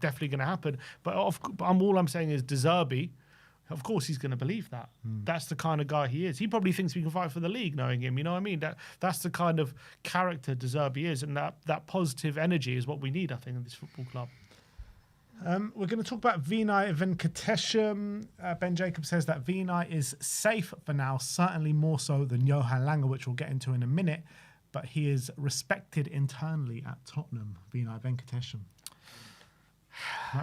definitely going to happen, but all I'm saying is De Zerbi, of course he's going to believe that. That's the kind of guy he is. He probably thinks we can fight for the league, knowing him. You know what I mean? That's the kind of character De Zerbi is, and that positive energy is what we need, I think, in this football club. We're going to talk about Vinai Venkatesham. Ben Jacobs says that Vinai is safe for now, certainly more so than Johan Lange, which we'll get into in a minute. But he is respected internally at Tottenham, Vinai Venkatesham.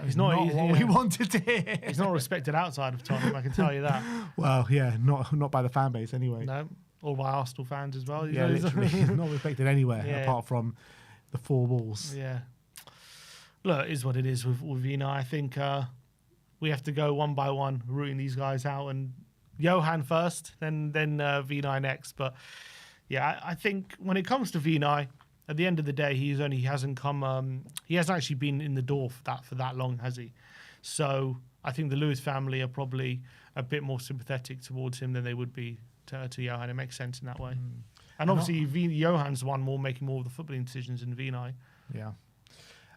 He's not what we wanted to hear. He's not respected outside of Tottenham, I can tell you that. Well, yeah, not by the fan base anyway. No, or by Arsenal fans as well. Yeah, literally. He's not respected anywhere apart from the 4 walls. Yeah. Look, it is what it is with Vinai. I think we have to go one by one, rooting these guys out, and Johan first, then Vinai next. But yeah, I think when it comes to Vinai, at the end of the day, he hasn't actually been in the door for that long, has he? So I think the Lewis family are probably a bit more sympathetic towards him than they would be to Johan. It makes sense in that way. And obviously, Johan's the one making more of the footballing decisions than Vinai. Yeah.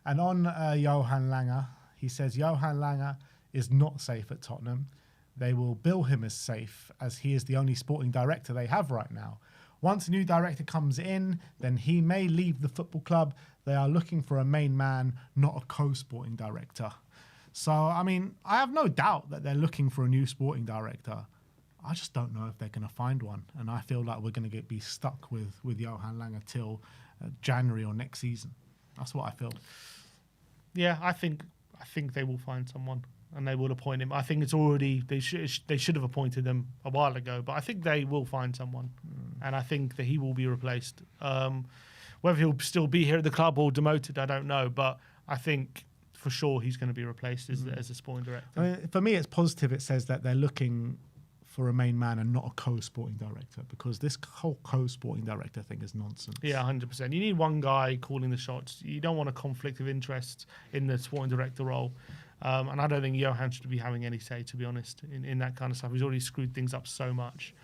And on Johan Lange, he says Johan Lange is not safe at Tottenham. They will bill him as safe, as he is the only sporting director they have right now. Once a new director comes in, then he may leave the football club. They are looking for a main man, not a co-sporting director. So, I mean, I have no doubt that they're looking for a new sporting director. I just don't know if they're going to find one. And I feel like we're going to be stuck with Johan Lange till January or next season. That's what I feel. Yeah, I think they will find someone and they will appoint him. I think it's already they should have appointed him a while ago, but I think they will find someone, and I think that he will be replaced. Whether he'll still be here at the club or demoted, I don't know, but I think for sure he's going to be replaced as a sporting director. I mean, for me, it's positive. It says that they're looking for a main man and not a co-sporting director, because this whole co-sporting director thing is nonsense. Yeah, 100%. You need one guy calling the shots. You don't want a conflict of interest in the sporting director role. And I don't think Johan should be having any say, to be honest, in that kind of stuff. He's already screwed things up so much.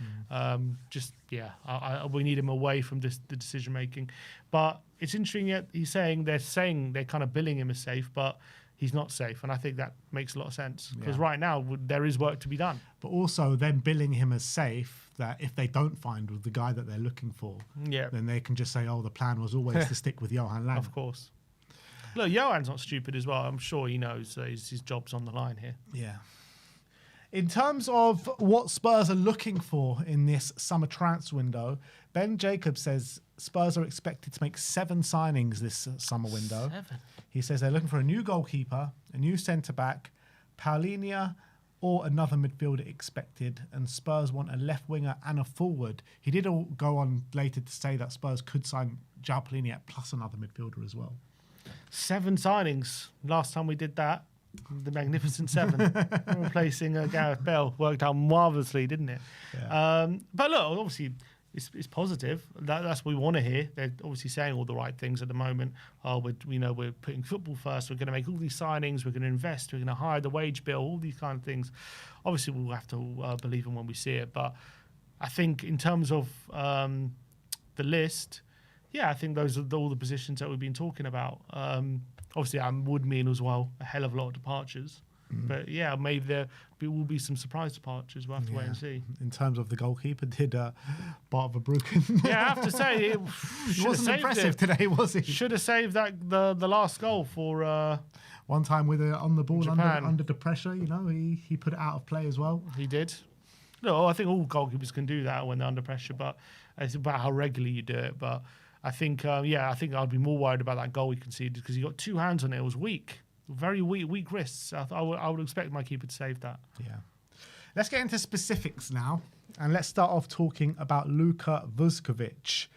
We need him away from the decision making. But it's interesting yet they're saying they're kind of billing him as safe, but he's not safe. And I think that makes a lot of sense, because right now there is work to be done. But also then billing him as safe, that if they don't find the guy that they're looking for, then they can just say, oh, the plan was always to stick with Johan Lange. Of course. Look, Johan's not stupid as well. I'm sure he knows his job's on the line here. Yeah. In terms of what Spurs are looking for in this summer transfer window, Ben Jacobs says Spurs are expected to make 7 signings this summer window. 7? He says they're looking for a new goalkeeper, a new centre-back, Paulinho, or another midfielder expected, and Spurs want a left winger and a forward. He did go on later to say that Spurs could sign João Paulinho plus another midfielder as well. 7 signings. Last time we did that, the Magnificent 7, replacing Gareth Bale, worked out marvellously, didn't it? Yeah. But look, obviously, it's positive. That's what we want to hear. They're obviously saying all the right things at the moment. We're putting football first. We're going to make all these signings. We're going to invest. We're going to hire the wage bill. All these kind of things. Obviously, we'll have to believe them when we see it. But I think in terms of the list, yeah, I think those are all the positions that we've been talking about. Obviously, that would mean as well a hell of a lot of departures. But yeah, maybe there will be some surprise departures. We'll have to wait and see. In terms of the goalkeeper, did Bart Verbruggen? Yeah, I have to say, he wasn't impressive today, was he? Should have saved the last goal for one time with on the ball Japan. under the pressure. He put it out of play as well. He did. No, I think all goalkeepers can do that when they're under pressure, but it's about how regularly you do it. But I think, I think I'd be more worried about that goal he conceded, because he got 2 hands on it. It was weak. Very weak wrists. I would expect my keeper to save that. Yeah. Let's get into specifics now, and let's start off talking about Luka Vuskovic.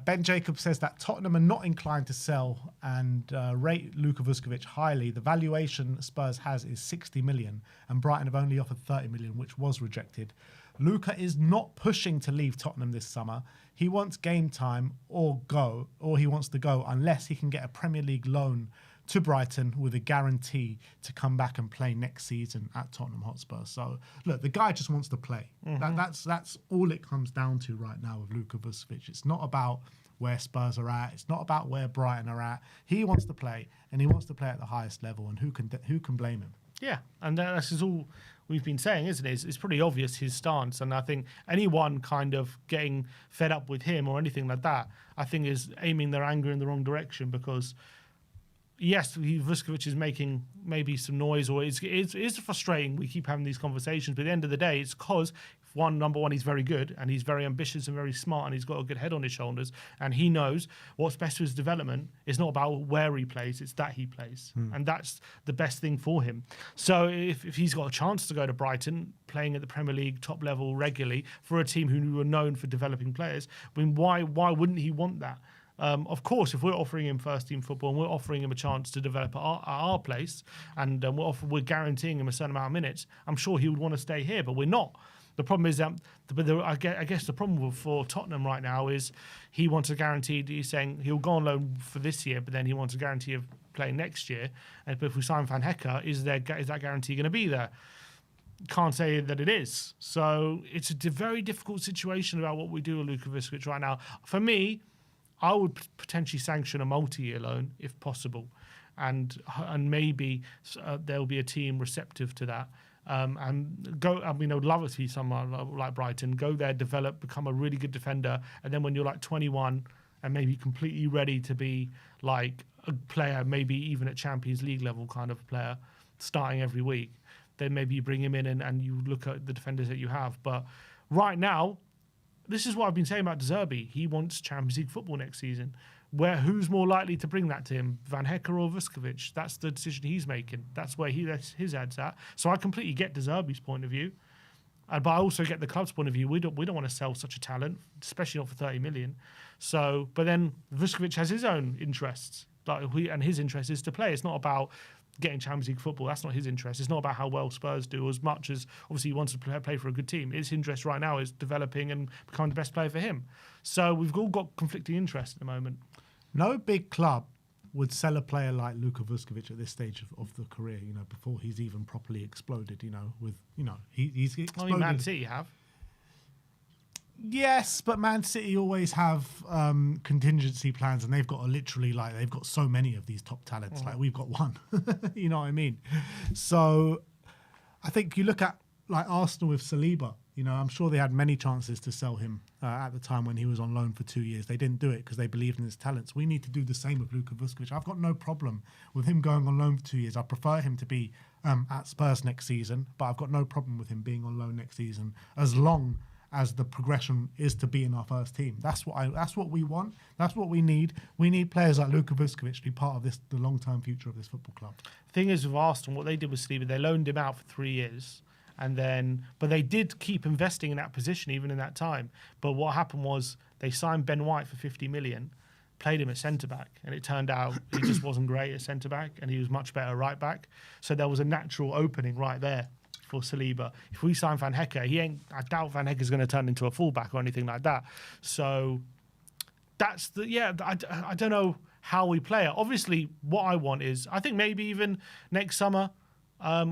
Ben Jacobs says that Tottenham are not inclined to sell and rate Luka Vuskovic highly. The valuation Spurs has is 60 million, and Brighton have only offered 30 million, which was rejected. Luka is not pushing to leave Tottenham this summer. He wants game time or he wants to go unless he can get a Premier League loan to Brighton with a guarantee to come back and play next season at Tottenham Hotspur. So, look, the guy just wants to play. That's all it comes down to right now with Luka Vuskovic. It's not about where Spurs are at. It's not about where Brighton are at. He wants to play, and he wants to play at the highest level, and who can blame him? Yeah, and this is all we've been saying, isn't it? It's pretty obvious his stance, and I think anyone kind of getting fed up with him or anything like that, I think is aiming their anger in the wrong direction, because yes, Vuskovic is making maybe some noise, or it's frustrating. We keep having these conversations, but at the end of the day, it's because number one, he's very good and he's very ambitious and very smart, and he's got a good head on his shoulders, and he knows what's best for his development. It's not about where he plays, it's that he plays, and that's the best thing for him. So if he's got a chance to go to Brighton, playing at the Premier League top level regularly for a team who are known for developing players, I mean, why wouldn't he want that? Of course, if we're offering him first team football and we're offering him a chance to develop at our place, and we're guaranteeing him a certain amount of minutes, I'm sure he would want to stay here, but we're not. The problem is that, I guess the problem for Tottenham right now is he wants a guarantee. He's saying he'll go on loan for this year, but then he wants a guarantee of playing next year. And if we sign Van Hecke, is that guarantee going to be there? Can't say that it is. So it's a very difficult situation about what we do with Luka Vuskovic right now. For me, I would potentially sanction a multi-year loan if possible, and maybe there'll be a team receptive to that. And go. I mean, I would love it to be someone like Brighton. Go there, develop, become a really good defender, and then when you're like 21 and maybe completely ready to be like a player, maybe even at Champions League level kind of player, starting every week, then maybe you bring him in and you look at the defenders that you have. But right now, this is what I've been saying about De Zerbi. He wants Champions League football next season. Who's more likely to bring that to him, Van Hecke or Vuskovic? That's the decision he's making. That's where that's his head's at. So I completely get De Zerbi's point of view, but I also get the club's point of view. We don't want to sell such a talent, especially not for 30 million. So, but then Vuskovic has his own interests, and his interest is to play. It's not about getting Champions League football. That's not his interest. It's not about how well Spurs do, as much as obviously he wants to play for a good team. His interest right now is developing and becoming the best player for him. So we've all got conflicting interests at the moment. No big club would sell a player like Luka Vuskovic at this stage of the career, before he's even properly exploded, he's exploded. I mean, Man City have. Yes, but Man City always have contingency plans, and they've got they've got so many of these top talents. Like we've got one, you know what I mean? So I think you look at like Arsenal with Saliba. I'm sure they had many chances to sell him at the time when he was on loan for 2 years. They didn't do it because they believed in his talents. We need to do the same with Luka Vuskovic. I've got no problem with him going on loan for 2 years. I prefer him to be at Spurs next season, but I've got no problem with him being on loan next season as long as the progression is to be in our first team. That's what we want. That's what we need. We need players like Luka Vuskovic to be part of the long-term future of this football club. Thing is with Arsenal, what they did with Saliba, they loaned him out for 3 years. But they did keep investing in that position even in that time. But what happened was they signed Ben White for 50 million, played him at centre-back, and it turned out he just wasn't great at centre-back, and he was much better right-back. So there was a natural opening right there for Saliba. If we sign Van Hecke, I doubt Van Hecke is going to turn into a fullback or anything like that. So that's I don't know how we play it. Obviously, what I want is, I think maybe even next summer,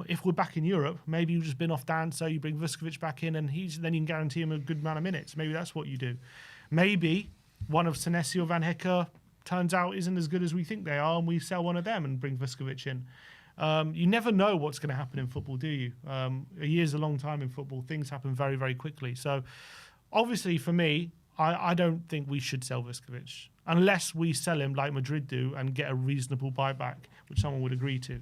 if we're back in Europe, maybe you just bin off Dan, so you bring Vuskovic back in, and then you can guarantee him a good amount of minutes. Maybe that's what you do. Maybe one of Senesi or Van Hecke turns out isn't as good as we think they are, and we sell one of them and bring Vuskovic in. You never know what's going to happen in football, do you? A year's a long time in football. Things happen very, very quickly. So, obviously, for me, I don't think we should sell Vuskovic unless we sell him like Madrid do and get a reasonable buyback, which someone would agree to.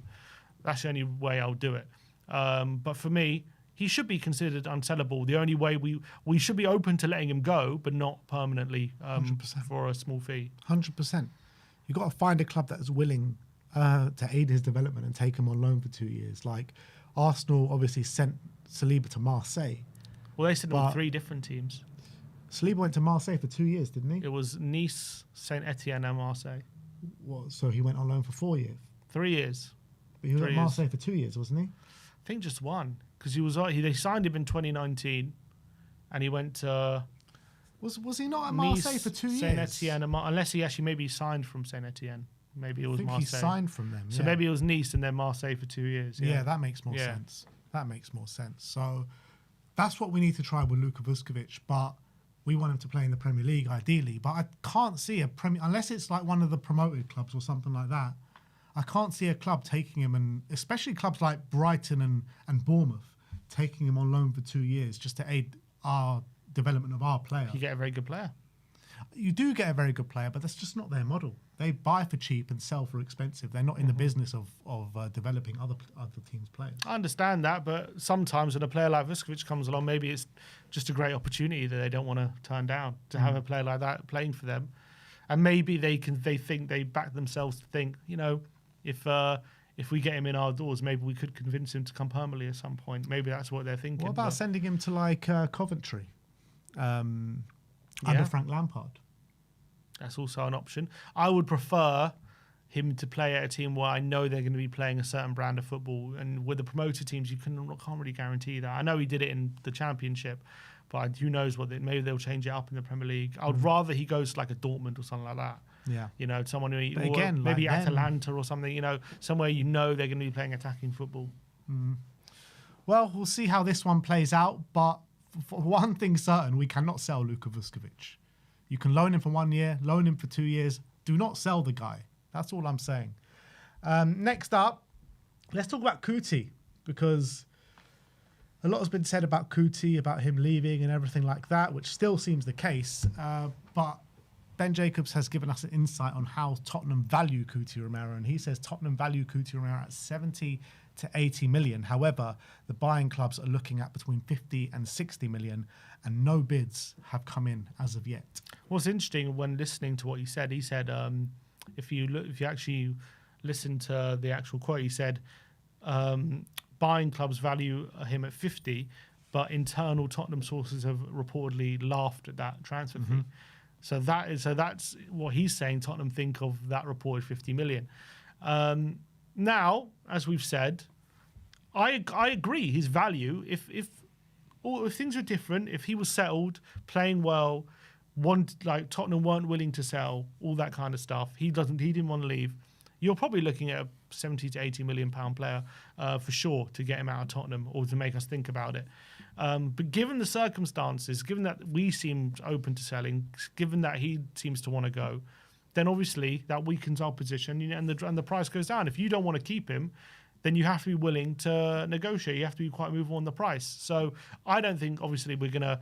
That's the only way I'll do it. But for me, he should be considered unsellable. The only way we should be open to letting him go, but not permanently 100%. For a small fee. 100%. You've got to find a club that is willing to aid his development and take him on loan for 2 years. Like Arsenal obviously sent Saliba to Marseille. Well, they sent him on 3 different teams. Saliba went to Marseille for 2 years, didn't he? It was Nice, Saint Etienne, and Marseille. So he went on loan for 4 years? 3 years. But he was at Marseille for 2 years, wasn't he? I think just one, because they signed him in 2019, and he went to. Was he not at Marseille for 2 years? Saint Etienne, unless he actually maybe signed from Saint Etienne. Maybe it was Marseille. He signed from them. So maybe it was Nice and then Marseille for 2 years. Yeah, that makes more sense. That makes more sense. So that's what we need to try with Luka Vuskovic, but we want him to play in the Premier League ideally. But I can't see unless it's like one of the promoted clubs or something like that. I can't see a club taking him, and especially clubs like Brighton and Bournemouth, taking him on loan for 2 years just to aid our development of our player. You get a very good player. You do get a very good player, but that's just not their model. They buy for cheap and sell for expensive. They're not in the business of developing other teams' players. I understand that, but sometimes when a player like Vuskovic comes along, maybe it's just a great opportunity that they don't want to turn down to have a player like that playing for them, and maybe they back themselves to think, if we get him in our doors, maybe we could convince him to come permanently at some point. Maybe that's what they're thinking. What about sending him to like Coventry under Frank Lampard? That's also an option. I would prefer him to play at a team where I know they're going to be playing a certain brand of football. And with the promoted teams, you can't really guarantee that. I know he did it in the Championship, but who knows maybe they'll change it up in the Premier League. I would rather he goes to like a Dortmund or something like that. Yeah. Someone who again, maybe like Atalanta or something, somewhere they're going to be playing attacking football. Well, we'll see how this one plays out, but for one thing certain, we cannot sell Luka Vuskovic. You can loan him for 1 year, loan him for 2 years. Do not sell the guy. That's all I'm saying. Next up, let's talk about Kuti, because a lot has been said about Kuti, about him leaving and everything like that, which still seems the case. But Ben Jacobs has given us an insight on how Tottenham value Coutinho Romero, and he says Tottenham value Coutinho Romero at 70 to 80 million. However, the buying clubs are looking at between 50 and 60 million, and no bids have come in as of yet. What's interesting when listening to what he said, if you actually listen to the actual quote, he said buying clubs value him at 50, but internal Tottenham sources have reportedly laughed at that transfer fee. So that's what he's saying. Tottenham think of that reported 50 million. Now, as we've said, I agree his value. If things were different, if he was settled, playing well, Tottenham weren't willing to sell, all that kind of stuff, he didn't want to leave, you're probably looking at a 70 to 80 million pound player for sure to get him out of Tottenham or to make us think about it. But given the circumstances, given that we seem open to selling, given that he seems to want to go, then obviously that weakens our position, and the price goes down. If you don't want to keep him, then you have to be willing to negotiate. You have to be quite movable on the price. So I don't think, obviously, we're going to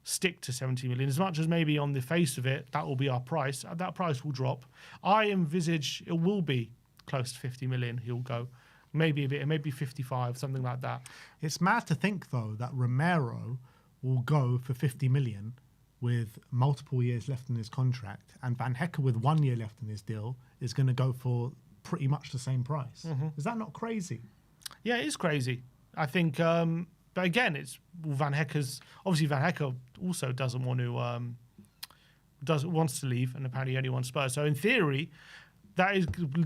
stick to 70 million. As much as maybe on the face of it, that will be our price. That price will drop. I envisage it will be close to 50 million he'll go. Maybe a bit, maybe 55, something like that. It's mad to think, though, that Romero will go for 50 million with multiple years left in his contract, and Van Hecker with 1 year left in his deal is going to go for pretty much the same price. Is that not crazy? Yeah, it is crazy. I think, but again, it's Van Hecker's. Obviously, Van Hecker also doesn't want to, wants to leave, and apparently only wants Spurs. So in theory,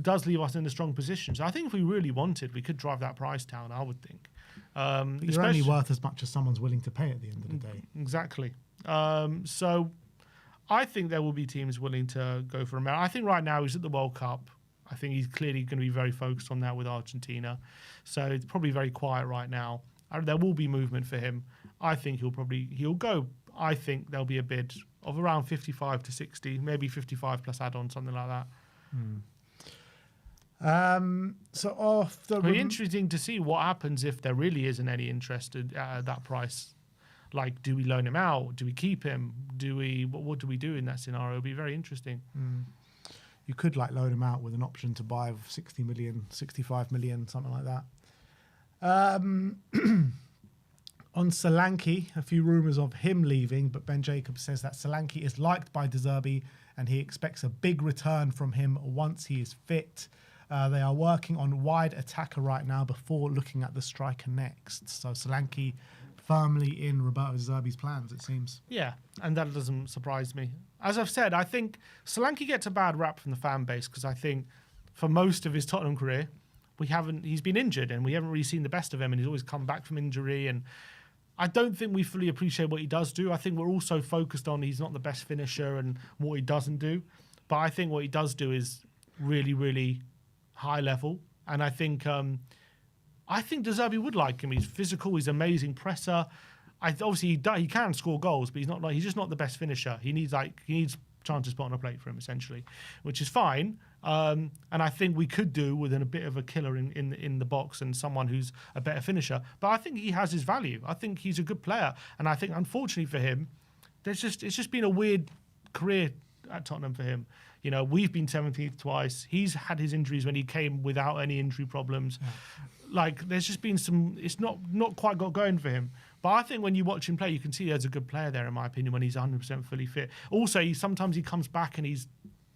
does leave us in a strong position. So I think if we really wanted, we could drive that price down, I would think. But you're only worth as much as someone's willing to pay at the end of the day. Exactly. So I think there will be teams willing to go for Romero. I think right now he's at the World Cup. I think he's clearly going to be very focused on that with Argentina. So it's probably very quiet right now. There will be movement for him. I think he'll go. I think there'll be a bid of around 55 to 60, maybe 55 plus add-on, something like that. So off the... It'll be interesting to see what happens if there really isn't any interest at that price. Like, do we loan him out? Do we keep him? What do we do in that scenario? It'll be very interesting. You could loan him out with an option to buy of 60 million, 65 million, something like that. On Solanke, a few rumours of him leaving, but Ben Jacobs says that Solanke is liked by De Zerbi and he expects a big return from him once he is fit. They are working on wide attacker right now before looking at the striker next. So Solanke firmly in Roberto De Zerbi's plans, it seems. Yeah, and that doesn't surprise me. As I've said, I think Solanke gets a bad rap from the fan base because I think for most of his Tottenham career, he's been injured and we haven't really seen the best of him, and he's always come back from injury, and I don't think we fully appreciate what he does do. I think we're also focused on he's not the best finisher and what he doesn't do, but I think what he does do is really, really high level, and I think De Zerbi would like him. He's physical, he's an amazing presser. Obviously he can score goals, but he's just not the best finisher. He needs chances put on a plate for him, essentially, which is fine. And I think we could do with a bit of a killer in the box and someone who's a better finisher. But I think he has his value. I think he's a good player, and I think unfortunately for him, it's just been a weird career at Tottenham for him. You know, we've been 17th twice. He's had his injuries when he came without any injury problems. Yeah. There's just been it's not quite got going for him. But I think when you watch him play, you can see there's a good player there, in my opinion, when he's 100% fully fit. Also, sometimes he comes back and he's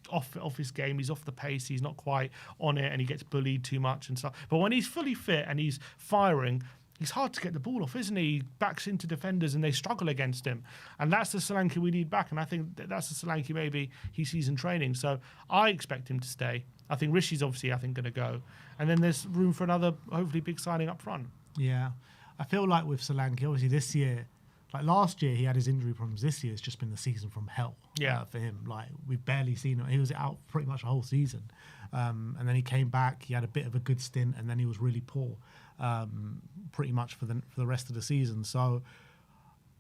off his game. He's off the pace. He's not quite on it, and he gets bullied too much and stuff. But when he's fully fit and he's firing, he's hard to get the ball off, isn't he? He backs into defenders and they struggle against him. And that's the Solanke we need back. And I think that's the Solanke maybe he sees in training. So I expect him to stay. I think Rishi's obviously, going to go. And then there's room for another, hopefully, big signing up front. Yeah. I feel like with Solanke, obviously this year, last year he had his injury problems. This year it's just been the season from hell for him. We've barely seen him. He was out pretty much the whole season. And then he came back. He had a bit of a good stint, and then he was really poor pretty much for the rest of the season. So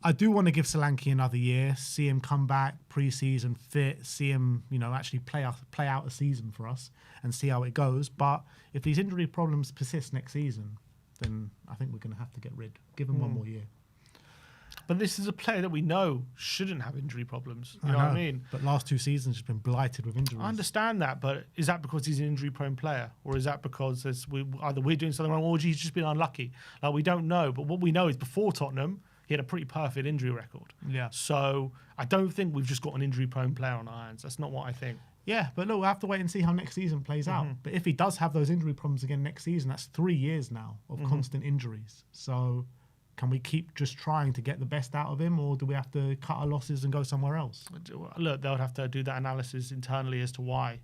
I do want to give Solanke another year, see him come back pre-season fit, see him actually play out a season for us and see how it goes. But if these injury problems persist next season, then I think we're going to have to give him one more year. But this is a player that we know shouldn't have injury problems. You know what I mean? But last 2 seasons has been blighted with injuries. I understand that, but is that because he's an injury-prone player, or is that because either we're doing something wrong, or he's just been unlucky? Like, we don't know. But what we know is before Tottenham, he had a pretty perfect injury record. Yeah. So I don't think we've just got an injury-prone player on our hands. That's not what I think. Yeah, but look, we'll have to wait and see how next season plays out. But if he does have those injury problems again next season, that's 3 years now of constant injuries. So can we keep just trying to get the best out of him, or do we have to cut our losses and go somewhere else? Look, they'll have to do that analysis internally as to why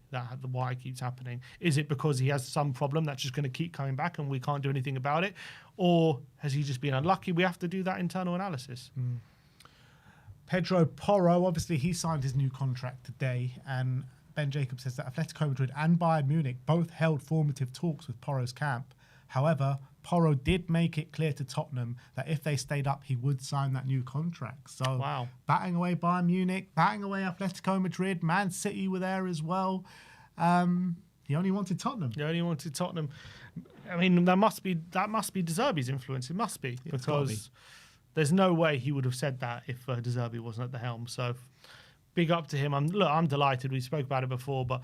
why it keeps happening. Is it because he has some problem that's just going to keep coming back and we can't do anything about it, or has he just been unlucky? We have to do that internal analysis. Pedro Porro, obviously, he signed his new contract today, and Ben Jacobs says that Atletico Madrid and Bayern Munich both held formative talks with Porro's camp. However, Porro did make it clear to Tottenham that if they stayed up, he would sign that new contract. So, Wow. Batting away Bayern Munich, batting away Atletico Madrid, Man City were there as well. He only wanted Tottenham. He only wanted Tottenham. I mean, that must be De Zerbi's influence. It must be, because there's no way he would have said that if De Zerbi wasn't at the helm. So, big up to him. I'm delighted. We spoke about it before, but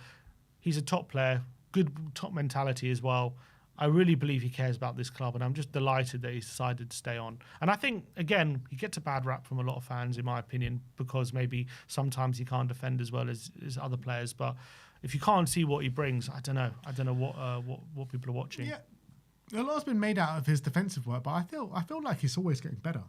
he's a top player, good top mentality as well. I really believe he cares about this club, and I'm just delighted that he's decided to stay on. And I think, again, he gets a bad rap from a lot of fans, in my opinion, because maybe sometimes he can't defend as well as other players. But if you can't see what he brings, I don't know. I don't know what people are watching. Yeah, a lot's been made out of his defensive work, but I feel like he's always getting better.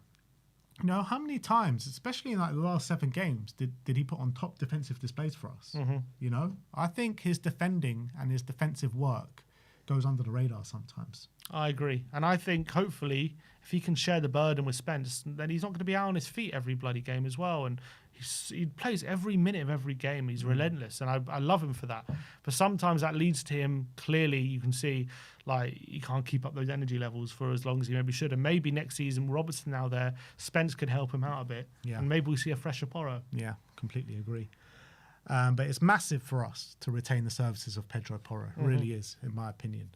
You know, how many times, especially in like the last 7 games, did he put on top defensive displays for us? You know, I think his defending and his defensive work goes under the radar sometimes. I agree. And I think, hopefully, if he can share the burden with Spence, then he's not going to be out on his feet every bloody game as well. And he plays every minute of every game. He's relentless, and I love him for that. But sometimes that leads to him, clearly, you can see, like, he can't keep up those energy levels for as long as he maybe should. And maybe next season, Robertson now there, Spence could help him out a bit. Yeah. And maybe we see a fresher Porro. Yeah, completely agree. But it's massive for us to retain the services of Pedro Porro. It really is, in my opinion.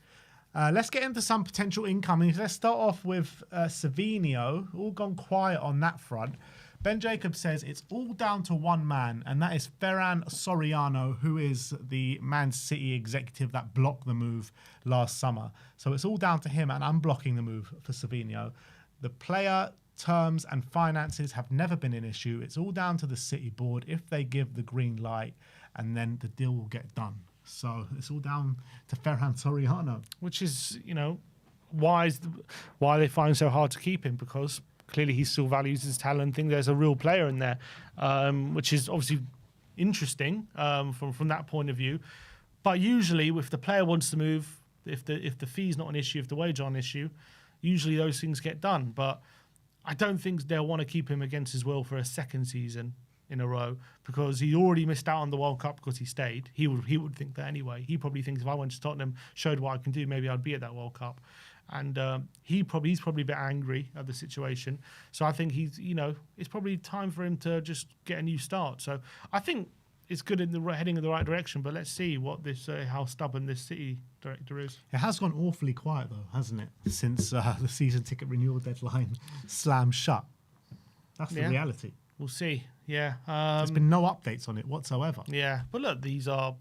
Let's get into some potential incomings. Let's start off with Savinho. All gone quiet on that front. Ben Jacobs says it's all down to one man, and that is Ferran Soriano, who is the Man City executive that blocked the move last summer. So it's all down to him, and I'm blocking the move for Savinho. The player terms and finances have never been an issue. It's all down to the City board if they give the green light, and then the deal will get done. So it's all down to Ferran Soriano. Which is, you know, why they find so hard to keep him, because clearly he still values his talent. Think there's a real player in there, which is obviously interesting from that point of view. But usually, if the player wants to move, if the fee's not an issue, if the wage aren't an issue, usually those things get done. But I don't think they'll want to keep him against his will for a second season in a row, because he already missed out on the World Cup because he stayed. He would think that anyway. He probably thinks if I went to Tottenham, showed what I can do, maybe I'd be at that World Cup. And he's probably a bit angry at the situation. So I think it's probably time for him to just get a new start. So I think it's good heading in the right direction. But let's see what how stubborn this City director is. It has gone awfully quiet though, hasn't it? Since the season ticket renewal deadline slammed shut. That's the reality. We'll see. Yeah. There's been no updates on it whatsoever. Yeah. But look, these are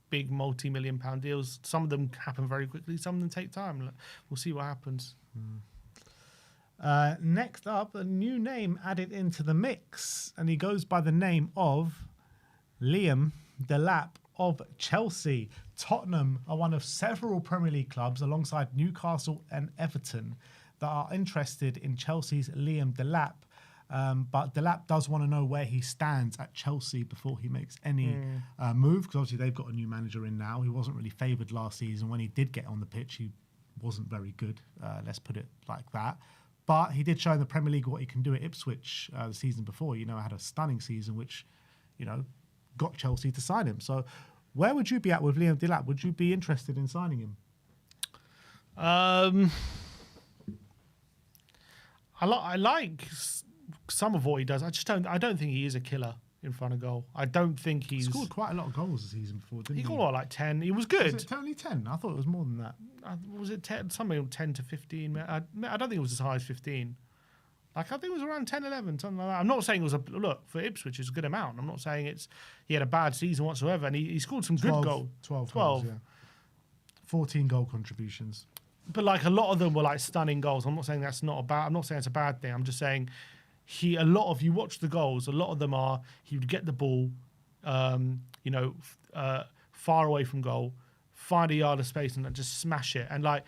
big multi-million-pound deals. Some of them happen very quickly. Some of them take time. We'll see what happens. Next up, a new name added into the mix, and he goes by the name of Liam Delap of Chelsea. Tottenham are one of several Premier League clubs, alongside Newcastle and Everton, that are interested in Chelsea's Liam Delap. But Delap does want to know where he stands at Chelsea before he makes any move, because obviously they've got a new manager in now. He wasn't really favoured last season. When he did get on the pitch, he wasn't very good, let's put it like that. But he did show in the Premier League what he can do at Ipswich the season before. You know, had a stunning season, which, you know, got Chelsea to sign him. So where would you be at with Liam Delap? Would you be interested in signing him? I like some of what he does. I don't think he is a killer in front of goal. I don't think he's scored quite a lot of goals this season before, didn't he? He got like 10. He was good. Was it only 10? I thought it was more than that. Was it 10? Something 10 to 15. I don't think it was as high as 15. Like, I think it was around 10, 11, something like that. I'm not saying it was look, for Ipswich, it's a good amount. I'm not saying he had a bad season whatsoever. And he scored some good goals. 12 goals, yeah. 14 goal contributions. But, like, a lot of them were, like, stunning goals. I'm not saying I'm not saying it's a bad thing. I'm just saying you watch the goals, a lot of them are, he would get the ball, far away from goal, find a yard of space and then just smash it. And, like,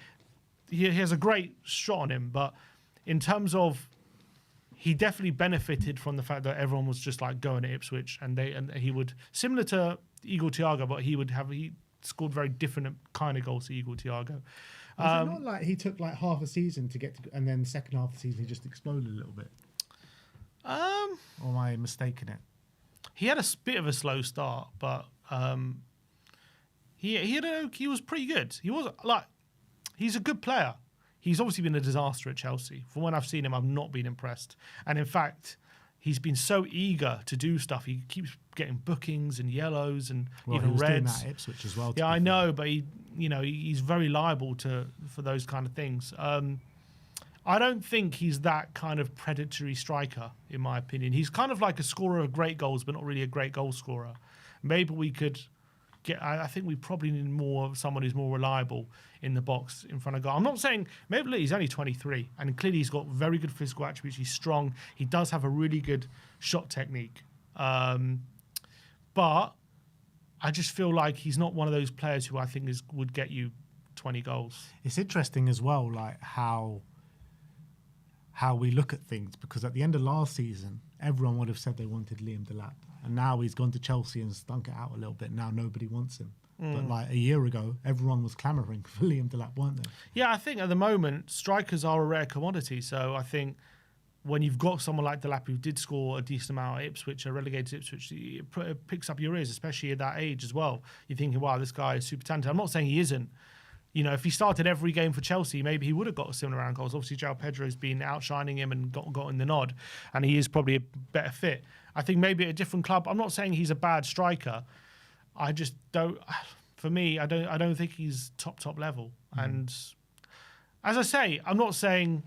he has a great shot on him, but in terms of, he definitely benefited from the fact that everyone was just like going to Ipswich, and he would, similar to Igor Thiago, but he scored very different kind of goals to Igor Thiago. Was it not like he took like half a season to get to, and then the second half of the season he just exploded a little bit? Or am I mistaken it? He had a bit of a slow start, but he was pretty good. He's a good player. He's obviously been a disaster at Chelsea. From when I've seen him, I've not been impressed. And in fact, he's been so eager to do stuff. He keeps getting bookings and yellows and even he was reds. doing that at Ipswich as well. Yeah, I know, but he's very liable for those kind of things. I don't think he's that kind of predatory striker, in my opinion. He's kind of like a scorer of great goals, but not really a great goal scorer. Maybe we could I think we probably need more of someone who's more reliable in the box in front of goal. I'm not saying, maybe he's only 23, and clearly he's got very good physical attributes. He's strong. He does have a really good shot technique. But I just feel like he's not one of those players who I think would get you 20 goals. It's interesting as well, like how we look at things, because at the end of last season, everyone would have said they wanted Liam Delap. And now he's gone to Chelsea and stunk it out a little bit. Now nobody wants him. But like a year ago, everyone was clamouring for Liam Delap, weren't they? Yeah, I think at the moment, strikers are a rare commodity. So I think when you've got someone like Delap who did score a decent amount at Ipswich, relegated to Ipswich, it picks up your ears, especially at that age as well. You're thinking, wow, this guy is super talented. I'm not saying he isn't. You know, if he started every game for Chelsea, maybe he would have got a similar amount of goals. Obviously, João Pedro's been outshining him and gotten the nod, and he is probably a better fit. I think maybe at a different club. I'm not saying he's a bad striker. I just don't. For me, I don't think he's top level. And as I say, I'm not saying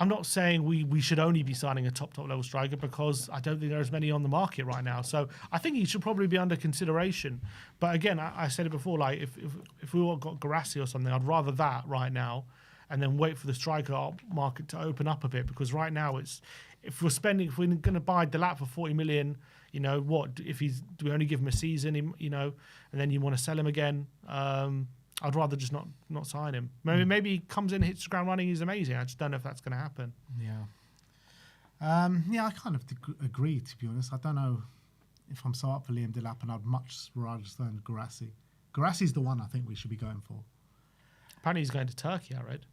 we should only be signing a top level striker, because I don't think there's many on the market right now. So I think he should probably be under consideration. But again, I said it before, like if we all got Guirassy or something, I'd rather that right now, and then wait for the striker market to open up a bit, because right now if we're going to buy Delap for 40 million, you know what? Do we only give him a season, you know, and then you want to sell him again? I'd rather just not sign him. Maybe he comes in, hits the ground running, he's amazing. I just don't know if that's going to happen. Yeah. Yeah, I kind of agree, to be honest. I don't know if I'm so up for Liam Delap, and I'd much rather sign Guirassy. Guirassy's the one I think we should be going for. Apparently he's going to Turkey, I read.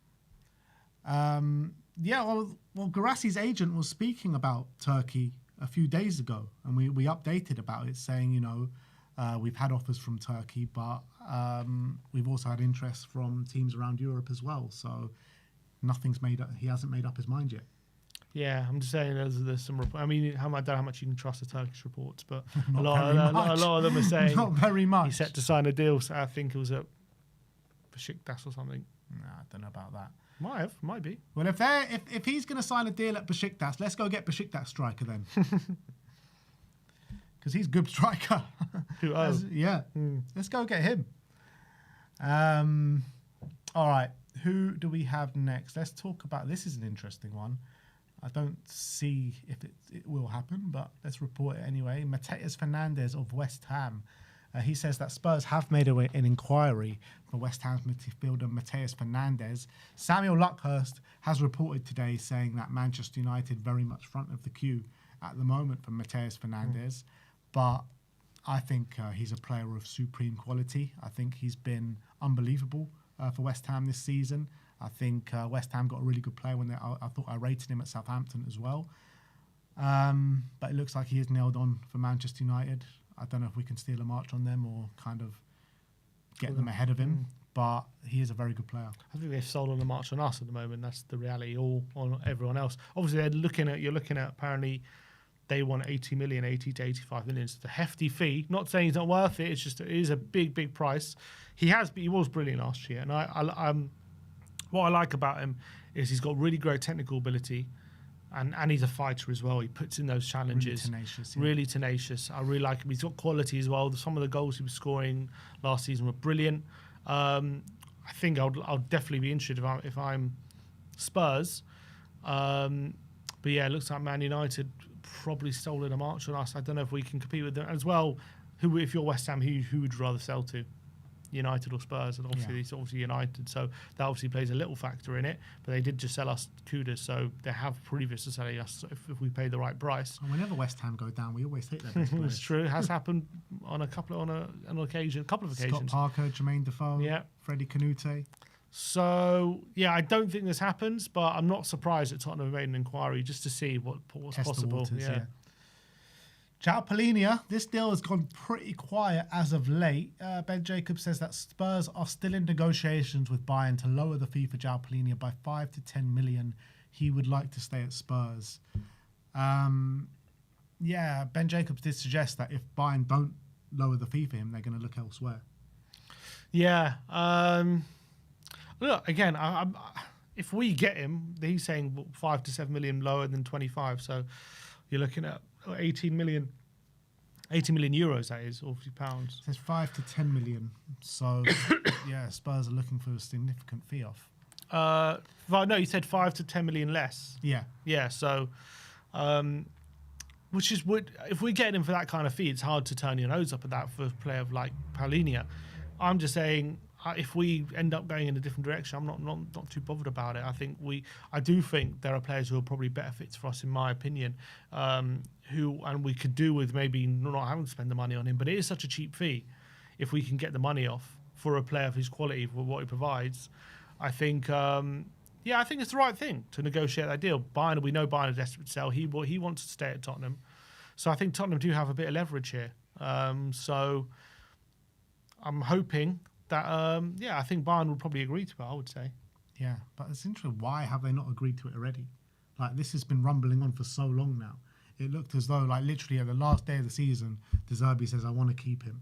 Yeah, well, Guirassy's agent was speaking about Turkey a few days ago, and we updated about it, saying, you know, we've had offers from Turkey, but we've also had interest from teams around Europe as well. So nothing's made up. He hasn't made up his mind yet. Yeah, I'm just saying there's some reports. I mean, I don't know how much you can trust the Turkish reports, but a lot of them are saying not very much. He's set to sign a deal. So I think it was at Besiktas or something. No, I don't know about that. Might be. Well, if he's going to sign a deal at Besiktas, let's go get Besiktas striker then. Because he's a good striker. Yeah. Let's go get him. All right. Who do we have next? Let's talk about, this is an interesting one. I don't see if it will happen, but let's report it anyway. Mateus Fernandes of West Ham. He says that Spurs have made an inquiry for West Ham's midfielder Mateus Fernandes. Samuel Luckhurst has reported today saying that Manchester United very much front of the queue at the moment for Mateus Fernandes. But I think he's a player of supreme quality. I think he's been unbelievable for West Ham this season. I think West Ham got a really good player when I thought I rated him at Southampton as well. But it looks like he is nailed on for Manchester United. I don't know if we can steal a march on them or kind of get them ahead of him, but he is a very good player. I think they've sold on the march on us at the moment. That's the reality, all on everyone else. Obviously, you're looking at apparently they want 80 to 85 million. It's a hefty fee. Not saying he's not worth it. It's just it is a big price. He was brilliant last year, and I what I like about him is he's got really great technical ability, and he's a fighter as well. He puts in those challenges. Really tenacious. Yeah. Really tenacious. I really like him. He's got quality as well. Some of the goals he was scoring last season were brilliant. I think I'll definitely be interested if I'm Spurs. But yeah, it looks like Man United probably stolen a march on us. I don't know if we can compete with them as well. If you're West Ham, who would you rather sell to? United or Spurs? And obviously it's obviously United, so that obviously plays a little factor in it. But they did just sell us Kudus, so they have previous to selling us if we pay the right price. And whenever West Ham go down, we always take their best players. It's true. It has happened on a couple of occasions. Scott Parker, Jermaine Defoe, Freddie Canute. So yeah, I don't think this happens, but I'm not surprised that Tottenham made an inquiry just to see what's Test possible. The waters, João Palhinha, this deal has gone pretty quiet as of late. Ben Jacobs says that Spurs are still in negotiations with Bayern to lower the fee for João Palhinha by 5 to 10 million. He would like to stay at Spurs. Ben Jacobs did suggest that if Bayern don't lower the fee for him, they're going to look elsewhere. Yeah. Look, again, if we get him, he's saying 5 to 7 million lower than 25. So you're looking at 80 million euros, that is, or pounds. It says 5 to 10 million. So, Spurs are looking for a significant fee off. No, you said 5 to 10 million less. Yeah. Yeah, so, which is, if we get him for that kind of fee, it's hard to turn your nose up at that for a player like Palhinha. I'm just saying, if we end up going in a different direction, I'm not too bothered about it. I do think there are players who are probably better fits for us, in my opinion, and we could do with maybe not having to spend the money on him. But it is such a cheap fee. If we can get the money off for a player of his quality, for what he provides, I think it's the right thing to negotiate that deal. We know Bayern are desperate to sell. He wants to stay at Tottenham, so I think Tottenham do have a bit of leverage here. So I'm hoping that I think Bayern would probably agree to it, I would say. Yeah, but it's interesting. Why have they not agreed to it already? Like, this has been rumbling on for so long now. It looked as though, like, literally at the last day of the season, De Zerbi says, I want to keep him.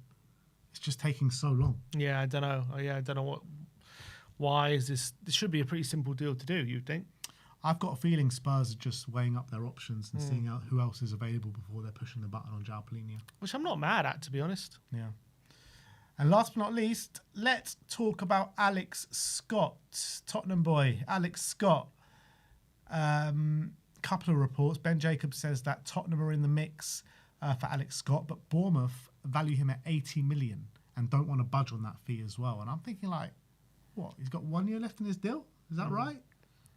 It's just taking so long. Yeah, I don't know why is this should be a pretty simple deal to do, you'd think. I've got a feeling Spurs are just weighing up their options and seeing out who else is available before they're pushing the button on João Palhinha. Which I'm not mad at, to be honest. Yeah. And last but not least, let's talk about Alex Scott, Tottenham boy, Alex Scott. Couple of reports. Ben Jacobs says that Tottenham are in the mix for Alex Scott, but Bournemouth value him at 80 million and don't want to budge on that fee as well. And I'm thinking, like, what? He's got 1 year left in his deal? Is that right?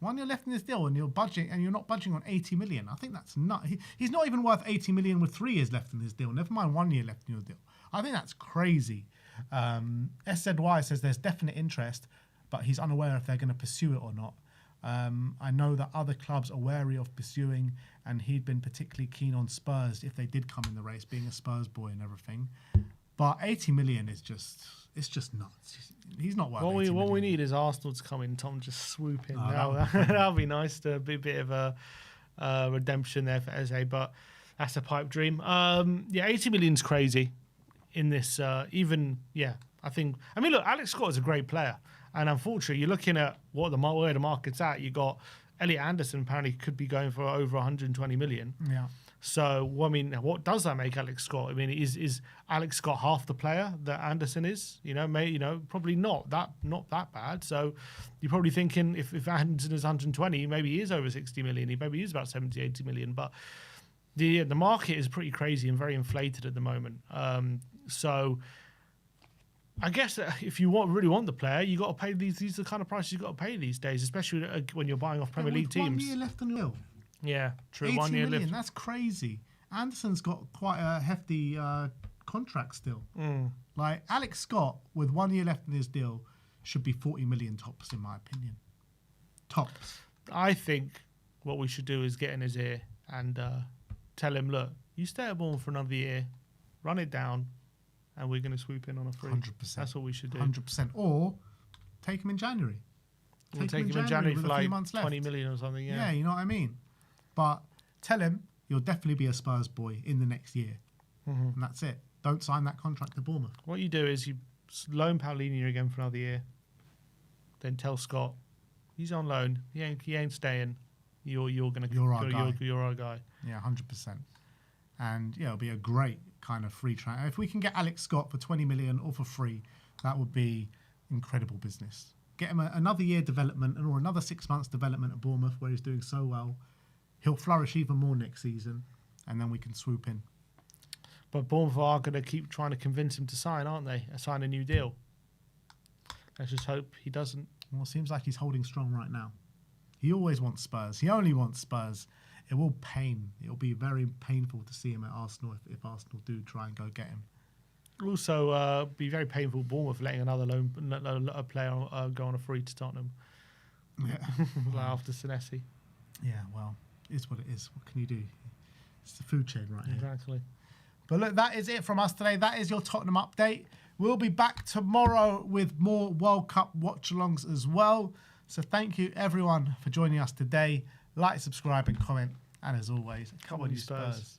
1 year left in his deal, and you're not budging on 80 million. I think that's nuts. He's not even worth 80 million with 3 years left in his deal. Never mind 1 year left in your deal. I think that's crazy. SZY says there's definite interest, but he's unaware if they're going to pursue it or not. I know that other clubs are wary of pursuing, and he'd been particularly keen on Spurs if they did come in the race, being a Spurs boy and everything. But 80 million is just nuts. He's not worth 80 million. What we need is Arsenal to come in, Tom just swoop in. That'll be nice to be a bit of a redemption there for Eze, but that's a pipe dream. 80 million's crazy. In this, look, Alex Scott is a great player, and unfortunately, you're looking at where the market's at. You got Elliot Anderson apparently could be going for over 120 million. Yeah. So, what does that make Alex Scott? I mean, is Alex Scott half the player that Anderson is? Probably not that bad. So, you're probably thinking if Anderson is 120, maybe he is over 60 million. Maybe he is about 70, 80 million, but. The market is pretty crazy and very inflated at the moment. So I guess if you really want the player, you got to pay these. These are the kind of prices you got to pay these days, especially when you're buying off Premier League teams. 1 year left on the deal. Yeah, true. 80 1 year million, left. That's crazy. Anderson's got quite a hefty contract still. Like, Alex Scott with 1 year left in his deal should be 40 million tops, in my opinion. Tops. I think what we should do is get in his ear and tell him, look, you stay at Bournemouth for another year, run it down, and we're going to swoop in on a free. 100%. That's what we should do. 100%. Or take him in January. We'll take him in January for like 20 million or something. Yeah, you know what I mean? But tell him you'll definitely be a Spurs boy in the next year. And that's it. Don't sign that contract to Bournemouth. What you do is you loan Paulinho again for another year, then tell Scott, He's on loan. He ain't staying. You're our guy. Yeah, 100%. And yeah, it'll be a great kind of free transfer. If we can get Alex Scott for 20 million or for free, that would be incredible business. Get him another year development or another 6 months development at Bournemouth where he's doing so well. He'll flourish even more next season, and then we can swoop in. But Bournemouth are going to keep trying to convince him to sign, aren't they? Sign a new deal. Let's just hope he doesn't. Well, it seems like he's holding strong right now. He always wants Spurs. He only wants Spurs. It will pain. It will be very painful to see him at Arsenal if Arsenal do try and go get him. Also, be very painful Bournemouth letting another a player go on a free to Tottenham. Yeah. After Senesi. Yeah, well, it's what it is. What can you do? It's the food chain right here. Exactly. But look, that is it from us today. That is your Tottenham update. We'll be back tomorrow with more World Cup watch-alongs as well. So thank you, everyone, for joining us today. Like, subscribe, and comment. And as always, come on, you Spurs.